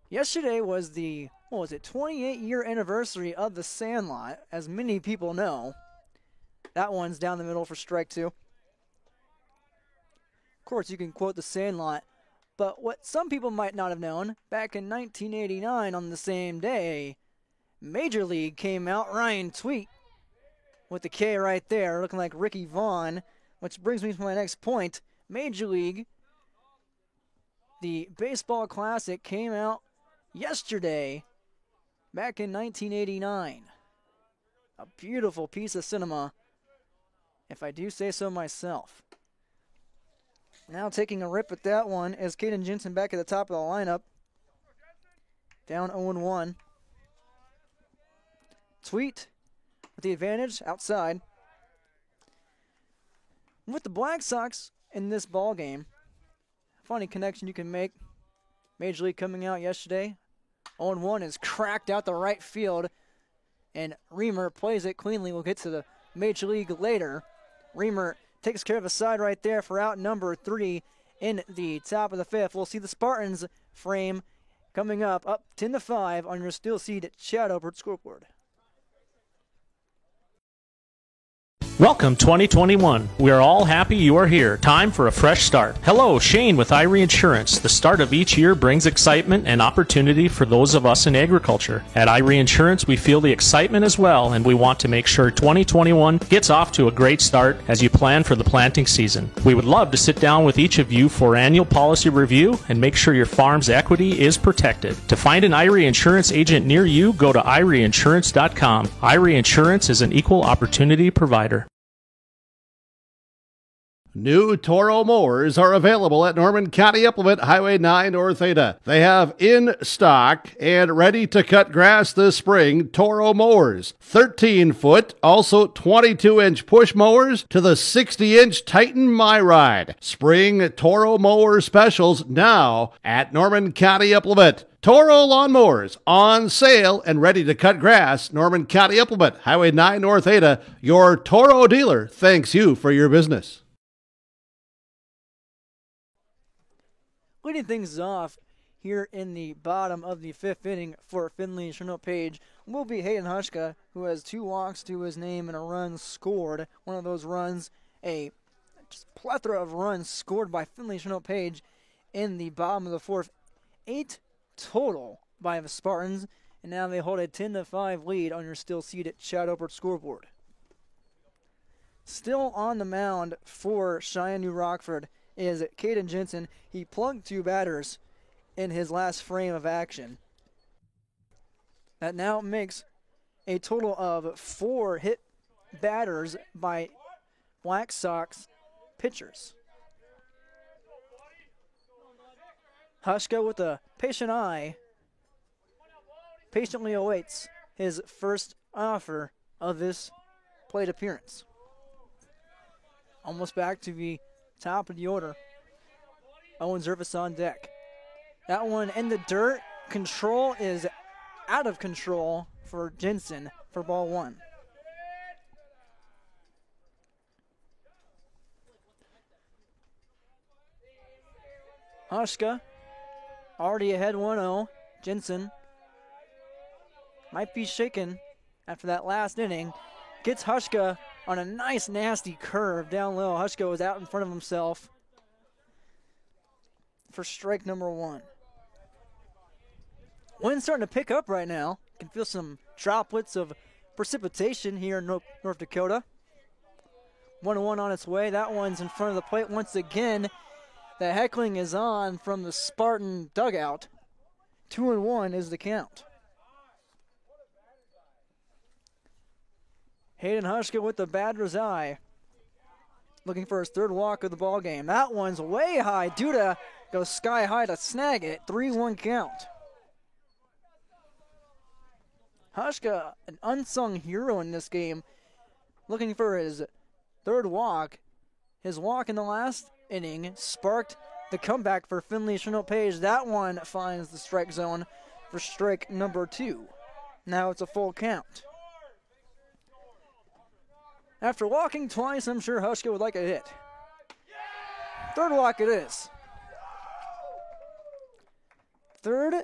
Yesterday was the, 28-year anniversary of the Sandlot, as many people know. That one's down the middle for strike 2. Of course, you can quote the Sandlot, but what some people might not have known, back in 1989 on the same day, Major League came out. Ryan Tweet with the K right there, looking like Ricky Vaughn, which brings me to my next point. Major League, the Baseball Classic, came out yesterday, back in 1989. A beautiful piece of cinema, if I do say so myself. Now taking a rip at that one is Caden Jensen back at the top of the lineup. Down 0-1. Tweet with the advantage outside. With the Black Sox in this ball game, funny connection you can make. Major League coming out yesterday. 0-1 is cracked out the right field, and Reamer plays it cleanly. We'll get to the Major League later. Reamer takes care of a side right there for out number 3 in the top of the 5th. We'll see the Spartans frame coming up 10-5 on your Steel Seed at Chad Upward scoreboard. Welcome 2021. We are all happy you are here. Time for a fresh start. Hello, Shane with Irie Insurance. The start of each year brings excitement and opportunity for those of us in agriculture. At Irie Insurance, we feel the excitement as well, and we want to make sure 2021 gets off to a great start as you plan for the planting season. We would love to sit down with each of you for annual policy review and make sure your farm's equity is protected. To find an Irie Insurance agent near you, go to IrieInsurance.com. Irie Insurance is an equal opportunity provider. New Toro mowers are available at Norman County Implement, Highway 9 North Ada. They have in stock and ready to cut grass this spring Toro mowers. 13-foot, also 22-inch push mowers to the 60-inch Titan MyRide. Spring Toro mower specials now at Norman County Implement. Toro lawnmowers on sale and ready to cut grass. Norman County Implement, Highway 9 North Ada. Your Toro dealer thanks you for your business. Leading things off here in the bottom of the fifth inning for Findlay Chernow Page will be Hayden Hushka, who has 2 walks to his name and a run scored. One of those runs, a just plethora of runs scored by Findlay Chernow Page in the bottom of the fourth. 8 total by the Spartans, and now they hold a 10-5 lead on your still seated Chad Elbert scoreboard. Still on the mound for Cheyenne New Rockford is Caden Jensen. He plugged 2 batters in his last frame of action. That now makes a total of 4 hit batters by Black Sox pitchers. Hushka, with a patient eye, patiently awaits his first offer of this plate appearance. Almost back to the top of the order. Owen Zervis on deck. That one in the dirt. Control is out of control for Jensen for ball 1. Hushka already ahead 1-0. Jensen might be shaken after that last inning. Gets Hushka on a nice, nasty curve down low. Hushka was out in front of himself for strike number 1. Wind's starting to pick up right now. You can feel some droplets of precipitation here in North Dakota. 1-1 on its way. That one's in front of the plate once again. The heckling is on from the Spartan dugout. 2-1 is the count. Hayden Hushka with the batter's eye, looking for his 3rd walk of the ball game. That one's way high. Duda goes sky high to snag it. 3-1 count. Hushka, an unsung hero in this game, looking for his 3rd walk. His walk in the last inning sparked the comeback for Findlay Chernow Page. That one finds the strike zone for strike number 2. Now it's a full count. After walking twice, I'm sure Hushka would like a hit. 3rd walk it is. 3rd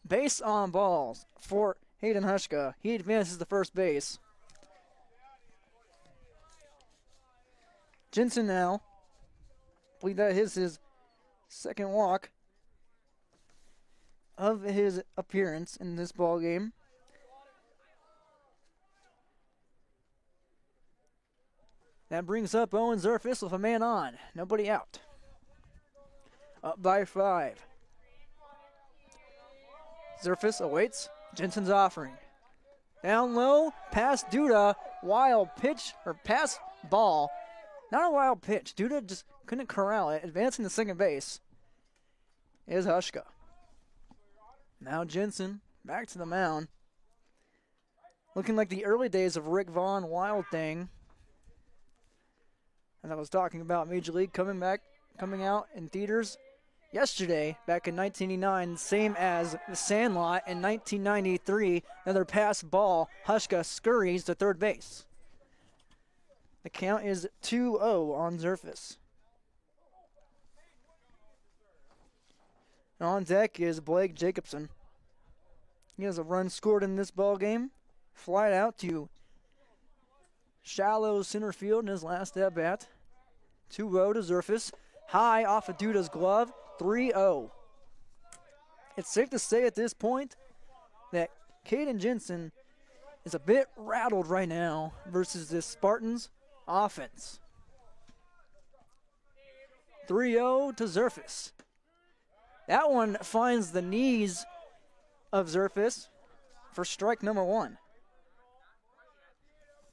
base on balls for Hayden Hushka. He advances to first base. Jensen now, I believe that is his 2nd walk of his appearance in this ball game. That brings up Owen Zerfis with a man on. Nobody out. Up by 5. Zerfis awaits Jensen's offering. Down low, past Duda. Wild pitch, or pass ball. Not a wild pitch. Duda just couldn't corral it. Advancing to second base is Hushka. Now Jensen back to the mound. Looking like the early days of Rick Vaughn Wild Thing. And I was talking about Major League coming out in theaters yesterday, back in 1989, same as The Sandlot in 1993. Another pass ball. Hushka scurries to third base. The count is 2-0 on Zerfis. On deck is Blake Jacobson. He has a run scored in this ball game. Flied out to shallow center field in his last at bat. 2-0 to Zerfis. High off of Duda's glove. 3-0. It's safe to say at this point that Caden Jensen is a bit rattled right now versus this Spartans offense. 3-0 to Zerfis. That one finds the knees of Zerfis for strike number 1.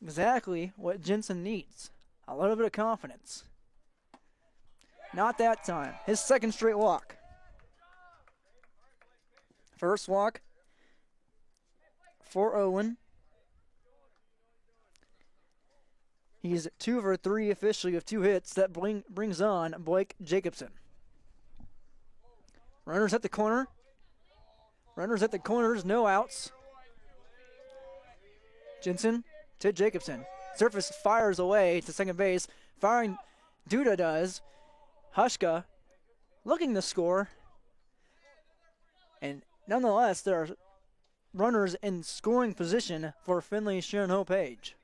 Exactly what Jensen needs. A little bit of confidence. Not that time. His second straight walk. First walk for Owen. He's 2 for 3 officially with 2 hits. That brings on Blake Jacobson. Runners at the corner. Runners at the corners, no outs. Jensen to Jacobson. Surface fires away to second base. Firing, Duda does. Hushka looking to score. And nonetheless, there are runners in scoring position for Findlay Sharon Hope Page.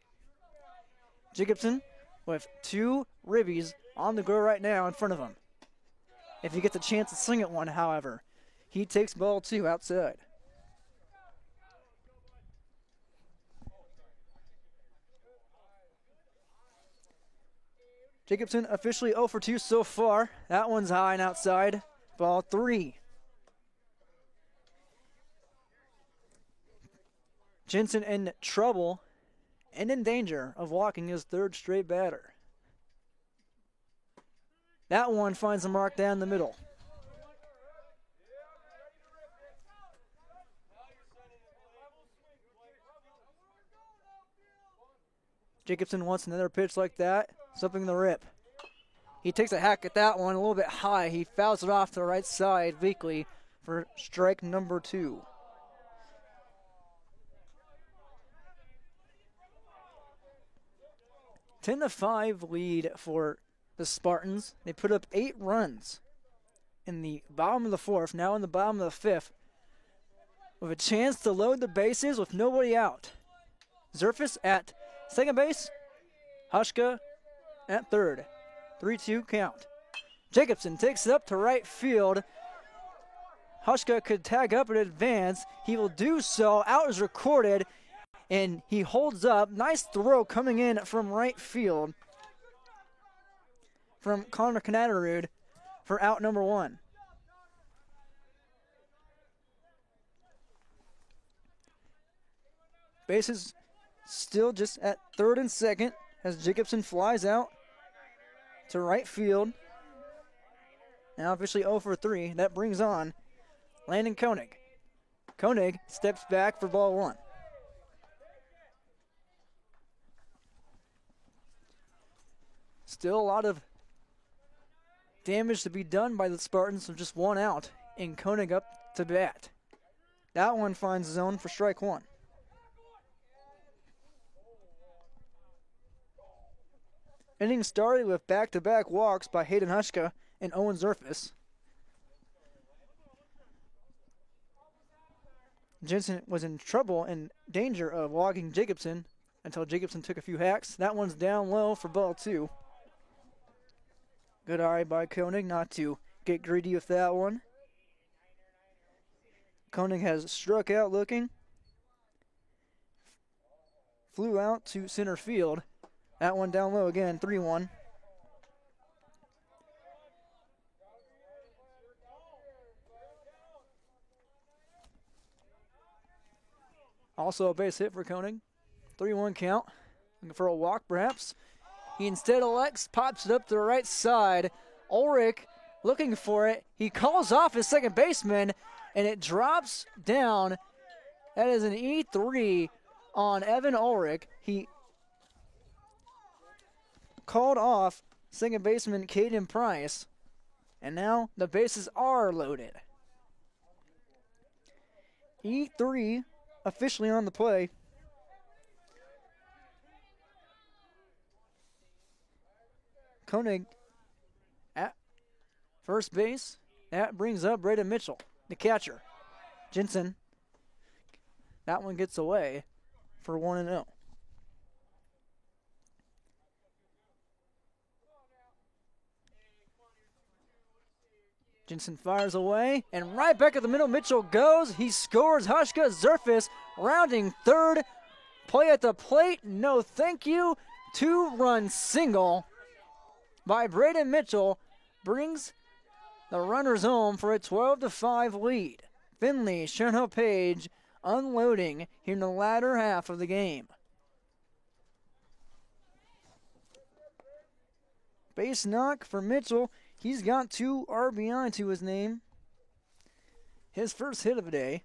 Jacobson with 2 ribbies on the go right now in front of him. If he gets a chance to swing at one, however, he takes ball 2 outside. Jacobson officially 0 for 2 so far. That one's high and outside. Ball 3. Jensen in trouble and in danger of walking his 3rd straight batter. That one finds the mark down the middle. Jacobson wants another pitch like that, something the rip. He takes a hack at that one a little bit high. He fouls it off to the right side weakly for strike number 2. A 10-5 lead for the Spartans. They put up 8 runs in the bottom of the 4th, now in the bottom of the 5th, with a chance to load the bases with nobody out. Zerfus at second base, Hushka at third. 3-2 count. Jacobson takes it up to right field. Hushka could tag up in advance. He will do so. Out is recorded, and he holds up. Nice throw coming in from right field from Connor Canadarud for out number 1. Bases still just at third and second as Jacobson flies out to right field. Now officially 0 for 3. That brings on Landon Koenig. Koenig steps back for ball 1. Still a lot of damage to be done by the Spartans, with just 1 out and Koenig up to bat. That one finds zone for strike 1. Inning started with back-to-back walks by Hayden Hushka and Owen Zerfus. Jensen was in trouble and danger of walking Jacobson until Jacobson took a few hacks. That one's down low for ball 2. Good eye by Koenig not to get greedy with that one. Koenig has struck out looking. Flew out to center field. That one down low again, 3-1. Also a base hit for Koenig. 3-1 count. Looking for a walk perhaps. He instead elects, pops it up to the right side. Ulrich looking for it. He calls off his second baseman, and it drops down. That is an E3 on Evan Ulrich. He called off second baseman Caden Price, and now the bases are loaded. E3 officially on the play. Koenig at first base. That brings up Braden Mitchell, the catcher. Jensen, that one gets away for 1-0. Jensen fires away, and right back at the middle, Mitchell goes. He scores. Hushka Zerfus rounding third. Play at the plate, no thank you. 2-run single by Braden Mitchell brings the runners home for a 12-5 lead. Findlay Sharon Hope Page unloading here in the latter half of the game. Base knock for Mitchell. He's got 2 RBI to his name. His first hit of the day.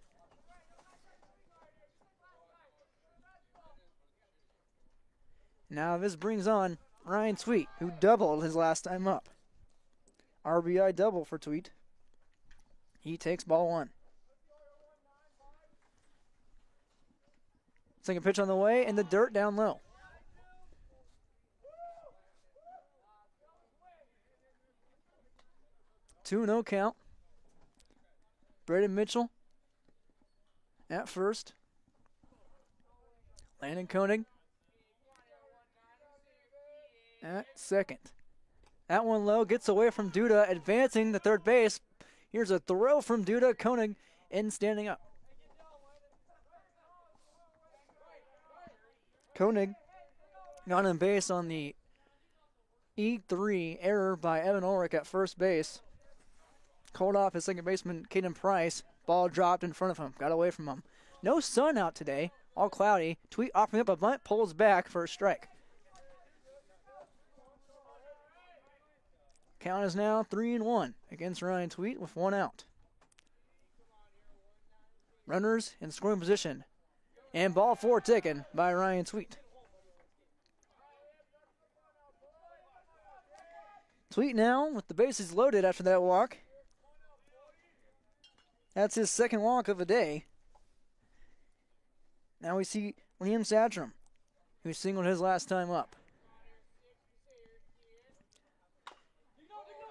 Now this brings on Ryan Tweet, who doubled his last time up. RBI double for Tweet. He takes ball 1. Second pitch on the way, and the dirt down low. Two no count. Braden Mitchell at first. Landon Koenig at second. That one low, gets away from Duda, advancing to third base. Here's a throw from Duda. Koenig in standing up. Koenig got on base on the E3 error by Evan Ulrich at first base. Called off his second baseman, Caden Price. Ball dropped in front of him, got away from him. No sun out today, all cloudy. Tweet offering up a bunt, pulls back for a strike. Count is now 3-1 against Ryan Tweet with 1 out. Runners in scoring position. And ball 4 taken by Ryan Tweet. Tweet now with the bases loaded after that walk. That's his second walk of the day. Now we see Liam Satcham, who singled his last time up.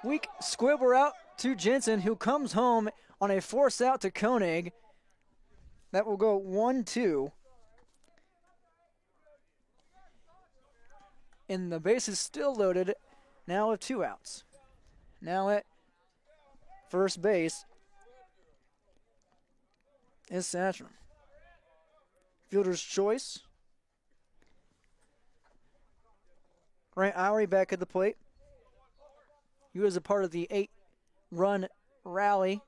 Weak squibber out to Jensen, who comes home on a force out to Koenig. That will go 1-2. And the base is still loaded, now with 2 outs. Now at first base is Satcham. Fielder's choice. Grant Irie back at the plate. He was a part of the 8-run rally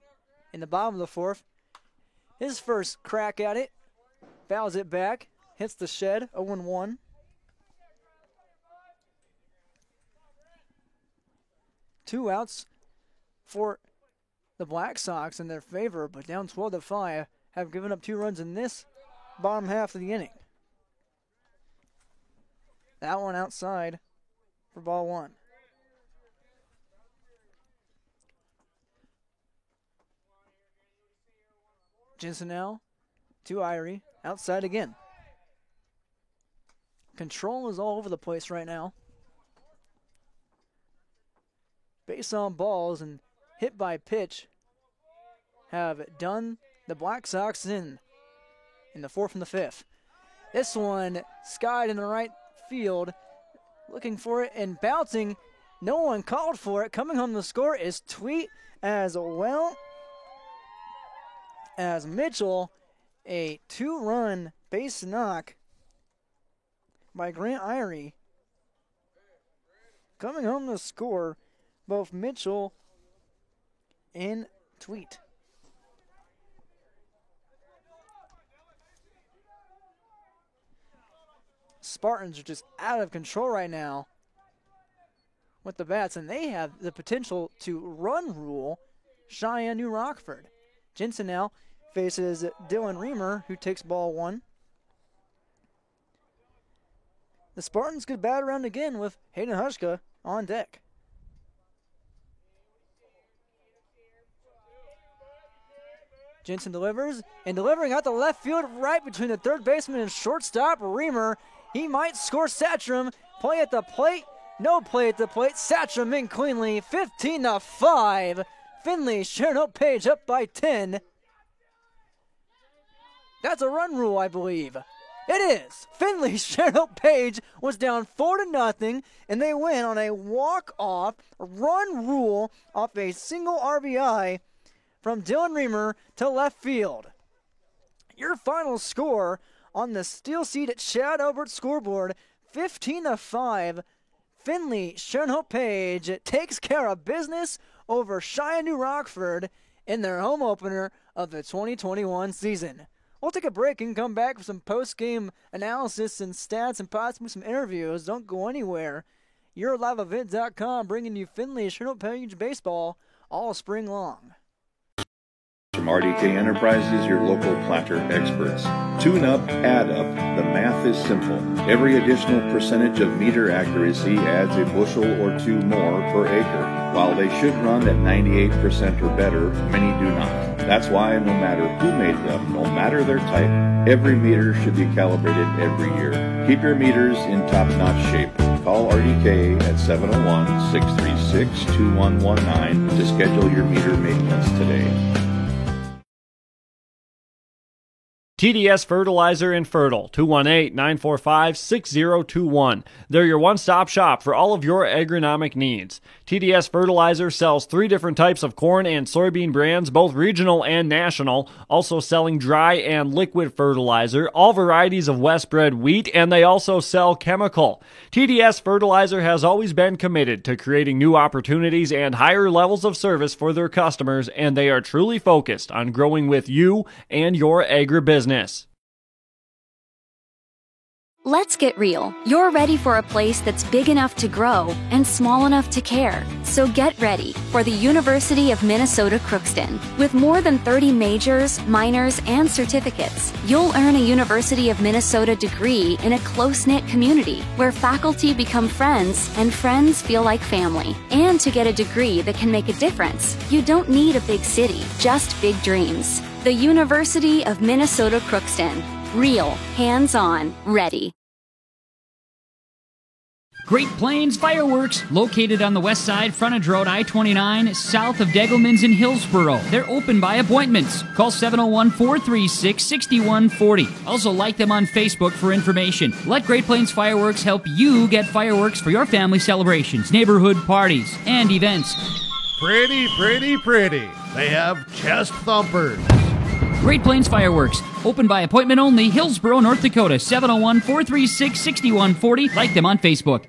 in the bottom of the 4th. His first crack at it. Fouls it back. Hits the shed. 0-1. Two outs for the Black Sox in their favor, but down 12-5, have given up 2 runs in this bottom half of the inning. That one outside for ball 1. Jensen now to Irie, outside again. Control is all over the place right now. Base on balls and hit by pitch have done the Black Sox in the 4th and the 5th. This one skied in the right field, looking for it and bouncing. No one called for it. Coming home to score is Tweet as well as Mitchell. A 2-run base knock by Grant Irie. Coming home to score both Mitchell and Tweet. Spartans are just out of control right now with the bats, and they have the potential to run rule Cheyenne New Rockford. Jensen now faces Dylan Reamer, who takes ball 1. The Spartans could bat around again with Hayden Hushka on deck. Jensen delivers, and delivering out the left field right between the third baseman and shortstop, Reamer. He might score. Satcham, play at the plate. No play at the plate. Satcham in cleanly, 15-5. Finley sharing up Page up by 10. That's a run rule, I believe. It is. Finley Sherrill Page was down 4-0, and they win on a walk-off run rule off a single RBI from Dylan Reamer to left field. Your final score on the Steel Seat at Chad Albert scoreboard, 15-5. Finley Sherrill Page takes care of business over Cheyenne New Rockford in their home opener of the 2021 season. We'll take a break and come back for some post-game analysis and stats and possibly some interviews. Don't go anywhere. YourLiveEvents.com, bringing you Findlay Chinook Page baseball all spring long. From RDK Enterprises, your local planter experts. Tune up, add up. The math is simple. Every additional percentage of meter accuracy adds a bushel or two more per acre. While they should run at 98% or better, many do not. That's why no matter who made them, no matter their type, every meter should be calibrated every year. Keep your meters in top-notch shape. Call RDK at 701-636-2119 to schedule your meter maintenance today. TDS Fertilizer and Fertile, 218-945-6021. They're your one-stop shop for all of your agronomic needs. TDS Fertilizer sells 3 different types of corn and soybean brands, both regional and national, also selling dry and liquid fertilizer, all varieties of West-bred wheat, and they also sell chemical. TDS Fertilizer has always been committed to creating new opportunities and higher levels of service for their customers, and they are truly focused on growing with you and your agribusiness. Let's get real. You're ready for a place that's big enough to grow and small enough to care. So get ready for the University of Minnesota Crookston. With more than 30 majors, minors, and certificates, you'll earn a University of Minnesota degree in a close-knit community where faculty become friends and friends feel like family. And to get a degree that can make a difference, you don't need a big city, just big dreams. The University of Minnesota Crookston. Real, hands-on, ready. Great Plains Fireworks, located on the west side, frontage road I-29, south of Degelman's in Hillsboro. They're open by appointments. Call 701-436-6140. Also like them on Facebook for information. Let Great Plains Fireworks help you get fireworks for your family celebrations, neighborhood parties, and events. Pretty, pretty, pretty. They have chest thumpers. Great Plains Fireworks, open by appointment only, Hillsboro, North Dakota, 701-436-6140. Like them on Facebook.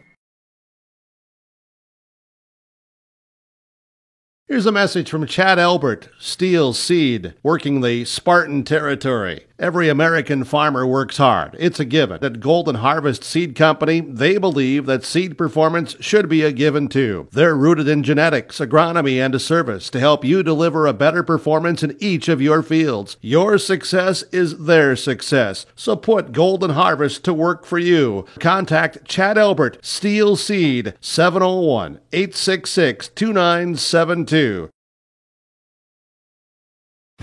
Here's a message from Chad Elbert, Steel Seed, working the Spartan territory. Every American farmer works hard. It's a given. At Golden Harvest Seed Company, they believe that seed performance should be a given too. They're rooted in genetics, agronomy, and a service to help you deliver a better performance in each of your fields. Your success is their success. So put Golden Harvest to work for you. Contact Chad Elbert, Steel Seed, 701-866-2972.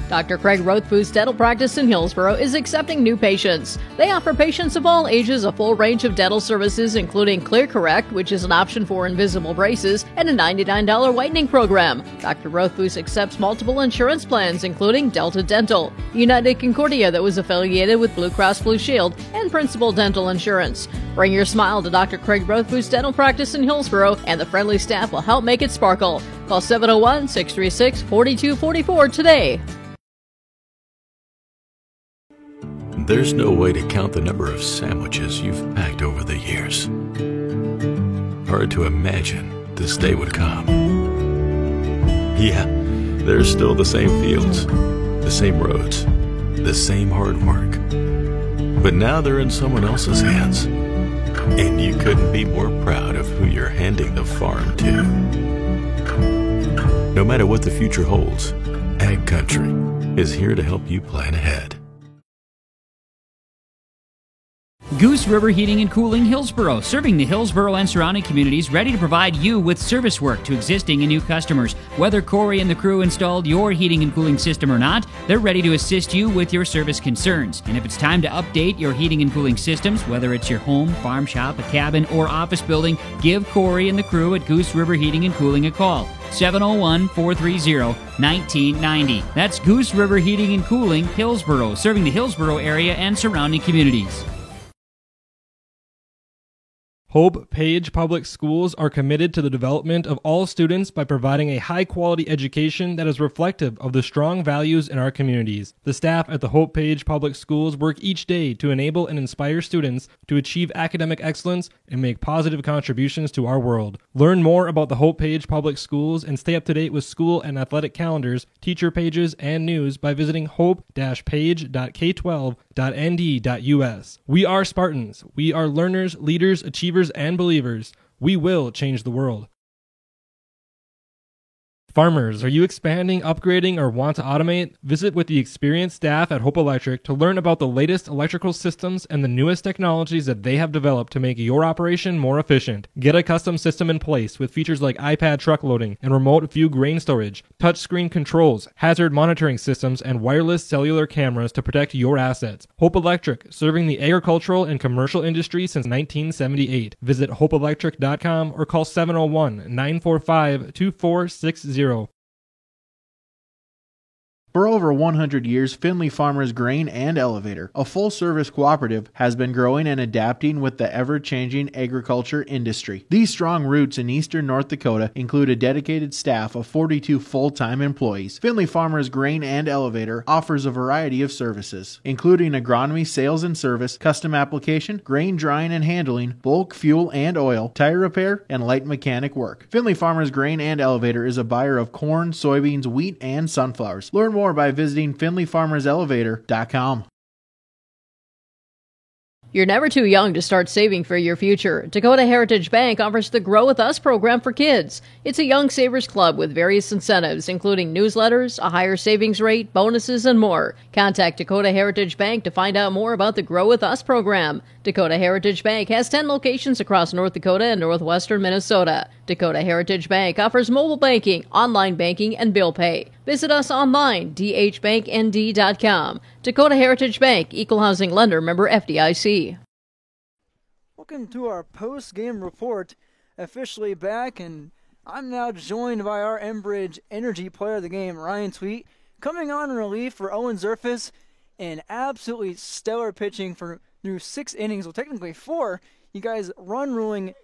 Dr. Craig Rothfuss Dental Practice in Hillsboro is accepting new patients. They offer patients of all ages a full range of dental services, including Clear Correct, which is an option for invisible braces, and a $99 whitening program. Dr. Rothfuss accepts multiple insurance plans, including Delta Dental, United Concordia that was affiliated with Blue Cross Blue Shield, and Principal Dental Insurance. Bring your smile to Dr. Craig Rothfuss Dental Practice in Hillsboro, and the friendly staff will help make it sparkle. Call 701-636-4244 today. There's no way to count the number of sandwiches you've packed over the years. Hard to imagine this day would come. Yeah, there's still the same fields, the same roads, the same hard work. But now they're in someone else's hands. And you couldn't be more proud of who you're handing the farm to. No matter what the future holds, Ag Country is here to help you plan ahead. Goose River Heating and Cooling Hillsboro, serving the Hillsboro and surrounding communities, ready to provide you with service work to existing and new customers. Whether Corey and the crew installed your heating and cooling system or not, they're ready to assist you with your service concerns. And if it's time to update your heating and cooling systems, whether it's your home, farm shop, a cabin, or office building, give Corey and the crew at Goose River Heating and Cooling a call. 701-430-1990. That's Goose River Heating and Cooling, Hillsboro, serving the Hillsboro area and surrounding communities. Hope Page Public Schools are committed to the development of all students by providing a high-quality education that is reflective of the strong values in our communities. The staff at the Hope Page Public Schools work each day to enable and inspire students to achieve academic excellence and make positive contributions to our world. Learn more about the Hope Page Public Schools and stay up to date with school and athletic calendars, teacher pages, and news by visiting hope-page.k12.nd.us. We are Spartans. We are learners, leaders, achievers, and believers. We will change the world. Farmers, are you expanding, upgrading, or want to automate? Visit with the experienced staff at Hope Electric to learn about the latest electrical systems and the newest technologies that they have developed to make your operation more efficient. Get a custom system in place with features like iPad truck loading and remote view grain storage, touchscreen controls, hazard monitoring systems, and wireless cellular cameras to protect your assets. Hope Electric, serving the agricultural and commercial industry since 1978. Visit hopeelectric.com or call 701-945-2460. For over 100 years, Findlay Farmers Grain and Elevator, a full-service cooperative, has been growing and adapting with the ever-changing agriculture industry. These strong roots in eastern North Dakota include a dedicated staff of 42 full-time employees. Findlay Farmers Grain and Elevator offers a variety of services, including agronomy, sales and service, custom application, grain drying and handling, bulk fuel and oil, tire repair, and light mechanic work. Findlay Farmers Grain and Elevator is a buyer of corn, soybeans, wheat, and sunflowers. Learn more by visiting FindlayFarmersElevator.com. You're never too young to start saving for your future. Dakota Heritage Bank offers the Grow With Us program for kids. It's a young savers club with various incentives, including newsletters, a higher savings rate, bonuses, and more. Contact Dakota Heritage Bank to find out more about the Grow With Us program. Dakota Heritage Bank has 10 locations across North Dakota and northwestern Minnesota. Dakota Heritage Bank offers mobile banking, online banking, and bill pay. Visit us online, dhbanknd.com. Dakota Heritage Bank, Equal Housing Lender, member FDIC. Welcome to our post-game report, officially back, and I'm now joined by our Enbridge Energy Player of the Game, Ryan Tweet, coming on in relief for Owen Zerfus, and absolutely stellar pitching through 6 innings, well technically 4. You guys run ruling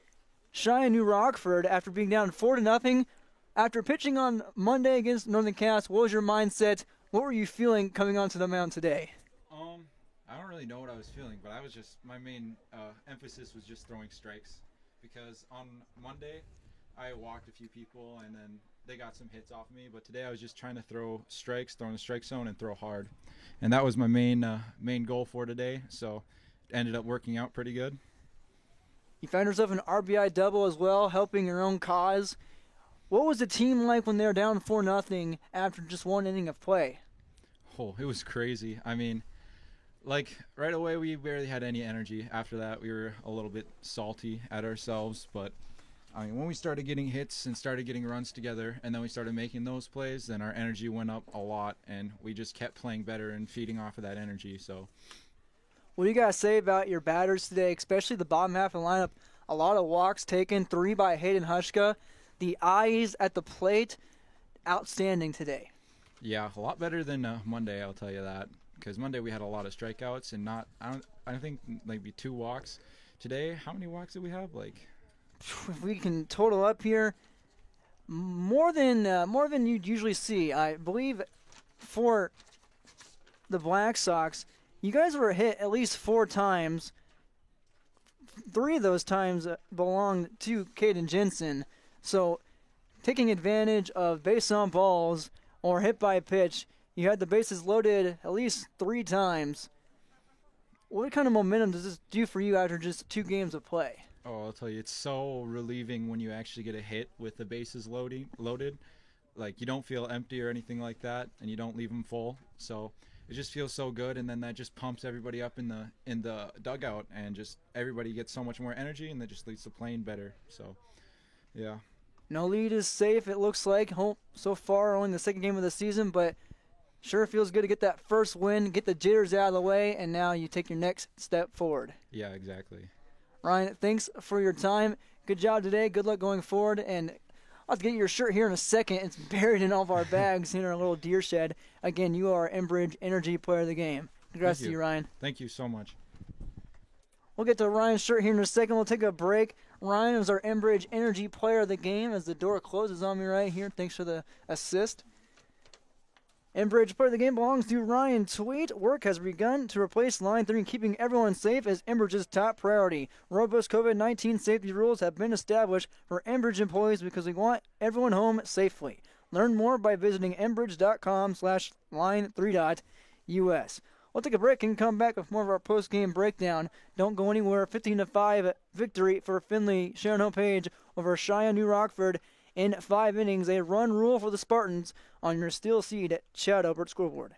Cheyenne New Rockford after being down 4-0. After pitching on Monday against Northern Cass, what was your mindset? What were you feeling coming onto the mound today? I don't really know what I was feeling, but my main emphasis was just throwing strikes, because on Monday I walked a few people and then they got some hits off me, but today I was just trying to throw strikes, throw in the strike zone and throw hard. And that was my main goal for today, so it ended up working out pretty good. You found yourself an RBI double as well, helping your own cause. What was the team like when they were down 4-0 after just 1 inning of play? Oh, it was crazy. I mean, like, right away we barely had any energy. After that, we were a little bit salty at ourselves. But, I mean, when we started getting hits and started getting runs together, and then we started making those plays, then our energy went up a lot, and we just kept playing better and feeding off of that energy. So, what do you guys say about your batters today, especially the bottom half of the lineup? A lot of walks taken, 3 by Hayden Hushka. The eyes at the plate, outstanding today. Yeah, a lot better than Monday, I'll tell you that. Because Monday we had a lot of strikeouts and I don't think maybe 2 walks. Today, how many walks did we have? Like, if we can total up here, more than you'd usually see. I believe for the Black Sox, you guys were hit at least 4 times. 3 of those times belonged to Caden Jensen. So, taking advantage of base on balls or hit by pitch, you had the bases loaded at least 3 times. What kind of momentum does this do for you after just 2 games of play? Oh, I'll tell you, it's so relieving when you actually get a hit with the bases loaded. Like, you don't feel empty or anything like that, and you don't leave them full. So it just feels so good, and then that just pumps everybody up in the dugout, and just everybody gets so much more energy, and that just leads to playing better. So, yeah. No lead is safe, it looks like. So far, only the 2nd game of the season, but sure feels good to get that first win, get the jitters out of the way, and now you take your next step forward. Yeah, exactly. Ryan, thanks for your time. Good job today. Good luck going forward. And I'll have to get your shirt here in a second. It's buried in all of our bags in our little deer shed. Again, you are Enbridge Energy Player of the Game. Congrats to you, Ryan. Thank you so much. We'll get to Ryan's shirt here in a second. We'll take a break. Ryan is our Enbridge Energy Player of the Game as the door closes on me right here. Thanks for the assist. Enbridge Player of the Game belongs to Ryan Tweet. Work has begun to replace Line 3, keeping everyone safe as Enbridge's top priority. Robust COVID-19 safety rules have been established for Enbridge employees because we want everyone home safely. Learn more by visiting enbridge.com/line3.us. We'll take a break and come back with more of our post-game breakdown. Don't go anywhere. 15-5 victory for Findlay Sharon Page over Cheyenne New Rockford in 5 innings. A run rule for the Spartans on your Steel Seed Chad Albert scoreboard.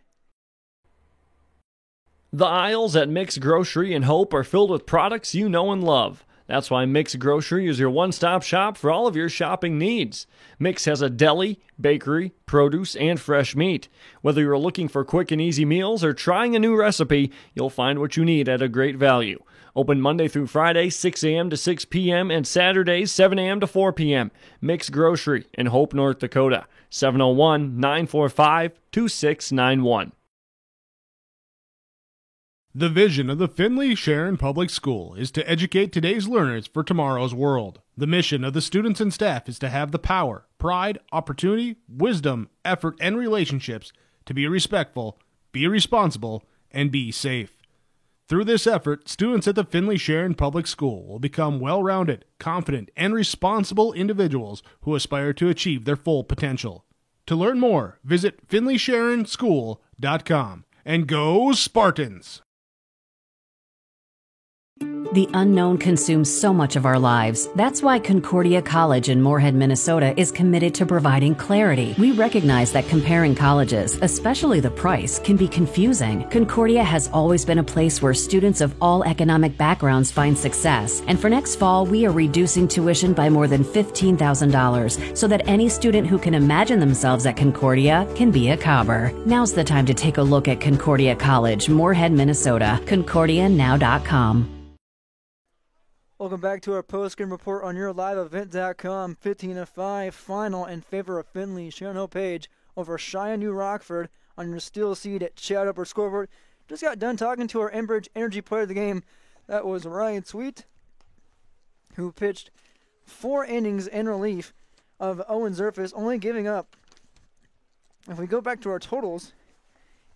The aisles at Mix Grocery and Hope are filled with products you know and love. That's why Mix Grocery is your one-stop shop for all of your shopping needs. Mix has a deli, bakery, produce, and fresh meat. Whether you're looking for quick and easy meals or trying a new recipe, you'll find what you need at a great value. Open Monday through Friday, 6 a.m. to 6 p.m., and Saturdays, 7 a.m. to 4 p.m. Mix Grocery in Hope, North Dakota. 701-945-2691. The vision of the Findlay Sharon Public School is to educate today's learners for tomorrow's world. The mission of the students and staff is to have the power, pride, opportunity, wisdom, effort, and relationships to be respectful, be responsible, and be safe. Through this effort, students at the Findlay Sharon Public School will become well-rounded, confident, and responsible individuals who aspire to achieve their full potential. To learn more, visit FindlaySharonSchool.com. And go Spartans! The unknown consumes so much of our lives. That's why Concordia College in Moorhead, Minnesota is committed to providing clarity. We recognize that comparing colleges, especially the price, can be confusing. Concordia has always been a place where students of all economic backgrounds find success. And for next fall, we are reducing tuition by more than $15,000 so that any student who can imagine themselves at Concordia can be a Cobber. Now's the time to take a look at Concordia College, Moorhead, Minnesota. ConcordiaNow.com. Welcome back to our post-game report on YourLiveEvent.com. 15-5 final in favor of Findlay Sharon Page over Cheyenne New Rockford on your Steel Seed at Chad Upper scoreboard. Just got done talking to our Enbridge Energy player of the game. That was Ryan Sweet, who pitched 4 innings in relief of Owen Zerfus, only giving up. If we go back to our totals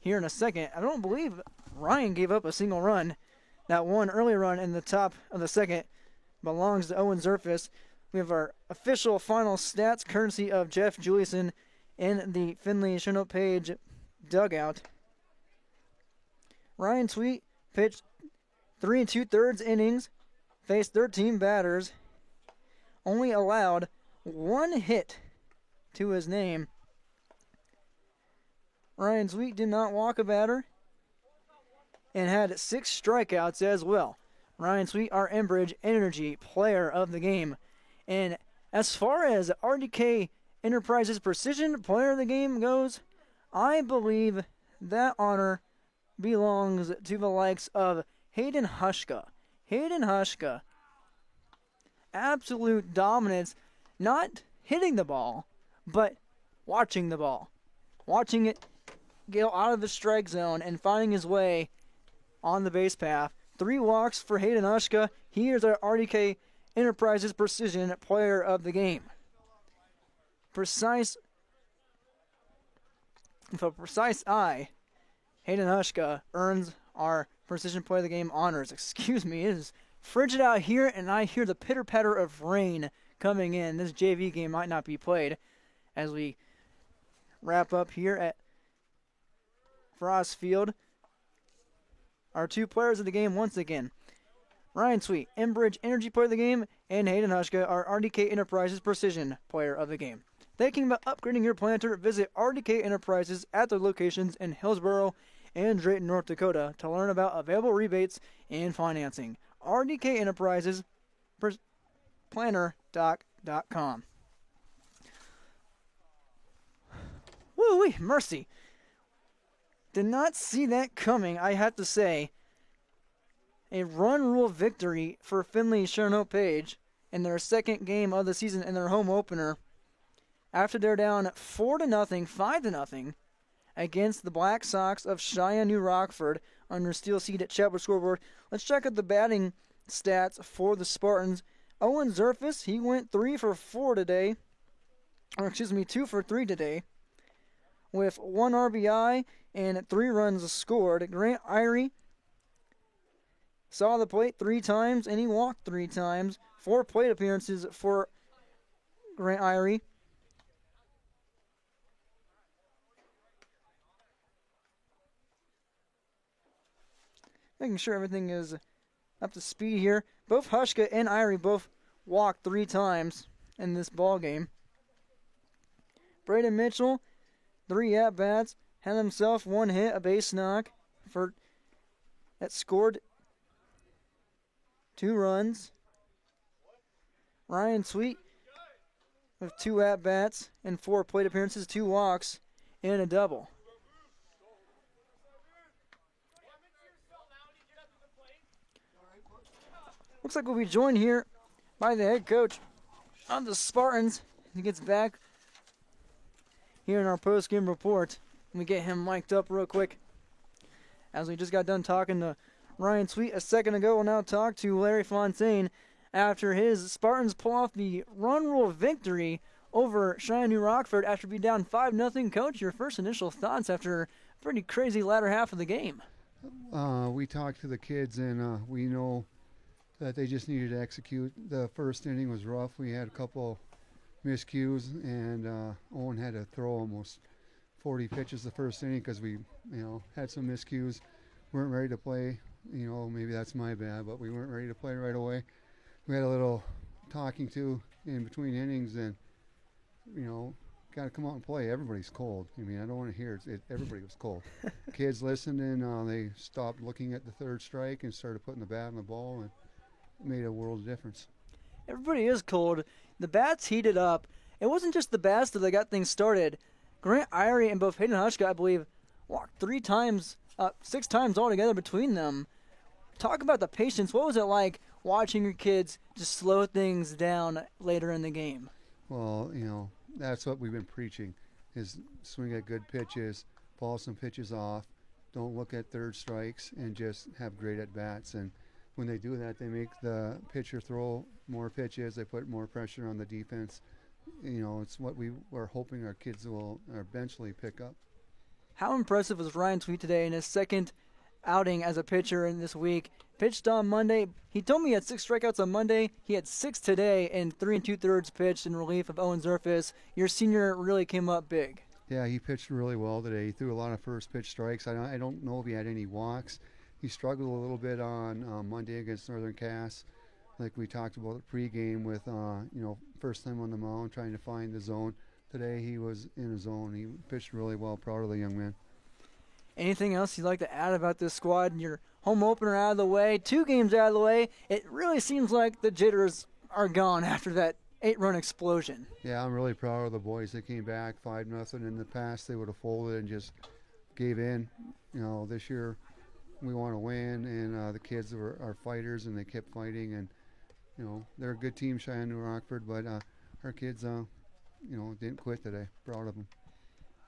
here in a second, I don't believe Ryan gave up a single run. That one early run in the top of the second belongs to Owen Zerfus. We have our official final stats courtesy of Jeff Juliuson in the Findlay Sharon Page dugout. Ryan Sweet pitched 3 2/3 innings, faced 13 batters, only allowed 1 hit to his name. Ryan Sweet did not walk a batter and had 6 strikeouts as well. Ryan Sweet, our Enbridge Energy player of the game. And as far as RDK Enterprises Precision player of the game goes, I believe that honor belongs to the likes of Hayden Hushka. Hayden Hushka, absolute dominance, not hitting the ball, but watching the ball. Watching it get out of the strike zone and finding his way on the base path. 3 walks for Hayden Hushka. He is our RDK Enterprises Precision player of the game. With a precise eye, Hayden Hushka earns our Precision player of the game honors. Excuse me, it is frigid out here, and I hear the pitter-patter of rain coming in. This JV game might not be played as we wrap up here at Frost Field. Our 2 players of the game once again. Ryan Sweet, Enbridge Energy player of the game, and Hayden Hushka, our RDK Enterprises Precision player of the game. Thinking about upgrading your planter, visit RDK Enterprises at their locations in Hillsboro and Drayton, North Dakota to learn about available rebates and financing. RDK Enterprises, plannerdoc.com. Woo-wee, mercy. Did not see that coming, I have to say. A run rule victory for Findlay Sharon Page in their second game of the season in their home opener after they're down 4-0, 5-0 against the Black Sox of Cheyenne New Rockford under Steel Seed at Chapel scoreboard. Let's check out the batting stats for the Spartans. Owen Zerfus, he went 3 for 4 today. 2 for 3 today, with 1 RBI and 3 runs scored. Grant Irie saw the plate 3 times and he walked 3 times. 4 plate appearances for Grant Irie. making sure everything is up to speed here. Both Hushka and Irie both walked 3 times in this ball game. Braden Mitchell, 3 at-bats, had himself 1 hit, a base knock that scored 2 runs. Ryan Sweet with 2 at-bats and 4 plate appearances, 2 walks, and a double. Looks like we'll be joined here by the head coach of the Spartans. He gets back here in our post-game report. Let me get him mic'd up real quick. As we just got done talking to Ryan Sweet a second ago, we'll now talk to Larry Fontaine after his Spartans pull off the run rule victory over Cheyenne New Rockford after being down 5-0. Coach, your first initial thoughts after a pretty crazy latter half of the game? We talked to the kids, and we know that they just needed to execute. The first inning was rough. We had a couple miscues, and Owen had to throw almost 40 pitches the first inning because we, had some miscues. Weren't ready to play. Maybe that's my bad, but we weren't ready to play right away. We had a little talking to in between innings, and got to come out and play. Everybody's cold. I don't want to hear it. Everybody was cold. Kids listened, and they stopped looking at the third strike and started putting the bat on the ball, and it made a world of difference. Everybody is cold. The bats heated up. It wasn't just the bats that got things started. Grant Irie and both Hayden Hushka, I believe, walked 6 times altogether between them. Talk about the patience. What was it like watching your kids just slow things down later in the game? Well, that's what we've been preaching, is swing at good pitches, ball some pitches off, don't look at third strikes, and just have great at-bats. And when they do that, they make the pitcher throw more pitches, they put more pressure on the defense. It's what we are hoping our kids will eventually pick up. How impressive was Ryan Sweet today in his second outing as a pitcher in this week? Pitched on Monday. He told me he had 6 strikeouts on Monday. He had 6 today and 3 2/3 pitched in relief of Owen Zerfus. Your senior really came up big. Yeah, he pitched really well today. He threw a lot of first pitch strikes. I don't know if he had any walks. He struggled a little bit on Monday against Northern Cass, like we talked about the pregame with, first time on the mound, trying to find the zone. Today he was in a zone. He pitched really well. Proud of the young man. Anything else you'd like to add about this squad? Your home opener out of the way, 2 games out of the way. It really seems like the jitters are gone after that 8-run explosion. Yeah, I'm really proud of the boys. They came back 5-0. In the past, they would have folded and just gave in. This year we want to win, and the kids are fighters, and they kept fighting. And they're a good team, Cheyenne New Rockford, but our kids, didn't quit today. Proud of them.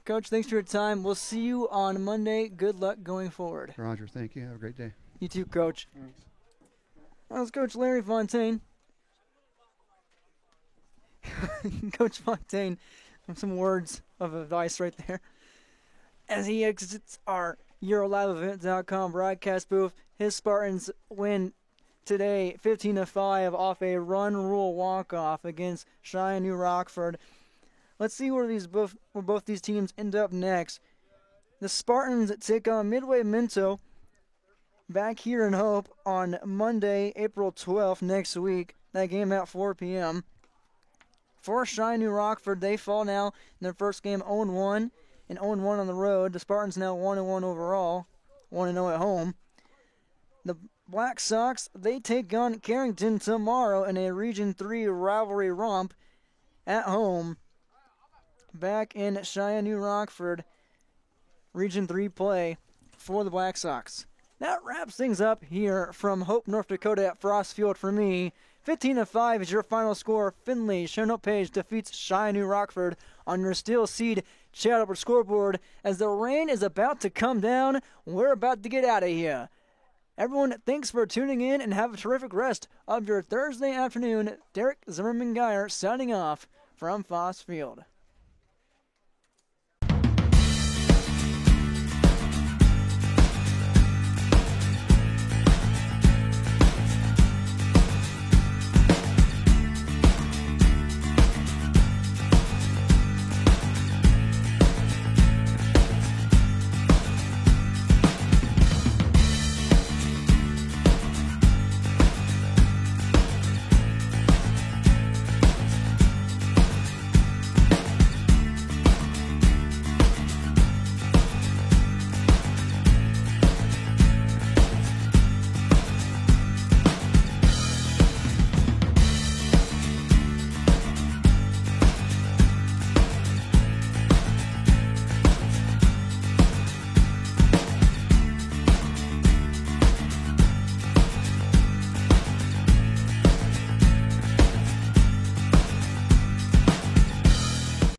Coach, thanks for your time. We'll see you on Monday. Good luck going forward. Roger, thank you. Have a great day. You too, Coach. Thanks. That was Coach Larry Fontaine. Coach Fontaine, some words of advice right there. As he exits our EuroLiveEvent.com broadcast booth, his Spartans win today 15-5 off a run rule walk-off against Cheyenne New Rockford. Let's see where both these teams end up next. The Spartans take on Midway Minto back here in Hope on Monday, April 12th next week. That game at 4 p.m. For Cheyenne New Rockford, they fall now in their first game 0-1 and 0-1 on the road. The Spartans now 1-1 overall, 1-0 at home. The Black Sox, they take on Carrington tomorrow in a Region 3 rivalry romp at home. Back in Cheyenne New Rockford, Region 3 play for the Black Sox. That wraps things up here from Hope, North Dakota at Frost Field for me. 15-5 is your final score. Findlay Shernote Page defeats Cheyenne New Rockford on your Steel Seed Chat Upper scoreboard. As the rain is about to come down, we're about to get out of here. Everyone, thanks for tuning in and have a terrific rest of your Thursday afternoon. Derek Zimmerman-Geyer signing off from Frost Field.